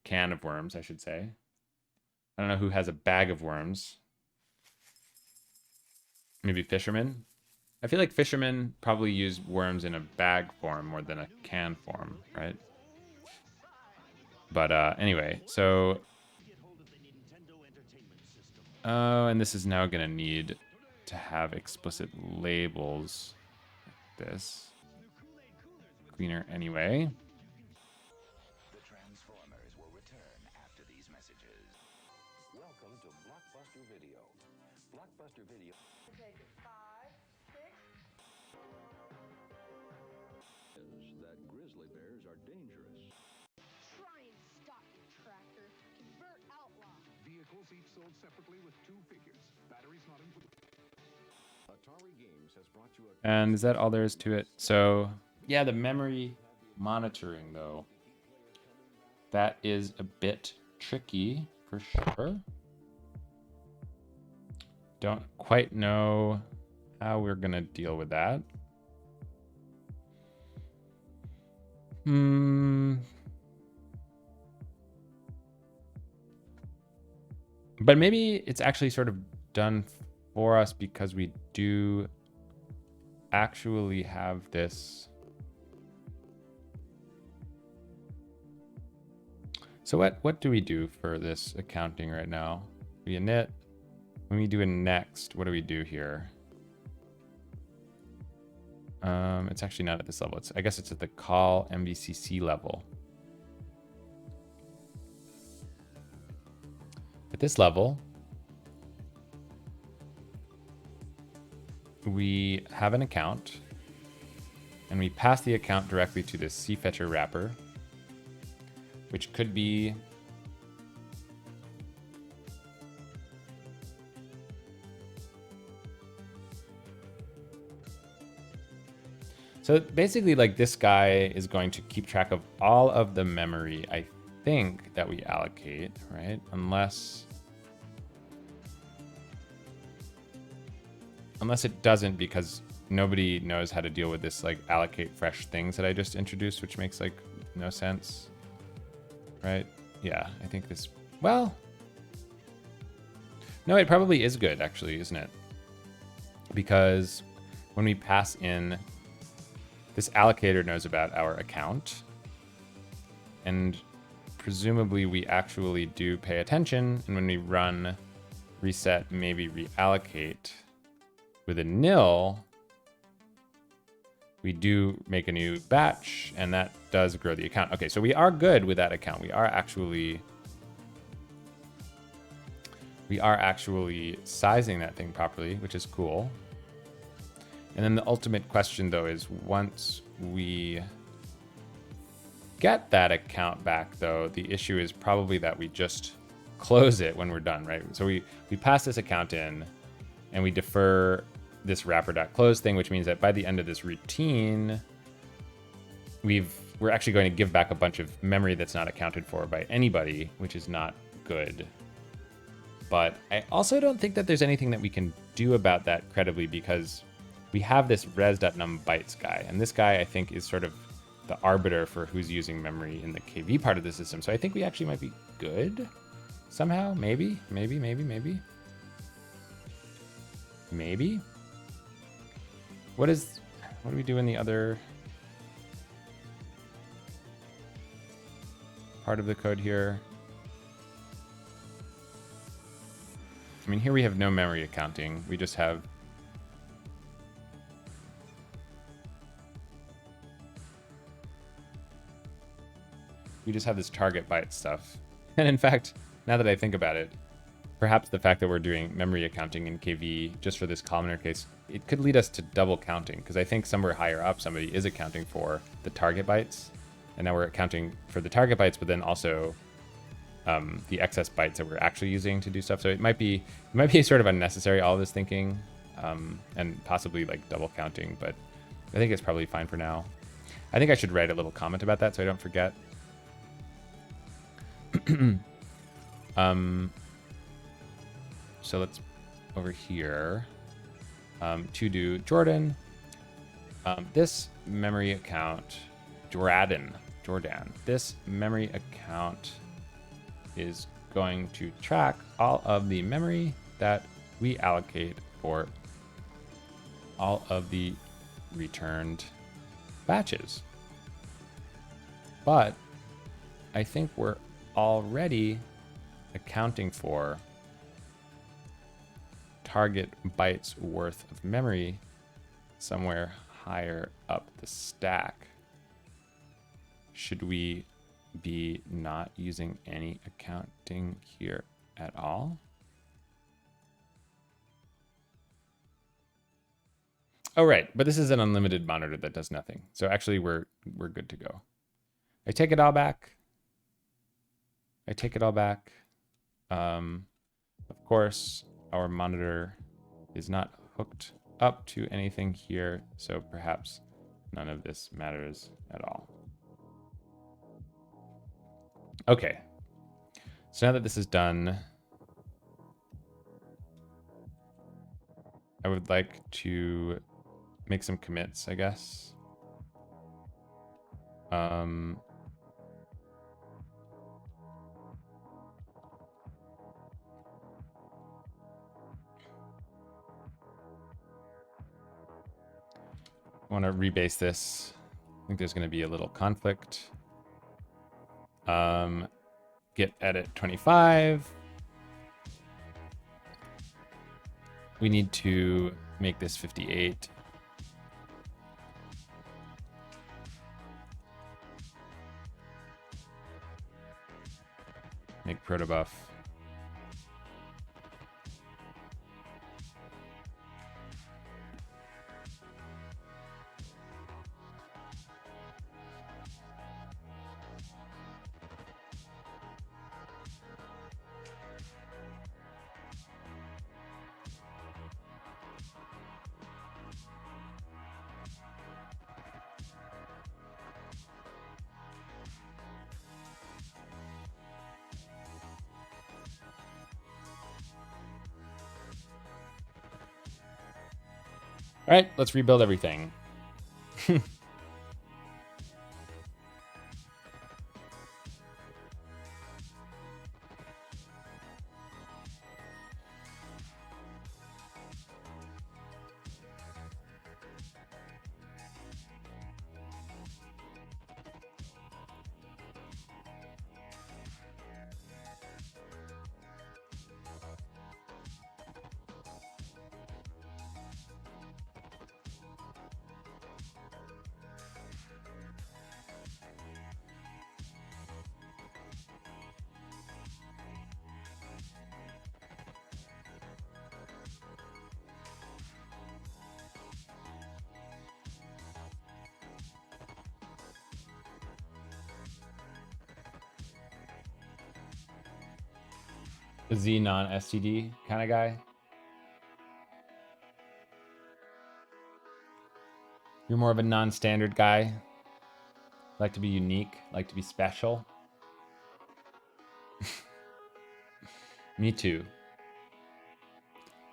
Can of worms, I should say. I don't know who has a bag of worms. Maybe fishermen. I feel like fishermen probably use worms in a bag form more than a can form, right? But anyway, so oh, and this is now gonna need to have explicit labels. This cleaner anyway. The Transformers will return after these messages. Welcome to Blockbuster Video. Blockbuster Video. Take 5, 6. That grizzly bears are dangerous. Try and stop your tractor. Convert outlaw. Vehicles each sold separately with 2 figures. Batteries not included. Atari Games has brought you a... And is that all there is to it? So yeah, the memory monitoring though, that is a bit tricky for sure. Don't quite know how we're gonna deal with that. But maybe it's actually sort of done for us because we do actually have this. So what do we do for this accounting right now? We init. When we do a next, what do we do here? It's actually not at this level. I guess it's at the call MVCC level. At this level, we have an account, and we pass the account directly to this cfetcher wrapper, which could be so basically like this guy is going to keep track of all of the memory, I think, that we allocate, right? Unless it doesn't, because nobody knows how to deal with this like allocate fresh things that I just introduced, which makes like no sense, right? Yeah, I think this, well, no, it probably is good actually, isn't it? Because when we pass in, this allocator knows about our account, and presumably we actually do pay attention, and when we run reset, maybe reallocate with a nil, we do make a new batch, and that does grow the account. Okay, so we are good with that account. We are actually sizing that thing properly, which is cool. And then the ultimate question though is, once we get that account back though, the issue is probably that we just close it when we're done, right? So we pass this account in and we defer this wrapper.close thing, which means that by the end of this routine, we're actually going to give back a bunch of memory that's not accounted for by anybody, which is not good. But I also don't think that there's anything that we can do about that credibly, because we have this res.numbytes guy, and this guy I think is sort of the arbiter for who's using memory in the KV part of the system. So I think we actually might be good somehow. Maybe. What do we do in the other part of the code here? I mean, here we have no memory accounting. We just have this target byte stuff. And in fact, now that I think about it, perhaps the fact that we're doing memory accounting in KV just for this columnar case, it could lead us to double counting, because I think somewhere higher up somebody is accounting for the target bytes, and now we're accounting for the target bytes, but then also the excess bytes that we're actually using to do stuff. So it might be sort of unnecessary, all this thinking, and possibly like double counting, but I think it's probably fine for now. I think I should write a little comment about that so I don't forget. So let's over here to do Jordan. This memory account, Jordan. This memory account is going to track all of the memory that we allocate for all of the returned batches. But I think we're already accounting for target bytes worth of memory somewhere higher up the stack. Should we be not using any accounting here at all? Oh, right. But this is an unlimited monitor that does nothing. So actually we're good to go. I take it all back. I take it all back. Of course, our monitor is not hooked up to anything here, so perhaps none of this matters at all. Okay. So now that this is done, I would like to make some commits, I guess. I want to rebase this. I think there's going to be a little conflict. Git edit 25. We need to make this 58. Make protobuf. All right, let's rebuild everything. A Z non-STD kind of guy. You're more of a non-standard guy. Like to be unique, like to be special. Me too.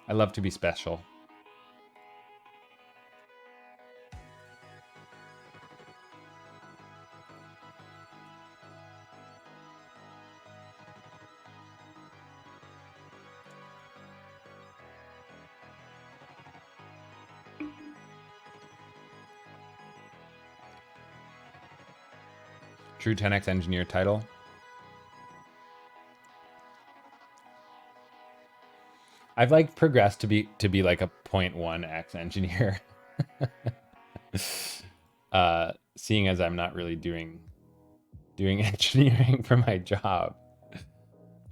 I love to be special. True 10x engineer title. I've like progressed to be like a 0.1x engineer. Seeing as I'm not really doing engineering for my job.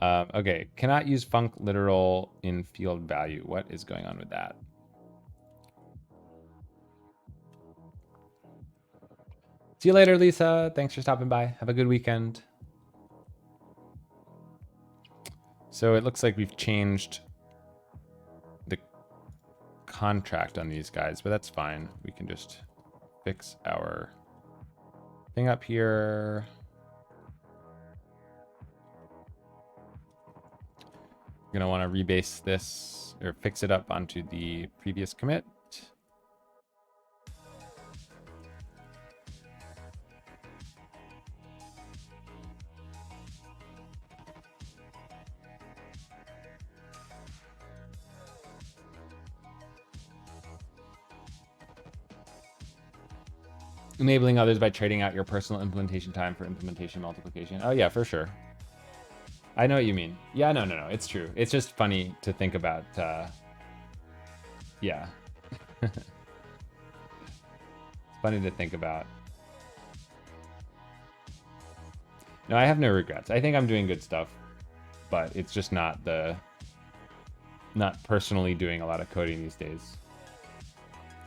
Okay, cannot use func literal in field value. What is going on with that? See you later, Lisa. Thanks for stopping by. Have a good weekend. So it looks like we've changed the contract on these guys, but that's fine. We can just fix our thing up here. We're gonna want to rebase this or fix it up onto the previous commit. Enabling others by trading out your personal implementation time for implementation multiplication. Oh yeah, for sure. I know what you mean. Yeah, no, it's true. It's just funny to think about. Yeah. It's funny to think about. No, I have no regrets. I think I'm doing good stuff, but it's just not personally doing a lot of coding these days,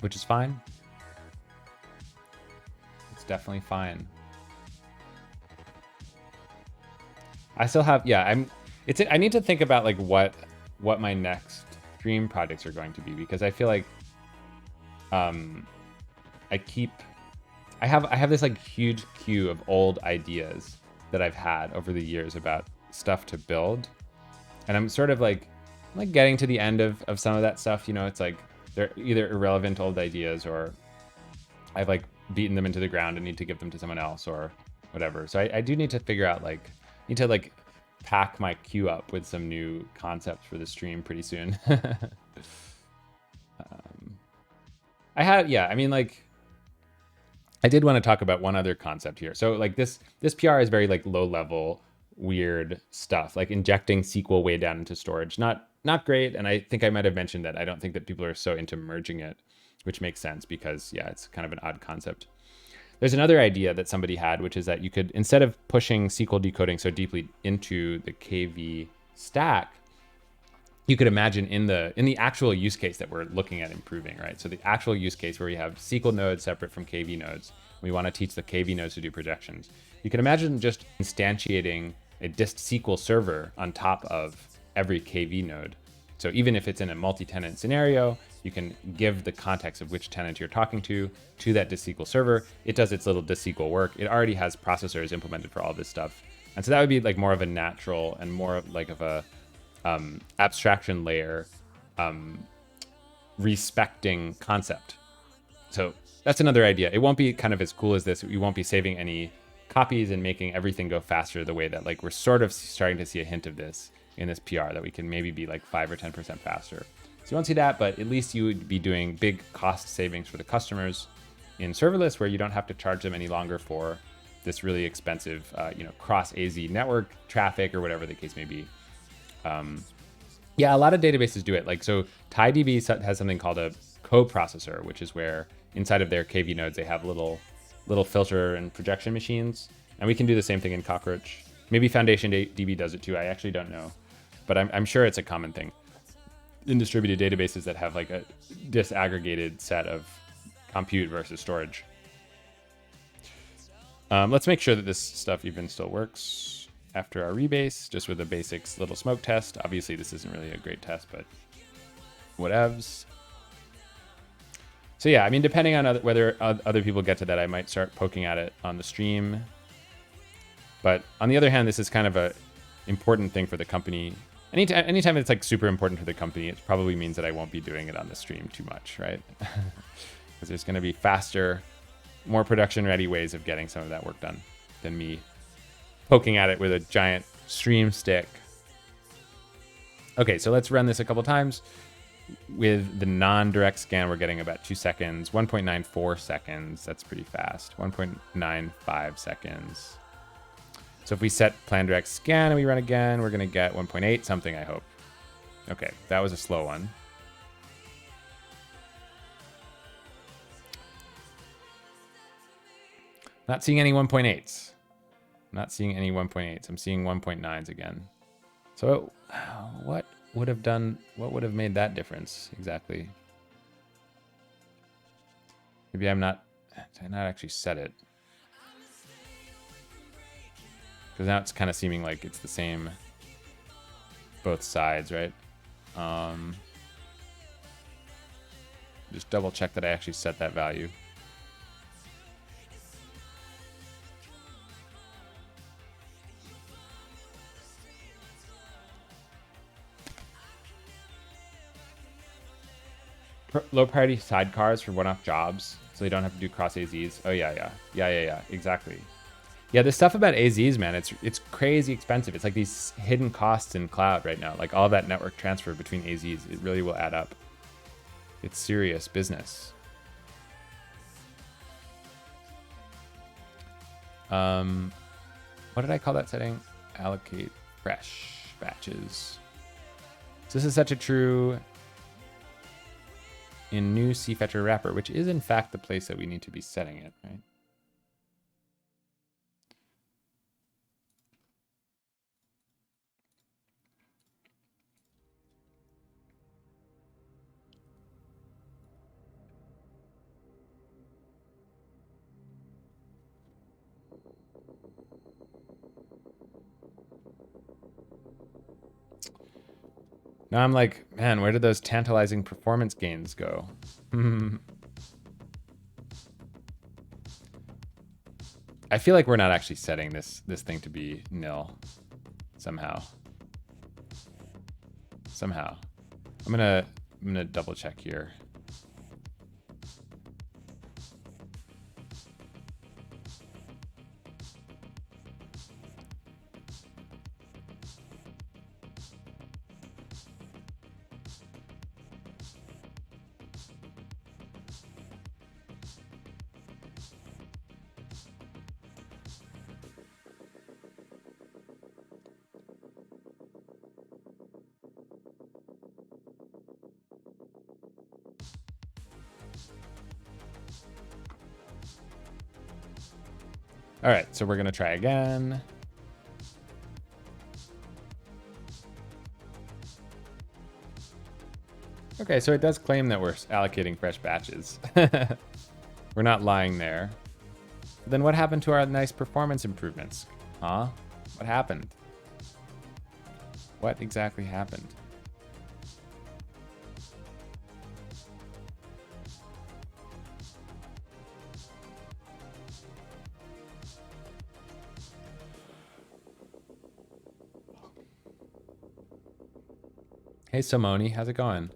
which is fine. It's definitely fine. I still have, yeah, I need to think about like what my next stream projects are going to be, because I feel like I have this like huge queue of old ideas that I've had over the years about stuff to build. And I'm sort of like getting to the end of some of that stuff. You know, it's like they're either irrelevant old ideas, or I've like beaten them into the ground and need to give them to someone else or whatever. So I do need to figure out need to like pack my queue up with some new concepts for the stream pretty soon. I mean, like, I did want to talk about one other concept here. So like this PR is very like low level, weird stuff, like injecting SQL way down into storage. Not great. And I think I might have mentioned that I don't think that people are so into merging it, which makes sense because yeah, it's kind of an odd concept. There's another idea that somebody had, which is that you could, instead of pushing SQL decoding so deeply into the KV stack, you could imagine in the actual use case that we're looking at improving, right? So the actual use case where we have SQL nodes separate from KV nodes, we want to teach the KV nodes to do projections. You can imagine just instantiating a dist SQL server on top of every KV node. So even if it's in a multi-tenant scenario, you can give the context of which tenant you're talking to that dist SQL server. It does its little dist SQL work. It already has processors implemented for all this stuff. And so that would be like more of a natural and more like of a abstraction layer respecting concept. So that's another idea. It won't be kind of as cool as this. You won't be saving any copies and making everything go faster the way that like we're sort of starting to see a hint of this in this PR, that we can maybe be like 5 or 10% faster. So you won't see that, but at least you would be doing big cost savings for the customers in serverless, where you don't have to charge them any longer for this really expensive, cross AZ network traffic or whatever the case may be. Yeah, a lot of databases do it. Like, so TiDB has something called a coprocessor, which is where inside of their KV nodes, they have little filter and projection machines. And we can do the same thing in Cockroach. Maybe Foundation DB does it too. I actually don't know, but I'm sure it's a common thing in distributed databases that have like a disaggregated set of compute versus storage. Let's make sure that this stuff even still works after our rebase, just with a basics little smoke test. Obviously, this isn't really a great test, but whatevs. So yeah, I mean, depending on whether other people get to that, I might start poking at it on the stream. But on the other hand, this is kind of a important thing for the company. Anytime it's like super important to the company, it probably means that I won't be doing it on the stream too much, right? Because there's going to be faster, more production-ready ways of getting some of that work done than me poking at it with a giant stream stick. Okay, so let's run this a couple times. With the non-direct scan, we're getting about 2 seconds, 1.94 seconds. That's pretty fast. 1.95 seconds. So if we set plan direct scan and we run again, we're going to get 1.8 something, I hope. Okay, that was a slow one. Not seeing any 1.8s. Not seeing any 1.8s. I'm seeing 1.9s again. So what would have made that difference exactly? Maybe did I not actually set it? Because now it's kind of seeming like it's the same both sides, right? Just double check that I actually set that value. Low priority sidecars for one-off jobs, so they don't have to do cross AZs. Oh yeah, exactly. Yeah, this stuff about AZs, man, it's crazy expensive. It's like these hidden costs in cloud right now. Like all that network transfer between AZs, it really will add up. It's serious business. What did I call that setting? Allocate fresh batches. So this is such a true in new CFetcher wrapper, which is in fact the place that we need to be setting it, right? Now I'm like, man, where did those tantalizing performance gains go? I feel like we're not actually setting this thing to be nil somehow. Somehow. I'm gonna double check here. All right, so we're gonna try again. Okay, so it does claim that we're allocating fresh batches. We're not lying there. Then what happened to our nice performance improvements? Huh? What happened? What exactly happened? Hey, Simone, how's it going?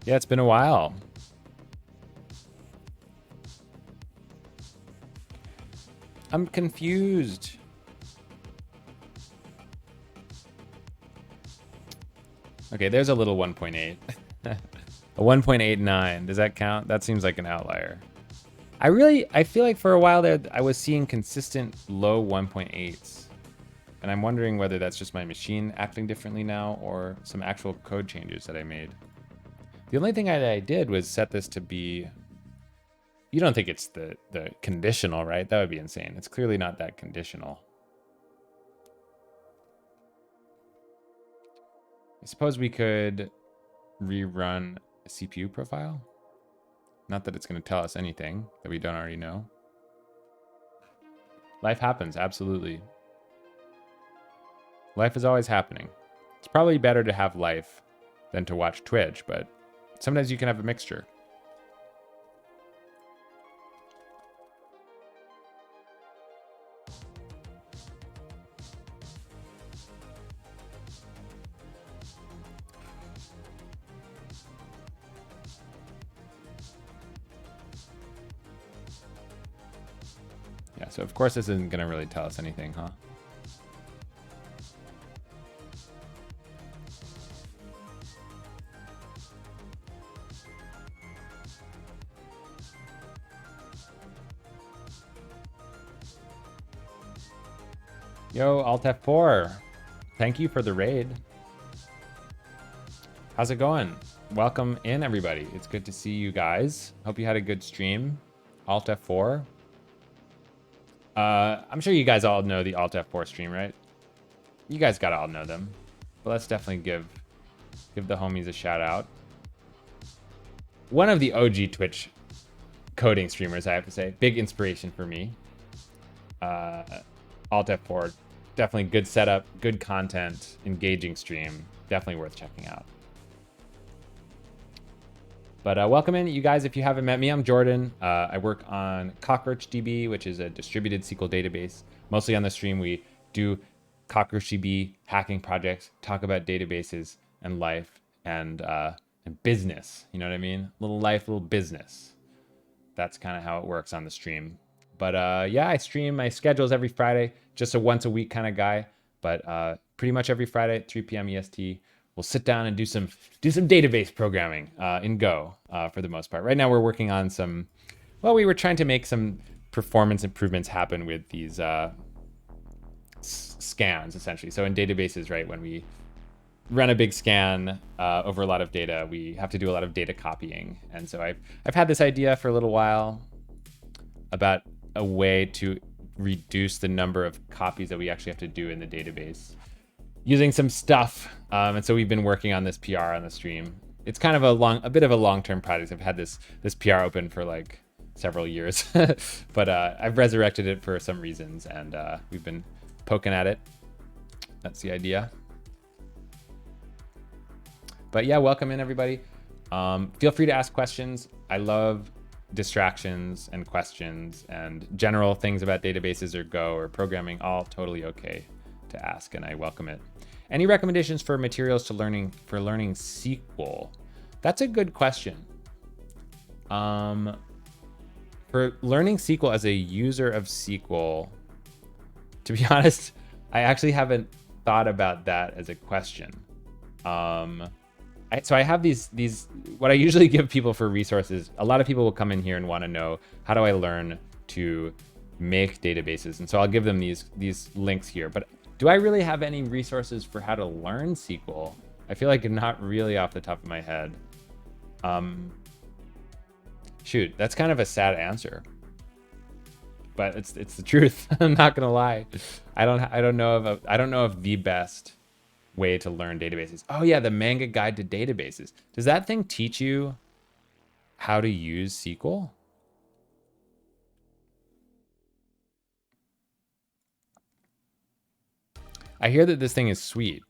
Yeah, it's been a while. I'm confused. Okay, there's a little 1.8. A 1.89. Does that count? That seems like an outlier. I feel like for a while there, I was seeing consistent low 1.8s. And I'm wondering whether that's just my machine acting differently now or some actual code changes that I made. The only thing I did was set this to be... You don't think it's the conditional, right? That would be insane. It's clearly not that conditional. I suppose we could rerun a CPU profile. Not that it's going to tell us anything that we don't already know. Life happens, absolutely. Life is always happening. It's probably better to have life than to watch Twitch, but sometimes you can have a mixture. Yeah, so of course this isn't going to really tell us anything, huh? Yo, Alt F4. Thank you for the raid. How's it going? Welcome in, everybody. It's good to see you guys. Hope you had a good stream. Alt F4. I'm sure you guys all know the Alt F4 stream, right? You guys gotta all know them. But let's definitely give the homies a shout out. One of the OG Twitch coding streamers, I have to say. Big inspiration for me. Alt F4, definitely good setup, good content, engaging stream. Definitely worth checking out. But welcome in, you guys. If you haven't met me, I'm Jordan. I work on CockroachDB, which is a distributed SQL database. Mostly on the stream, we do CockroachDB hacking projects, talk about databases and life and business. You know what I mean? Little life, little business. That's kind of how it works on the stream. But yeah, I stream. My schedule's every Friday, just a once a week kind of guy. But pretty much every Friday at 3 p.m. EST, we'll sit down and do some database programming in Go for the most part. Right now, we're working on some. Well, we were trying to make some performance improvements happen with these scans, essentially. So in databases, right, when we run a big scan over a lot of data, we have to do a lot of data copying. And so I've had this idea for a little while about a way to reduce the number of copies that we actually have to do in the database using some stuff. And so we've been working on this PR on the stream. It's kind of a bit of a long-term project. I've had this PR open for like several years, but I've resurrected it for some reasons, and we've been poking at it. That's the idea. But yeah, welcome in everybody. Feel free to ask questions. I love distractions and questions and general things about databases or Go or programming, all totally okay to ask, and I welcome it. Any recommendations for materials for learning SQL? That's a good question. For learning SQL as a user of SQL, to be honest, I actually haven't thought about that as a question. So I have these, what I usually give people for resources. A lot of people will come in here and want to know, how do I learn to make databases? And so I'll give them these links here. But do I really have any resources for how to learn SQL? I feel like not really off the top of my head. Shoot, that's kind of a sad answer, but it's the truth. I'm not gonna lie. I don't know of the best way to learn databases. Oh yeah, the Manga Guide to Databases. Does that thing teach you how to use SQL? I hear that this thing is sweet.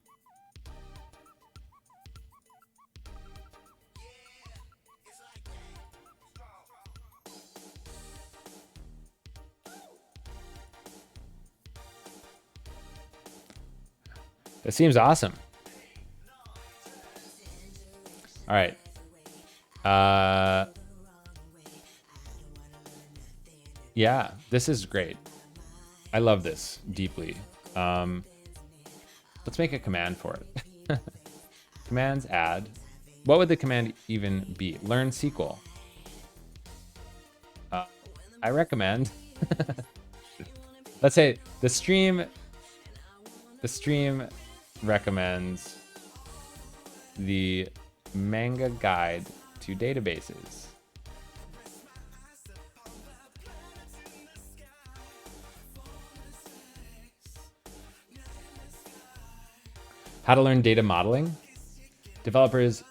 That seems awesome. All right. Yeah, this is great. I love this deeply. Let's make a command for it. Commands add. What would the command even be? Learn SQL. I recommend. Let's say the stream recommends the Manga Guide to Databases. How to learn data modeling. Developers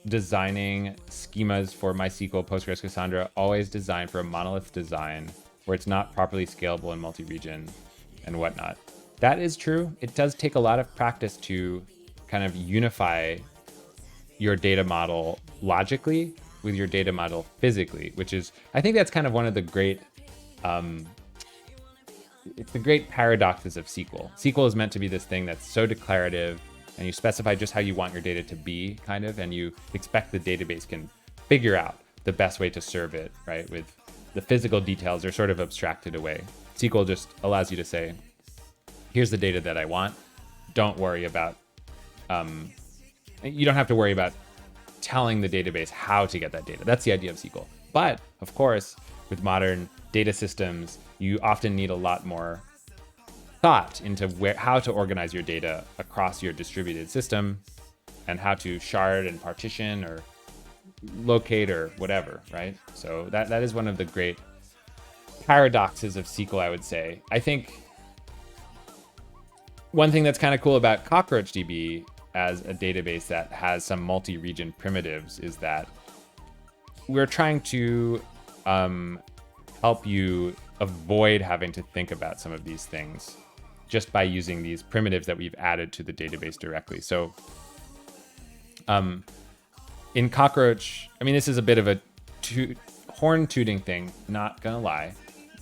designing schemas for MySQL, Postgres, Cassandra always design for a monolith design where it's not properly scalable in multi-region and whatnot. That is true. It does take a lot of practice to kind of unify your data model logically with your data model physically, which is, I think that's kind of one of the great, it's the great paradoxes of SQL. SQL is meant to be this thing that's so declarative, and you specify just how you want your data to be, kind of, and you expect the database can figure out the best way to serve it, right? With the physical details are sort of abstracted away. SQL just allows you to say, here's the data that I want. Don't worry about, you don't have to worry about telling the database how to get that data. That's the idea of SQL. But of course, with modern data systems, you often need a lot more thought into how to organize your data across your distributed system and how to shard and partition or locate or whatever, right? So that is one of the great paradoxes of SQL, I would say. I think one thing that's kind of cool about CockroachDB as a database that has some multi-region primitives is that we're trying to help you avoid having to think about some of these things just by using these primitives that we've added to the database directly. So in Cockroach, I mean, this is a bit of a horn tooting thing, not gonna lie,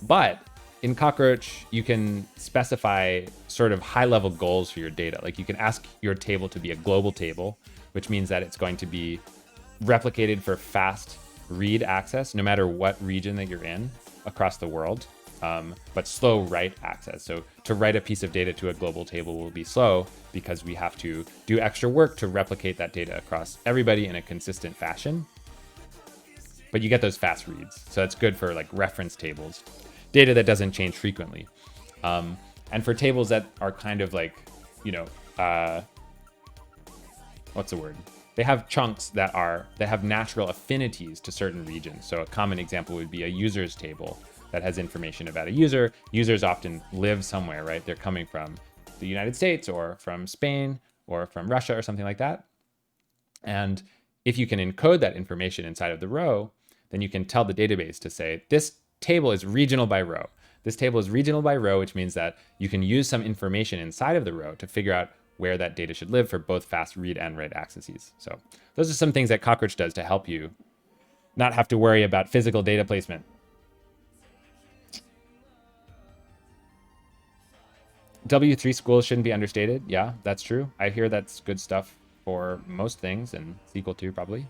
but in Cockroach, you can specify sort of high-level goals for your data. Like you can ask your table to be a global table, which means that it's going to be replicated for fast read access no matter what region that you're in across the world, but slow write access. So to write a piece of data to a global table will be slow because we have to do extra work to replicate that data across everybody in a consistent fashion. But you get those fast reads. So it's good for like reference tables, data that doesn't change frequently. And for tables that are kind of like, you know, what's the word? They have chunks that have natural affinities to certain regions. So a common example would be a users table that has information about a user. Users often live somewhere, right? They're coming from the United States or from Spain or from Russia or something like that. And if you can encode that information inside of the row, then you can tell the database to say, this table is regional by row. This table is regional by row, which means that you can use some information inside of the row to figure out where that data should live for both fast read and write accesses. So those are some things that Cockroach does to help you not have to worry about physical data placement. W3 schools shouldn't be understated. Yeah, that's true. I hear that's good stuff for most things, and SQL too, probably.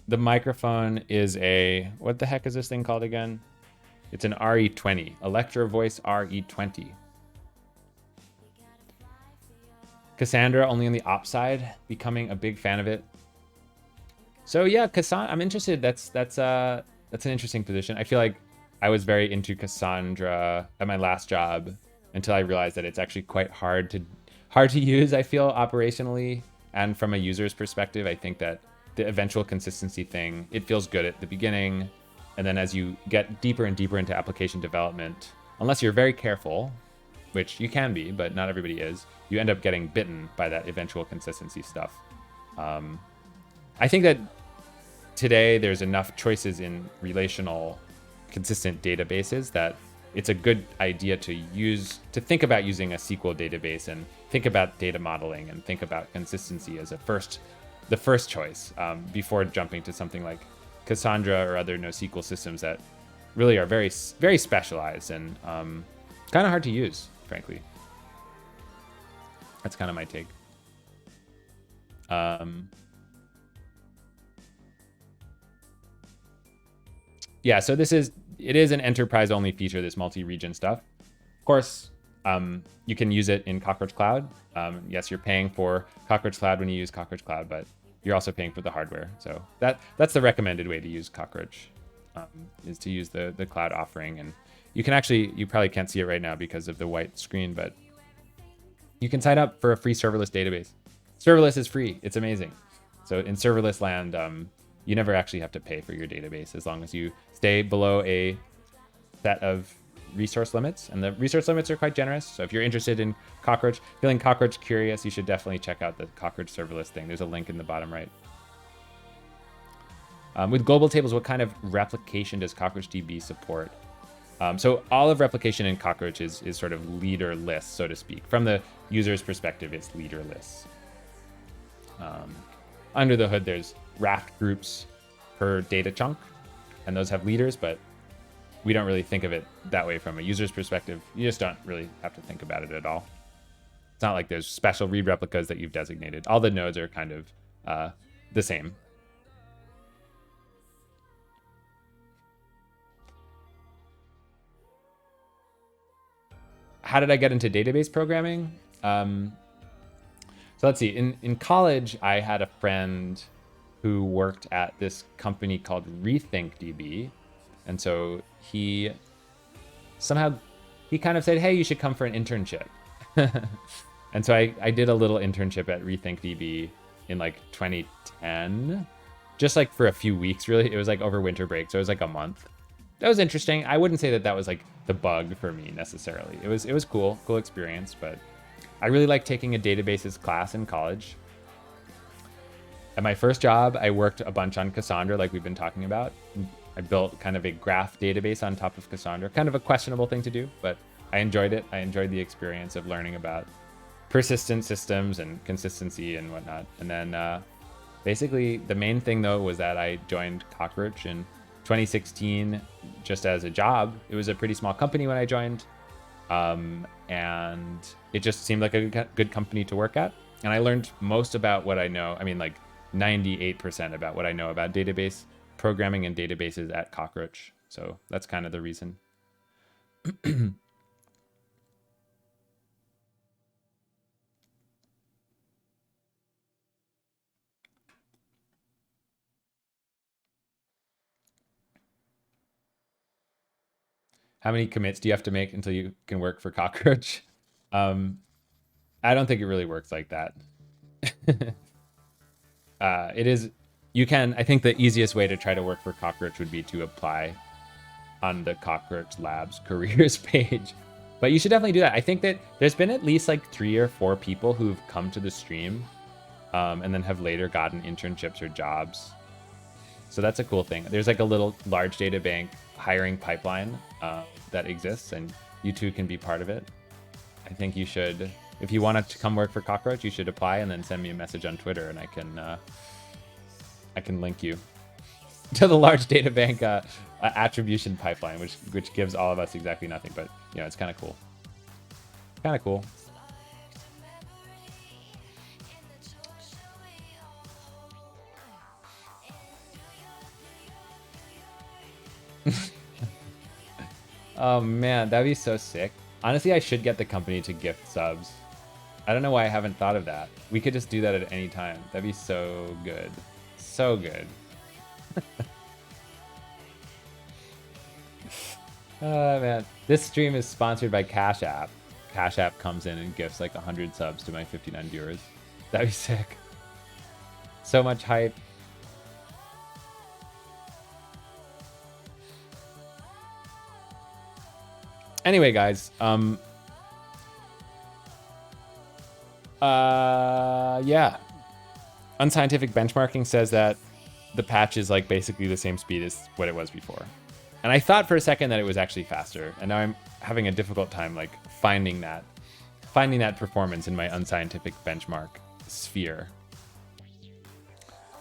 The microphone is a, what the heck is this thing called again? It's an RE20, Electro Voice RE20. Cassandra only on the ops side, becoming a big fan of it. So yeah, Cassandra, I'm interested. That's an interesting position. I feel like I was very into Cassandra at my last job until I realized that it's actually quite hard to use, I feel, operationally. And from a user's perspective, I think that the eventual consistency thing, it feels good at the beginning. And then as you get deeper and deeper into application development, unless you're very careful, which you can be, but not everybody is, you end up getting bitten by that eventual consistency stuff. I think that today there's enough choices in relational consistent databases that it's a good idea to think about using a SQL database and think about data modeling and think about consistency as the first choice before jumping to something like Cassandra or other NoSQL systems that really are very, very specialized and kind of hard to use, frankly. That's kind of my take. Yeah, so it is an enterprise only feature, this multi-region stuff. Of course, you can use it in Cockroach Cloud. Yes, you're paying for Cockroach Cloud when you use Cockroach Cloud, but you're also paying for the hardware. So that's the recommended way to use Cockroach, is to use the cloud offering. And you probably can't see it right now because of the white screen, but you can sign up for a free serverless database. Serverless is free. It's amazing. So in serverless land, you never actually have to pay for your database as long as you stay below a set of resource limits. And the resource limits are quite generous. So if you're interested in Cockroach, feeling Cockroach curious, you should definitely check out the Cockroach serverless thing. There's a link in the bottom right. With global tables, what kind of replication does Cockroach DB support? So all of replication in Cockroach is sort of leaderless, so to speak. From the user's perspective, it's leaderless. Under the hood, there's raft groups per data chunk, and those have leaders, but we don't really think of it that way from a user's perspective. You just don't really have to think about it at all. It's not like there's special read replicas that you've designated. All the nodes are kind of the same. How did I get into database programming? So let's see. In college, I had a friend who worked at this company called RethinkDB. And so he kind of said, hey, you should come for an internship. And so I did a little internship at RethinkDB in like 2010, just like for a few weeks, really. It was like over winter break. So it was like a month. That was interesting. I wouldn't say that was like the bug for me necessarily. It was cool experience, but I really liked taking a databases class in college. At my first job, I worked a bunch on Cassandra, like we've been talking about. I built kind of a graph database on top of Cassandra. Kind of a questionable thing to do, but I enjoyed it. I enjoyed the experience of learning about persistent systems and consistency and whatnot. And then basically the main thing though was that I joined Cockroach in 2016 just as a job. It was a pretty small company when I joined. And it just seemed like a good company to work at. And I learned most about what I know. I mean, like 98% about what I know about database programming and databases at Cockroach. So that's kind of the reason. How many commits do you have to make until you can work for Cockroach? I don't think it really works like that. It is, you can, I think the easiest way to try to work for Cockroach would be to apply on the Cockroach Labs careers page. But you should definitely do that. I think that there's been at least like 3 or 4 people who've come to the stream and then have later gotten internships or jobs. So that's a cool thing. There's like a little large data bank hiring pipeline that exists, and you too can be part of it. I think you should, if you want to come work for Cockroach, you should apply and then send me a message on Twitter, and I can link you to the large data bank attribution pipeline, which gives all of us exactly nothing, but you know, it's kind of cool. Kind of cool. Oh man, that'd be so sick. Honestly, I should get the company to gift subs. I don't know why I haven't thought of that. We could just do that at any time. That'd be so good. So good. Oh man. This stream is sponsored by Cash App. Cash App comes in and gifts like 100 subs to my 59 viewers. That'd be sick. So much hype. Anyway, guys, yeah. Unscientific benchmarking says that the patch is like basically the same speed as what it was before. And I thought for a second that it was actually faster, and now I'm having a difficult time like finding that performance in my unscientific benchmark sphere.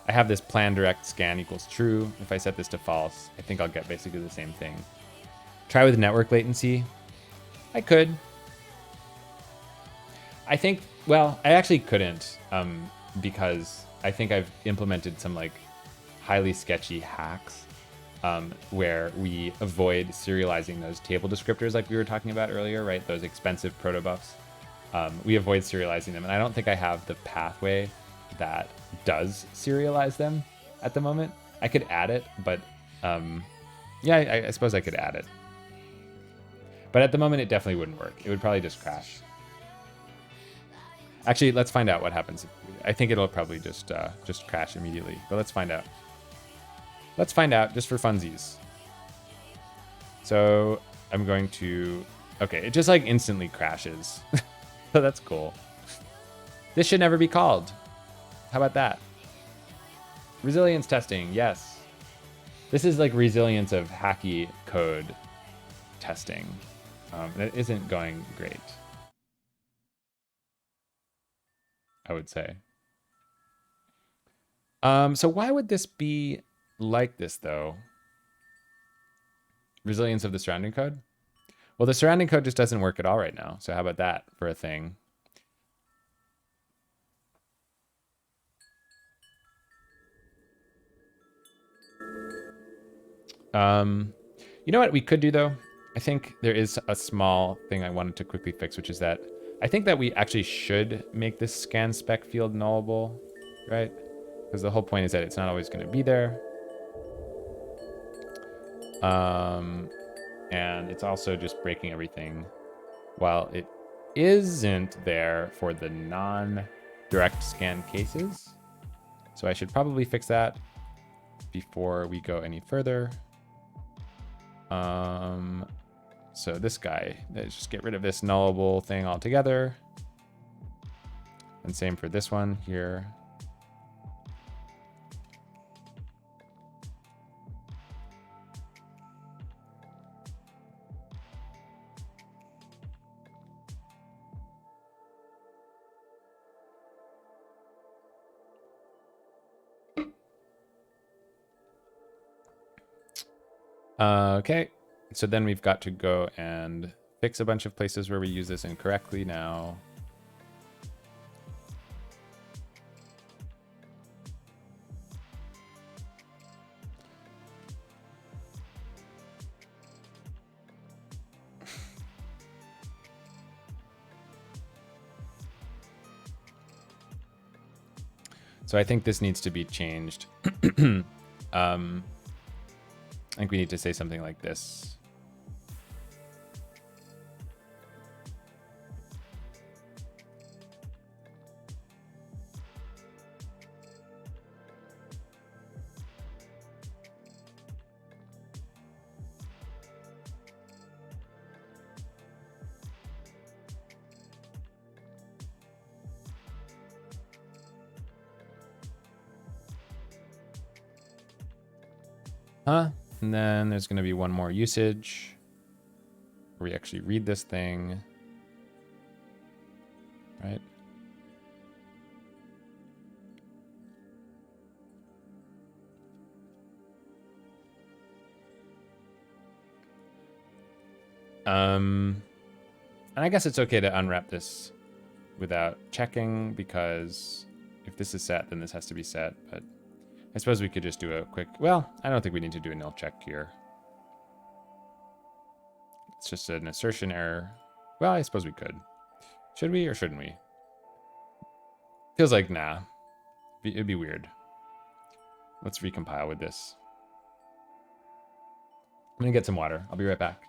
I have this plan direct scan equals true. If I set this to false, I think I'll get basically the same thing. Try with network latency. I could. I think, well, I actually couldn't because I think I've implemented some like highly sketchy hacks where we avoid serializing those table descriptors like we were talking about earlier, right? Those expensive protobufs. We avoid serializing them, and I don't think I have the pathway that does serialize them at the moment. I could add it, but yeah, I suppose I could add it. But at the moment, it definitely wouldn't work. It would probably just crash. Actually, let's find out what happens. I think it'll probably just crash immediately. But let's find out. Let's find out just for funsies. So I'm going to... Okay, it just like instantly crashes. So that's cool. This should never be called. How about that? Resilience testing, yes. This is like resilience of hacky code testing. That isn't going great, I would say. So why would this be like this, though? Resilience of the surrounding code? Well, the surrounding code just doesn't work at all right now. So how about that for a thing? You know what we could do, though? I think there is a small thing I wanted to quickly fix, which is that I think that we actually should make this scan spec field nullable, right? Because the whole point is that it's not always going to be there. And it's also just breaking everything while it isn't there for the non-direct scan cases. So I should probably fix that before we go any further. So this guy, let's just get rid of this nullable thing altogether. And same for this one here. Okay, so then we've got to go and fix a bunch of places where we use this incorrectly now. So I think this needs to be changed. I think we need to say something like this. And then there's going to be one more usage where we actually read this thing, right? And I guess it's okay to unwrap this without checking, because if this is set, then this has to be set, but I suppose we could just do a quick, well, I don't think we need to do a nil check here. It's just an assertion error. Well, I suppose we could. Should we or shouldn't we? Feels like nah. It'd be weird. Let's recompile with this. I'm gonna get some water. I'll be right back.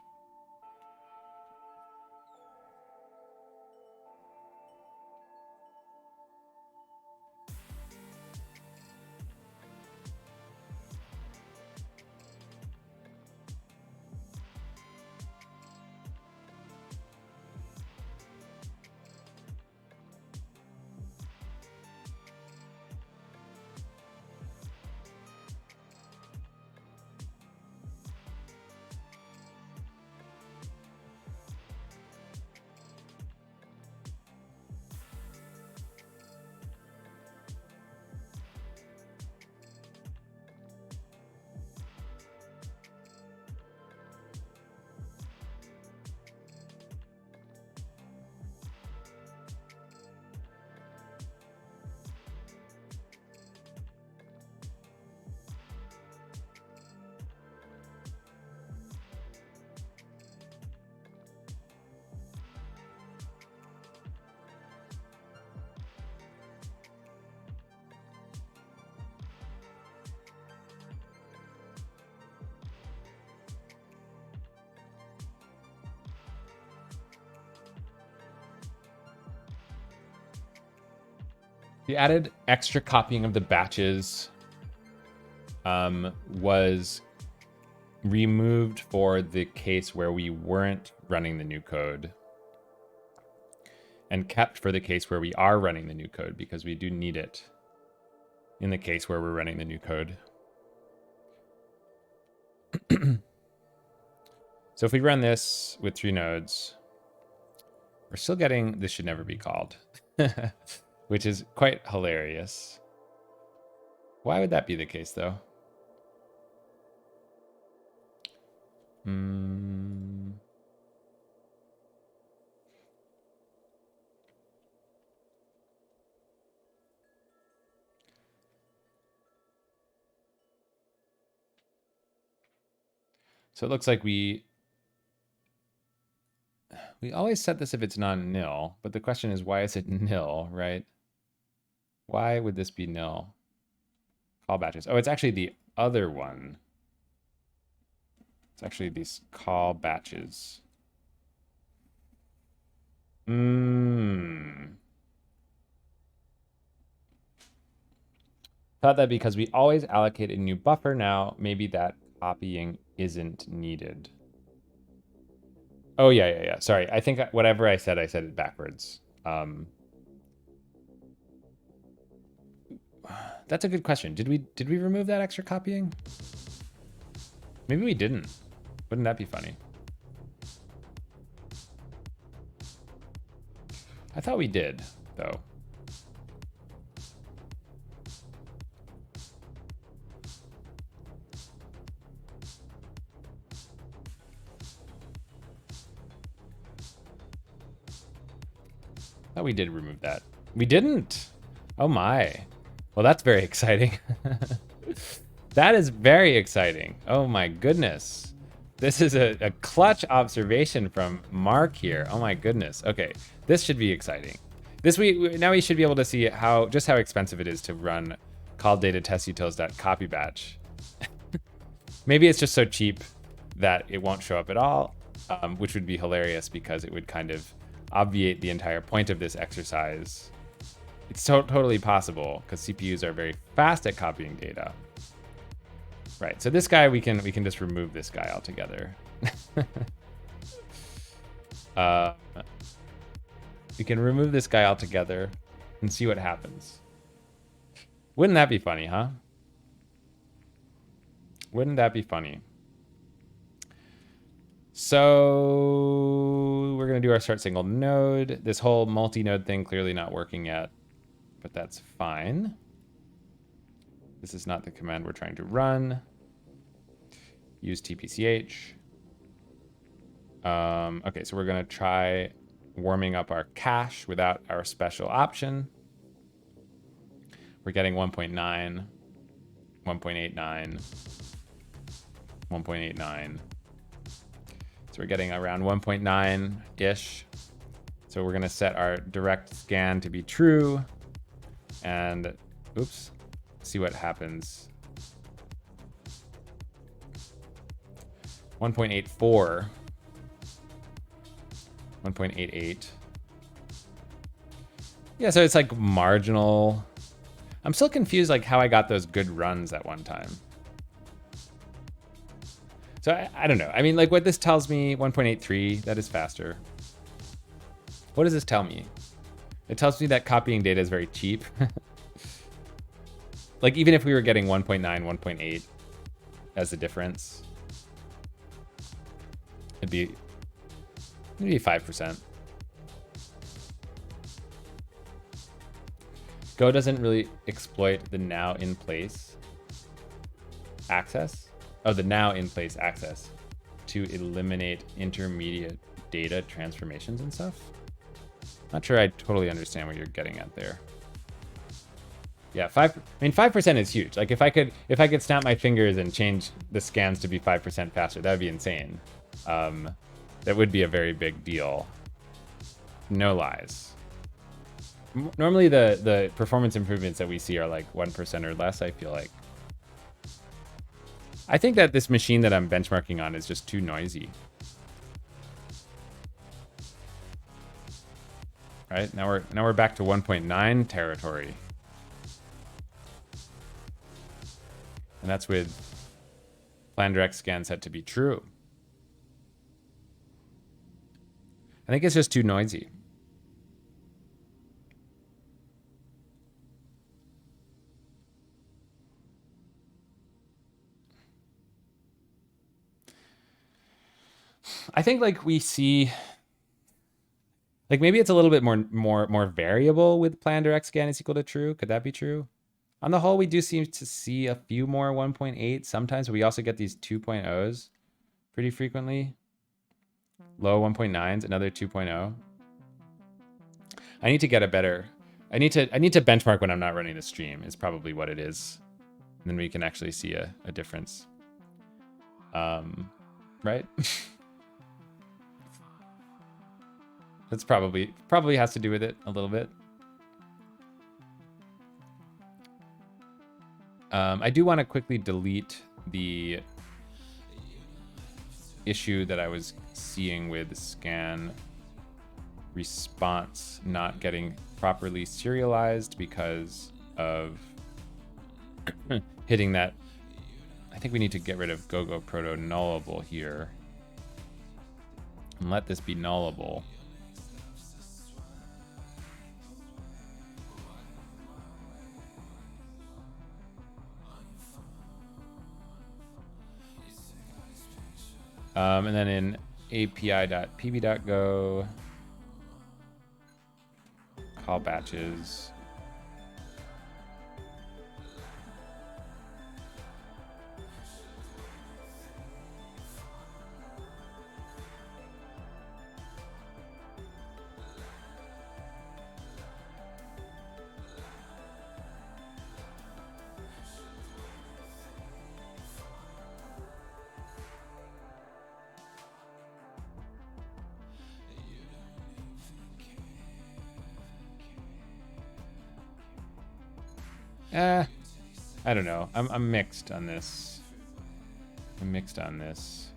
The added extra copying of the batches was removed for the case where we weren't running the new code, and kept for the case where we are running the new code, because we do need it in the case where we're running the new code. So if we run this with 3 nodes, we're still getting this should never be called, which is quite hilarious. Why would that be the case, though? So it looks like we always set this if it's non-nil, but the question is, why is it nil, right? Why would this be nil? Call batches. Oh, it's actually the other one. It's actually these call batches. Thought that because we always allocate a new buffer now, maybe that copying isn't needed. Oh, yeah. Sorry. I think whatever I said it backwards. That's a good question. Did we remove that extra copying? Maybe we didn't. Wouldn't that be funny? I thought we did, though. Thought we did remove that. We didn't. Oh my. Well, that's very exciting. That is very exciting. Oh my goodness. This is a clutch observation from Mark here. Oh my goodness. Okay, this should be exciting. Now we should be able to see just how expensive it is to run call data test utils.copy batch. Maybe it's just so cheap that it won't show up at all, which would be hilarious because it would kind of obviate the entire point of this exercise. It's totally possible because CPUs are very fast at copying data. Right, so this guy, we can just remove this guy altogether. We can remove this guy altogether and see what happens. Wouldn't that be funny, huh? Wouldn't that be funny? So we're gonna do our start single node. This whole multi-node thing clearly not working yet, but that's fine. This is not the command we're trying to run. Use tpch. Okay, so we're gonna try warming up our cache without our special option. We're getting 1.9, 1.89, 1.89. So we're getting around 1.9-ish. So we're gonna set our direct scan to be true and, oops, see what happens. 1.84, 1.88. Yeah, so it's like marginal. I'm still confused like how I got those good runs at one time. So I don't know. I mean, like what this tells me, 1.83, that is faster. What does this tell me? It tells me that copying data is very cheap. Like even if we were getting 1.9, 1.8 as the difference, it'd be 5%. Go doesn't really exploit the now in place access. Oh, the now in place access to eliminate intermediate data transformations and stuff. Not sure I totally understand what you're getting at there. Yeah, 5% is huge. Like if I could snap my fingers and change the scans to be 5% faster, that would be insane. That would be a very big deal. No lies. Normally the performance improvements that we see are like 1% or less, I feel like. I think that this machine that I'm benchmarking on is just too noisy. Right, now we're back to 1.9 territory. And that's with plan direct scan set to be true. I think it's just too noisy. I think like we see, like maybe it's a little bit more variable with plan direct scan is equal to true. Could that be true? On the whole, we do seem to see a few more 1.8 sometimes, but we also get these 2.0s pretty frequently. Low 1.9s, another 2.0. I need to get a better, I need to benchmark when I'm not running the stream is probably what it is. And then we can actually see a difference. Right? That's probably has to do with it a little bit. I do want to quickly delete the issue that I was seeing with scan response not getting properly serialized because of hitting that. I think we need to get rid of gogo proto nullable here and let this be nullable. And then in api.pb.go, call batches. I don't know. I'm mixed on this. I'm mixed on this.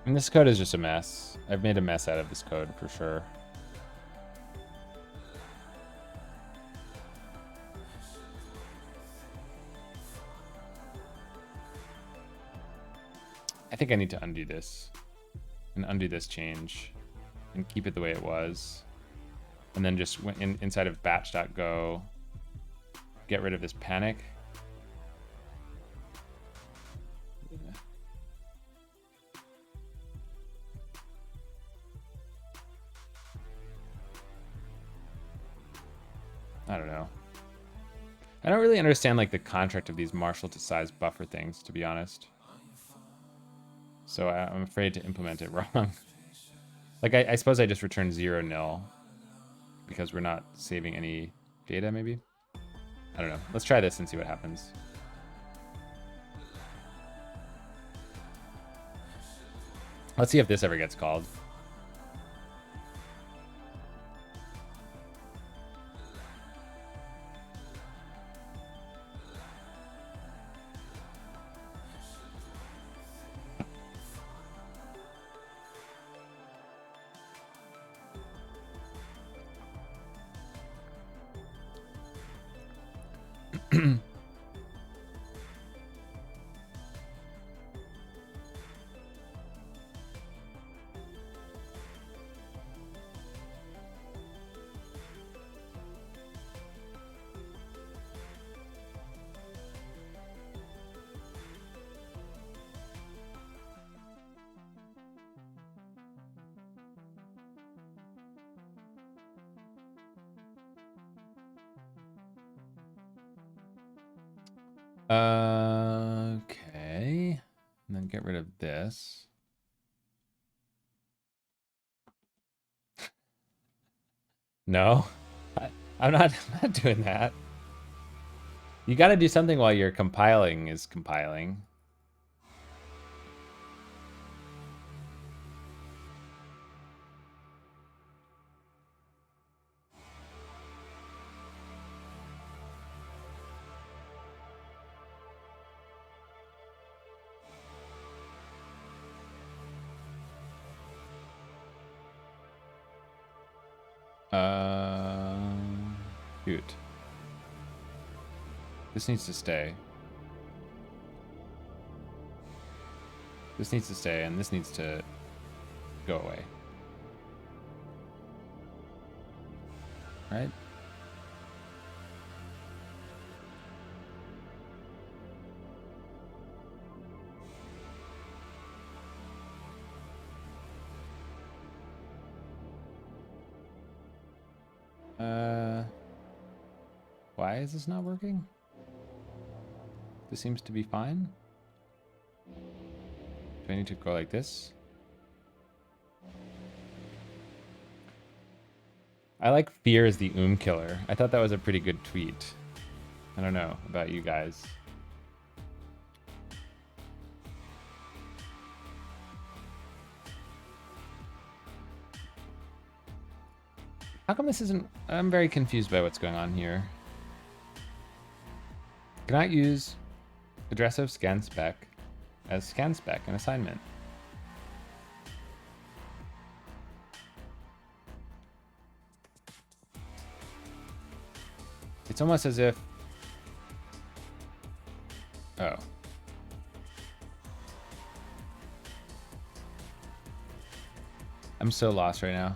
And this code is just a mess. I've made a mess out of this code for sure. I think I need to undo this and undo this change and keep it the way it was. And then just inside of batch.go, get rid of this panic. I don't know. I don't really understand like the contract of these Marshall to size buffer things, to be honest. So I'm afraid to implement it wrong. Like I suppose I just return 0 nil because we're not saving any data maybe. I don't know. Let's try this and see what happens. Let's see if this ever gets called. Okay. And then get rid of this. No, I'm not doing that. You got to do something while you're compiling is compiling. Shoot. This needs to stay. This needs to stay, and this needs to go away. Right? Why is this not working? This seems to be fine. Do I need to go like this? I like fear as the killer. I thought that was a pretty good tweet. I don't know about you guys. How come this isn't... I'm very confused by what's going on here. Cannot use addressive scan spec as scan spec in assignment. It's almost as if... Oh. I'm so lost right now.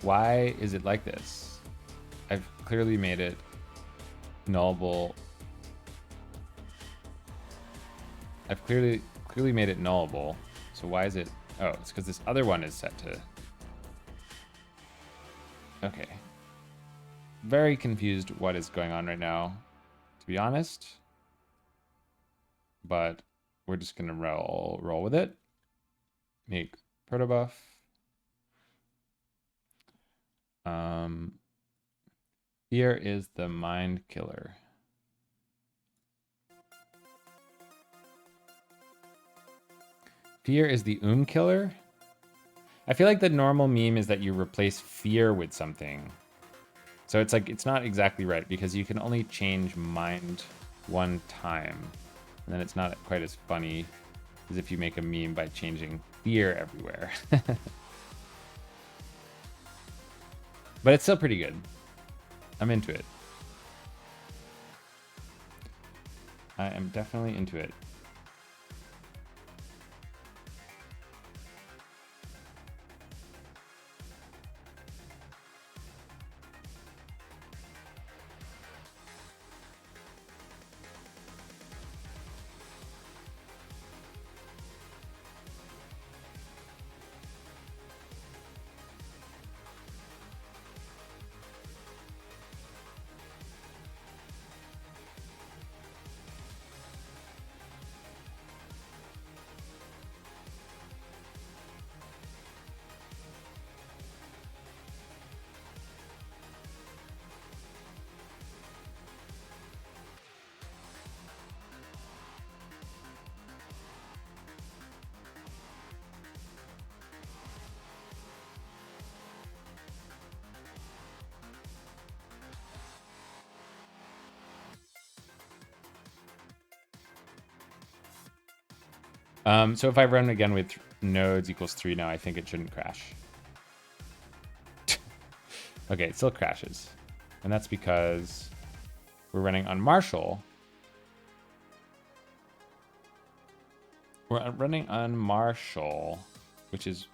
Why is it like this? I've clearly made it nullable. I've clearly made it nullable. So why is it Oh, it's because this other one is set to... Okay. Very confused what is going on right now, to be honest. But we're just going to roll with it. Make protobuf. Fear is the mind killer. Fear is the killer? I feel like the normal meme is that you replace fear with something. So it's like, it's not exactly right because you can only change mind one time. And then it's not quite as funny as if you make a meme by changing fear everywhere. But it's still pretty good. I'm into it. I am definitely into it. So if I run again with nodes equals 3 now, I think it shouldn't crash. Okay, it still crashes. And that's because we're running on Marshall. We're running on Marshall, which is...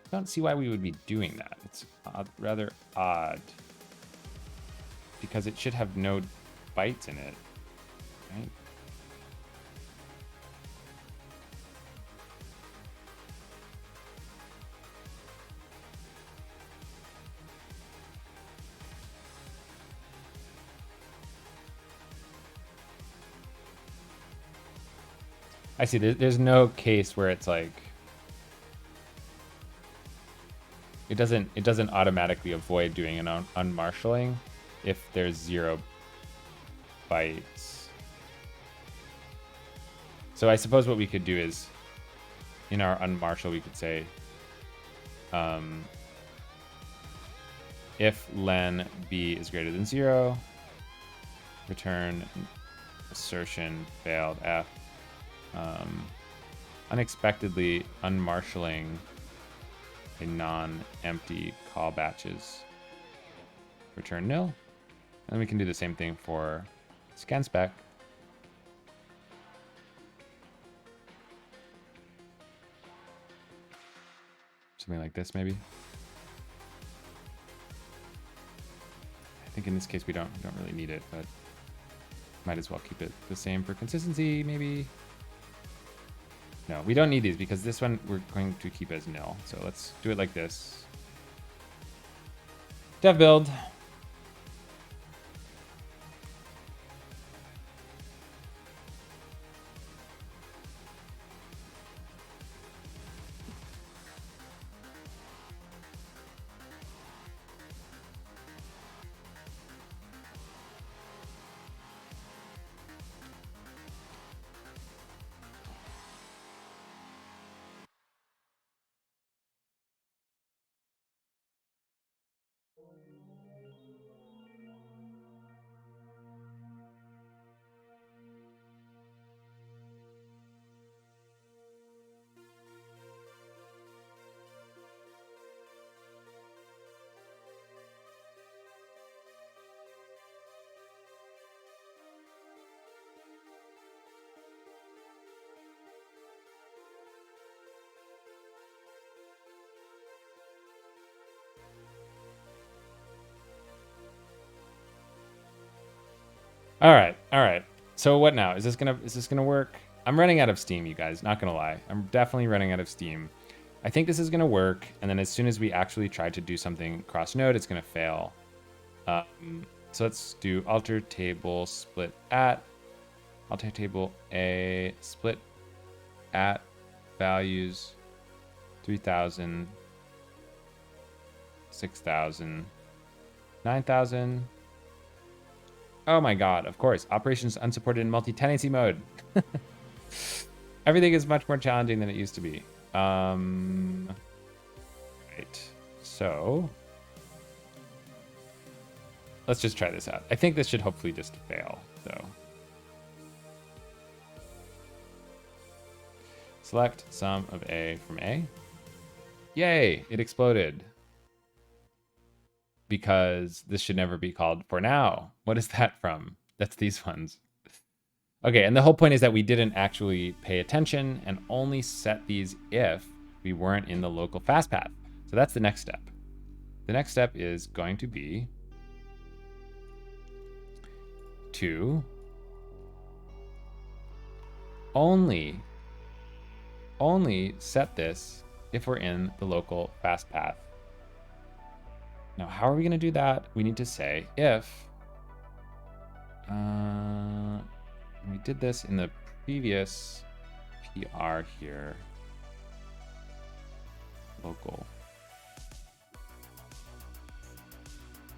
I don't see why we would be doing that. It's rather odd. Because it should have no bytes in it, right? I see. There's no case where it's like it doesn't automatically avoid doing an unmarshalling if there's 0 bytes. So I suppose what we could do is in our unmarshal we could say if len b is greater than 0, return assertion failed f. Unexpectedly unmarshalling a non-empty call batches, return nil. And we can do the same thing for scan spec. Something like this maybe. I think in this case we don't really need it, but might as well keep it the same for consistency maybe. No, we don't need these because this one we're going to keep as nil. So let's do it like this. Dev build. All right. So what now? Is this gonna work? I'm running out of steam, you guys. Not gonna lie, I'm definitely running out of steam. I think this is going to work. And then as soon as we actually try to do something cross node, it's going to fail. So let's do alter table split at alter table a split at values 3,000, 6,000, 9,000. Oh my God, of course. Operations unsupported in multi-tenancy mode. Everything is much more challenging than it used to be. Right. So let's just try this out. I think this should hopefully just fail, though. Select sum of A from A. Yay, it exploded. Because this should never be called for now. What is that from? That's these ones. Okay, and the whole point is that we didn't actually pay attention and only set these if we weren't in the local fast path. So that's the next step. The next step is going to be to only set this if we're in the local fast path. Now, how are we going to do that? We need to say if we did this in the previous PR here, local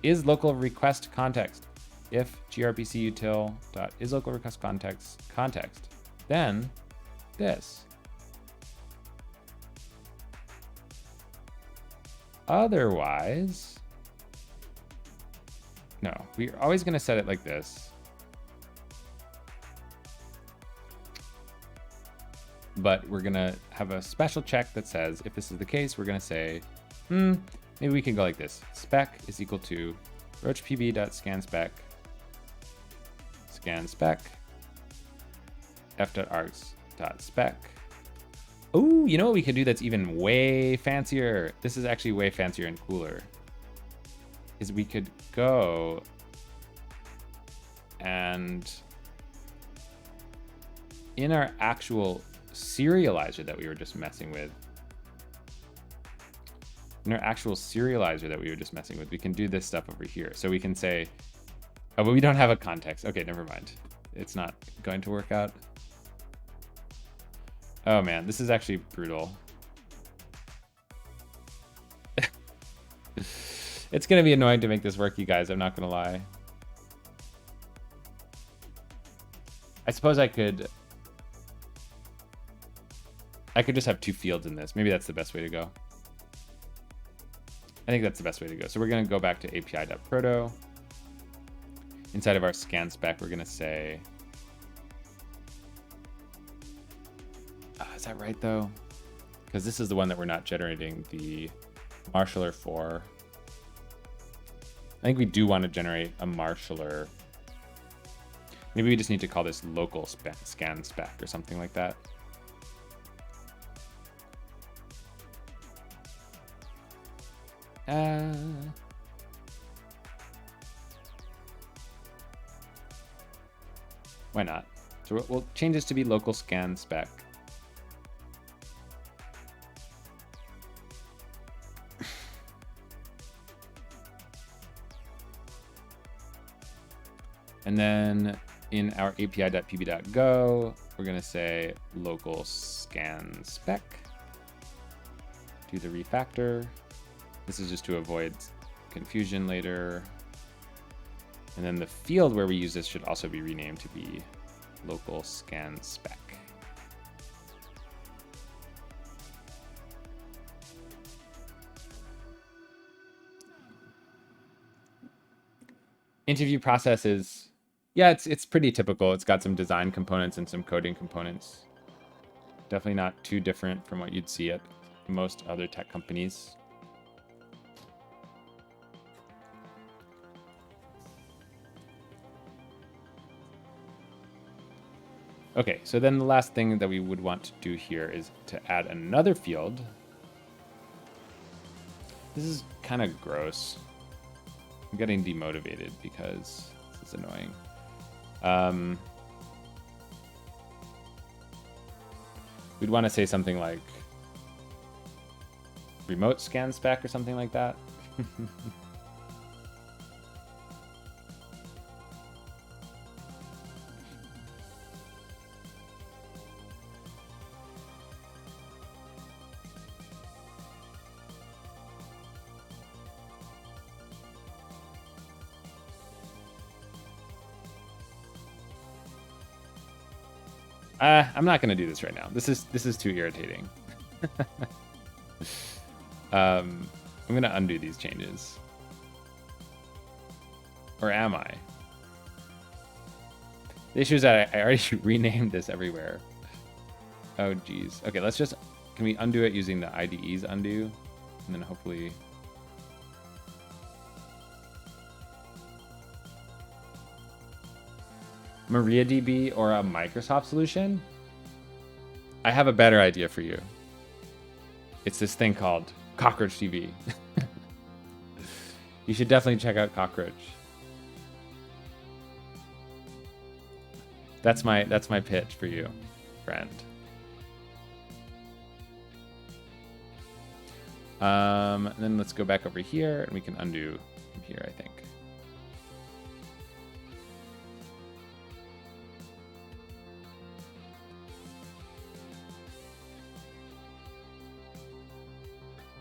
is local request context. If grpc util dot is local request context, then this. Otherwise, no, we're always going to set it like this. But we're going to have a special check that says, if this is the case, we're going to say, maybe we can go like this. Spec is equal to roachpb.scanspec, scanspec, f.args.spec. Oh, you know what we could do that's even way fancier? This is actually way fancier and cooler. Is we could go and in our actual serializer that we were just messing with, we can do this stuff over here. So we can say, oh, but we don't have a context. Okay, never mind. It's not going to work out. Oh man, this is actually brutal. It's gonna be annoying to make this work, you guys, I'm not gonna lie. I suppose I could just have two fields in this. Maybe that's the best way to go. I think that's the best way to go. So we're gonna go back to api.proto. Inside of our scan spec, we're gonna say, is that right though? Because this is the one that we're not generating the marshaller for. I think we do want to generate a marshaller. Maybe we just need to call this local scan spec or something like that. Why not? So we'll change this to be local scan spec. And then in our api.pb.go, we're going to say local scan spec. Do the refactor. This is just to avoid confusion later. And then the field where we use this should also be renamed to be local scan spec. Interview process is, yeah, it's pretty typical. It's got some design components and some coding components. Definitely not too different from what you'd see at most other tech companies. Okay, so then the last thing that we would want to do here is to add another field. This is kind of gross. I'm getting demotivated because this is annoying. We'd want to say something like remote scan spec or something like that. I'm not gonna do this right now. This is too irritating. I'm gonna undo these changes. Or am I? The issue is that I already renamed this everywhere. Oh geez. Okay, let's just, can we undo it using the IDE's undo? And then hopefully. MariaDB or a Microsoft solution? I have a better idea for you. It's this thing called Cockroach DB. You should definitely check out Cockroach. That's my pitch for you, friend. Then let's go back over here and we can undo from here, I think.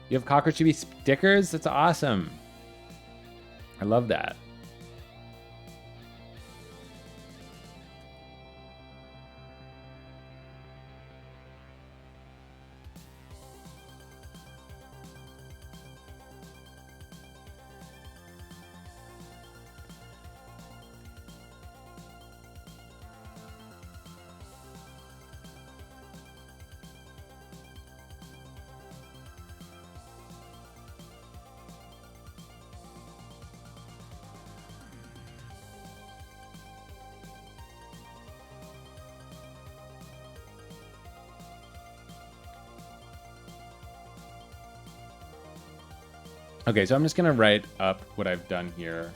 You have Cockroach DB stickers? That's awesome. I love that. Okay, so I'm just gonna write up what I've done here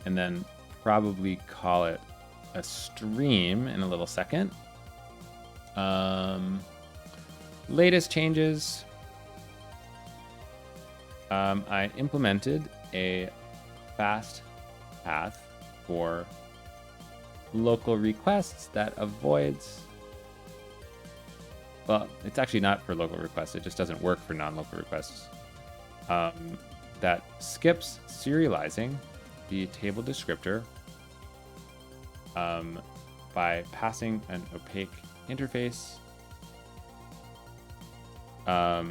and then probably call it a stream in a little second. Latest changes. I implemented a fast path for local requests that avoids, well, it's actually not for local requests. It just doesn't work for non-local requests. That skips serializing the table descriptor by passing an opaque interface. How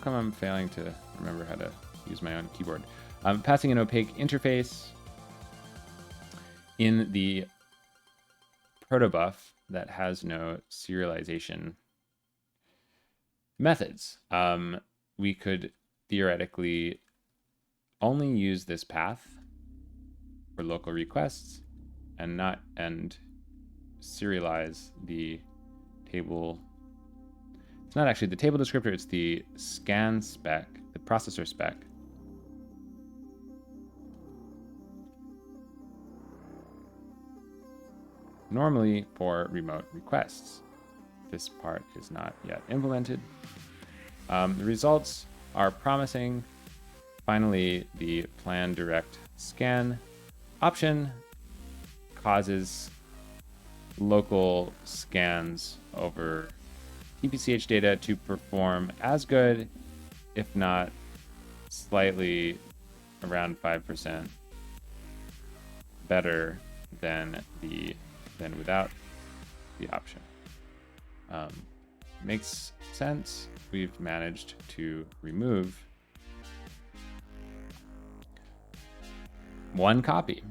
come I'm failing to remember how to use my own keyboard? Passing an opaque interface in the protobuf that has no serialization methods. We could theoretically only use this path for local requests and serialize the table. It's not actually the table descriptor, it's the scan spec, the processor spec. Normally for remote requests. This part is not yet implemented. The results are promising. Finally, the plan direct scan option causes local scans over TPCH data to perform as good, if not slightly around 5% better than without the option. Makes sense. We've managed to remove one copy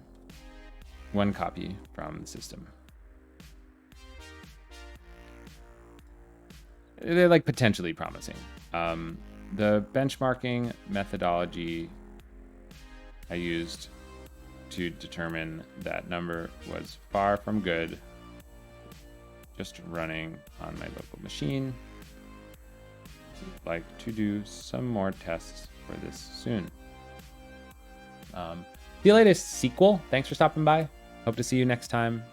from the system. They're like potentially promising. The benchmarking methodology I used to determine that number was far from good. Just running on my local machine. I'd like to do some more tests for this soon. See you later, sequel. Thanks for stopping by. Hope to see you next time.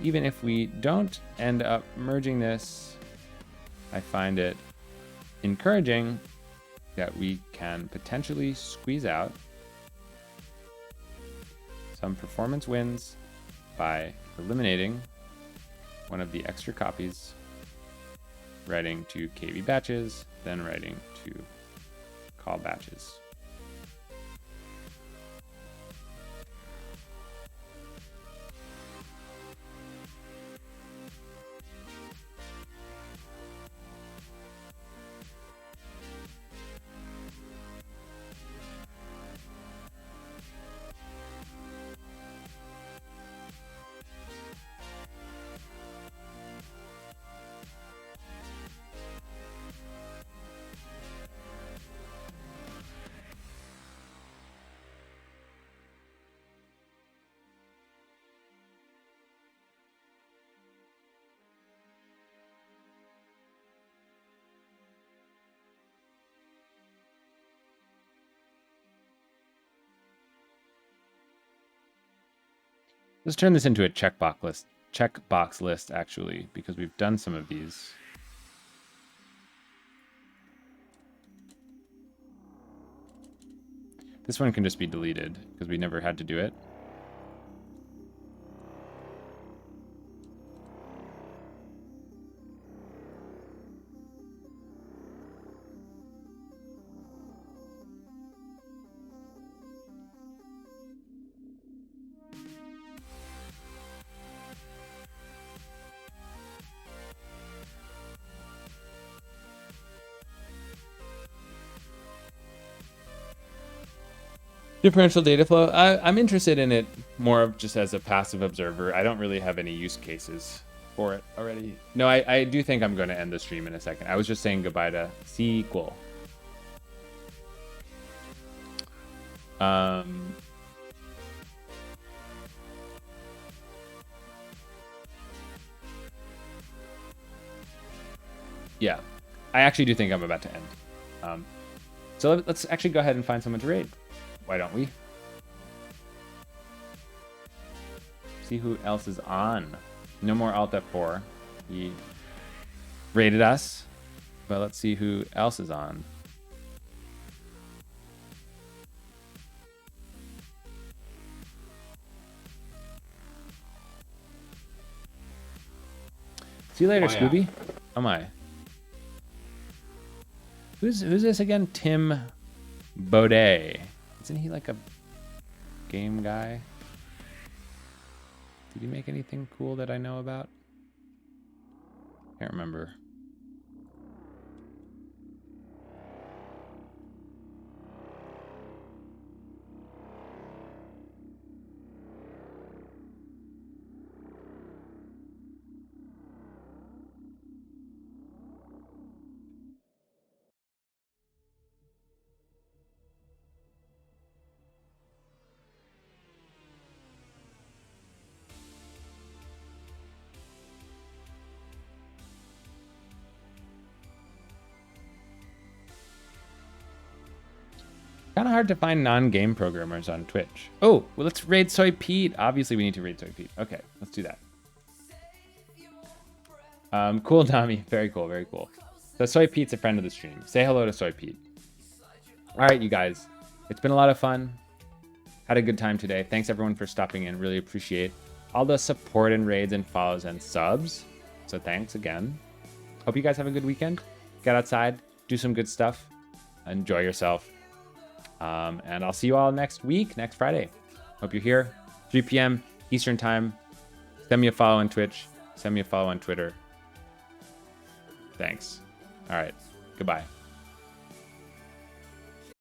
Even if we don't end up merging this, I find it encouraging that we can potentially squeeze out some performance wins by eliminating one of the extra copies, writing to KV batches, then writing to call batches. Let's turn this into a checkbox list actually, because we've done some of these. This one can just be deleted because we never had to do it. Differential data flow. I'm interested in it more of just as a passive observer. I don't really have any use cases for it already. No, I do think I'm going to end the stream in a second. I was just saying goodbye to SQL. Yeah, I actually do think I'm about to end. So let's actually go ahead and find someone to raid. Why don't we? See who else is on. No more Alt F4. He raided us, but let's see who else is on. See you later, Scooby. Oh my. Who's this again? Tim Baudet. Isn't he like a game guy? Did he make anything cool that I know about? Can't remember. Kind of hard to find non-game programmers on Twitch. Oh, well, let's raid Soy Pete. Obviously, we need to raid Soy Pete. Okay, let's do that. Cool, Tommy. Very cool, very cool. So Soy Pete's a friend of the stream. Say hello to Soy Pete. All right, you guys. It's been a lot of fun. Had a good time today. Thanks, everyone, for stopping in. Really appreciate all the support and raids and follows and subs. So thanks again. Hope you guys have a good weekend. Get outside. Do some good stuff. Enjoy yourself. And I'll see you all next week, next Friday. Hope you're here. 3 p.m. Eastern time. Send me a follow on Twitch. Send me a follow on Twitter. Thanks. All right. Goodbye.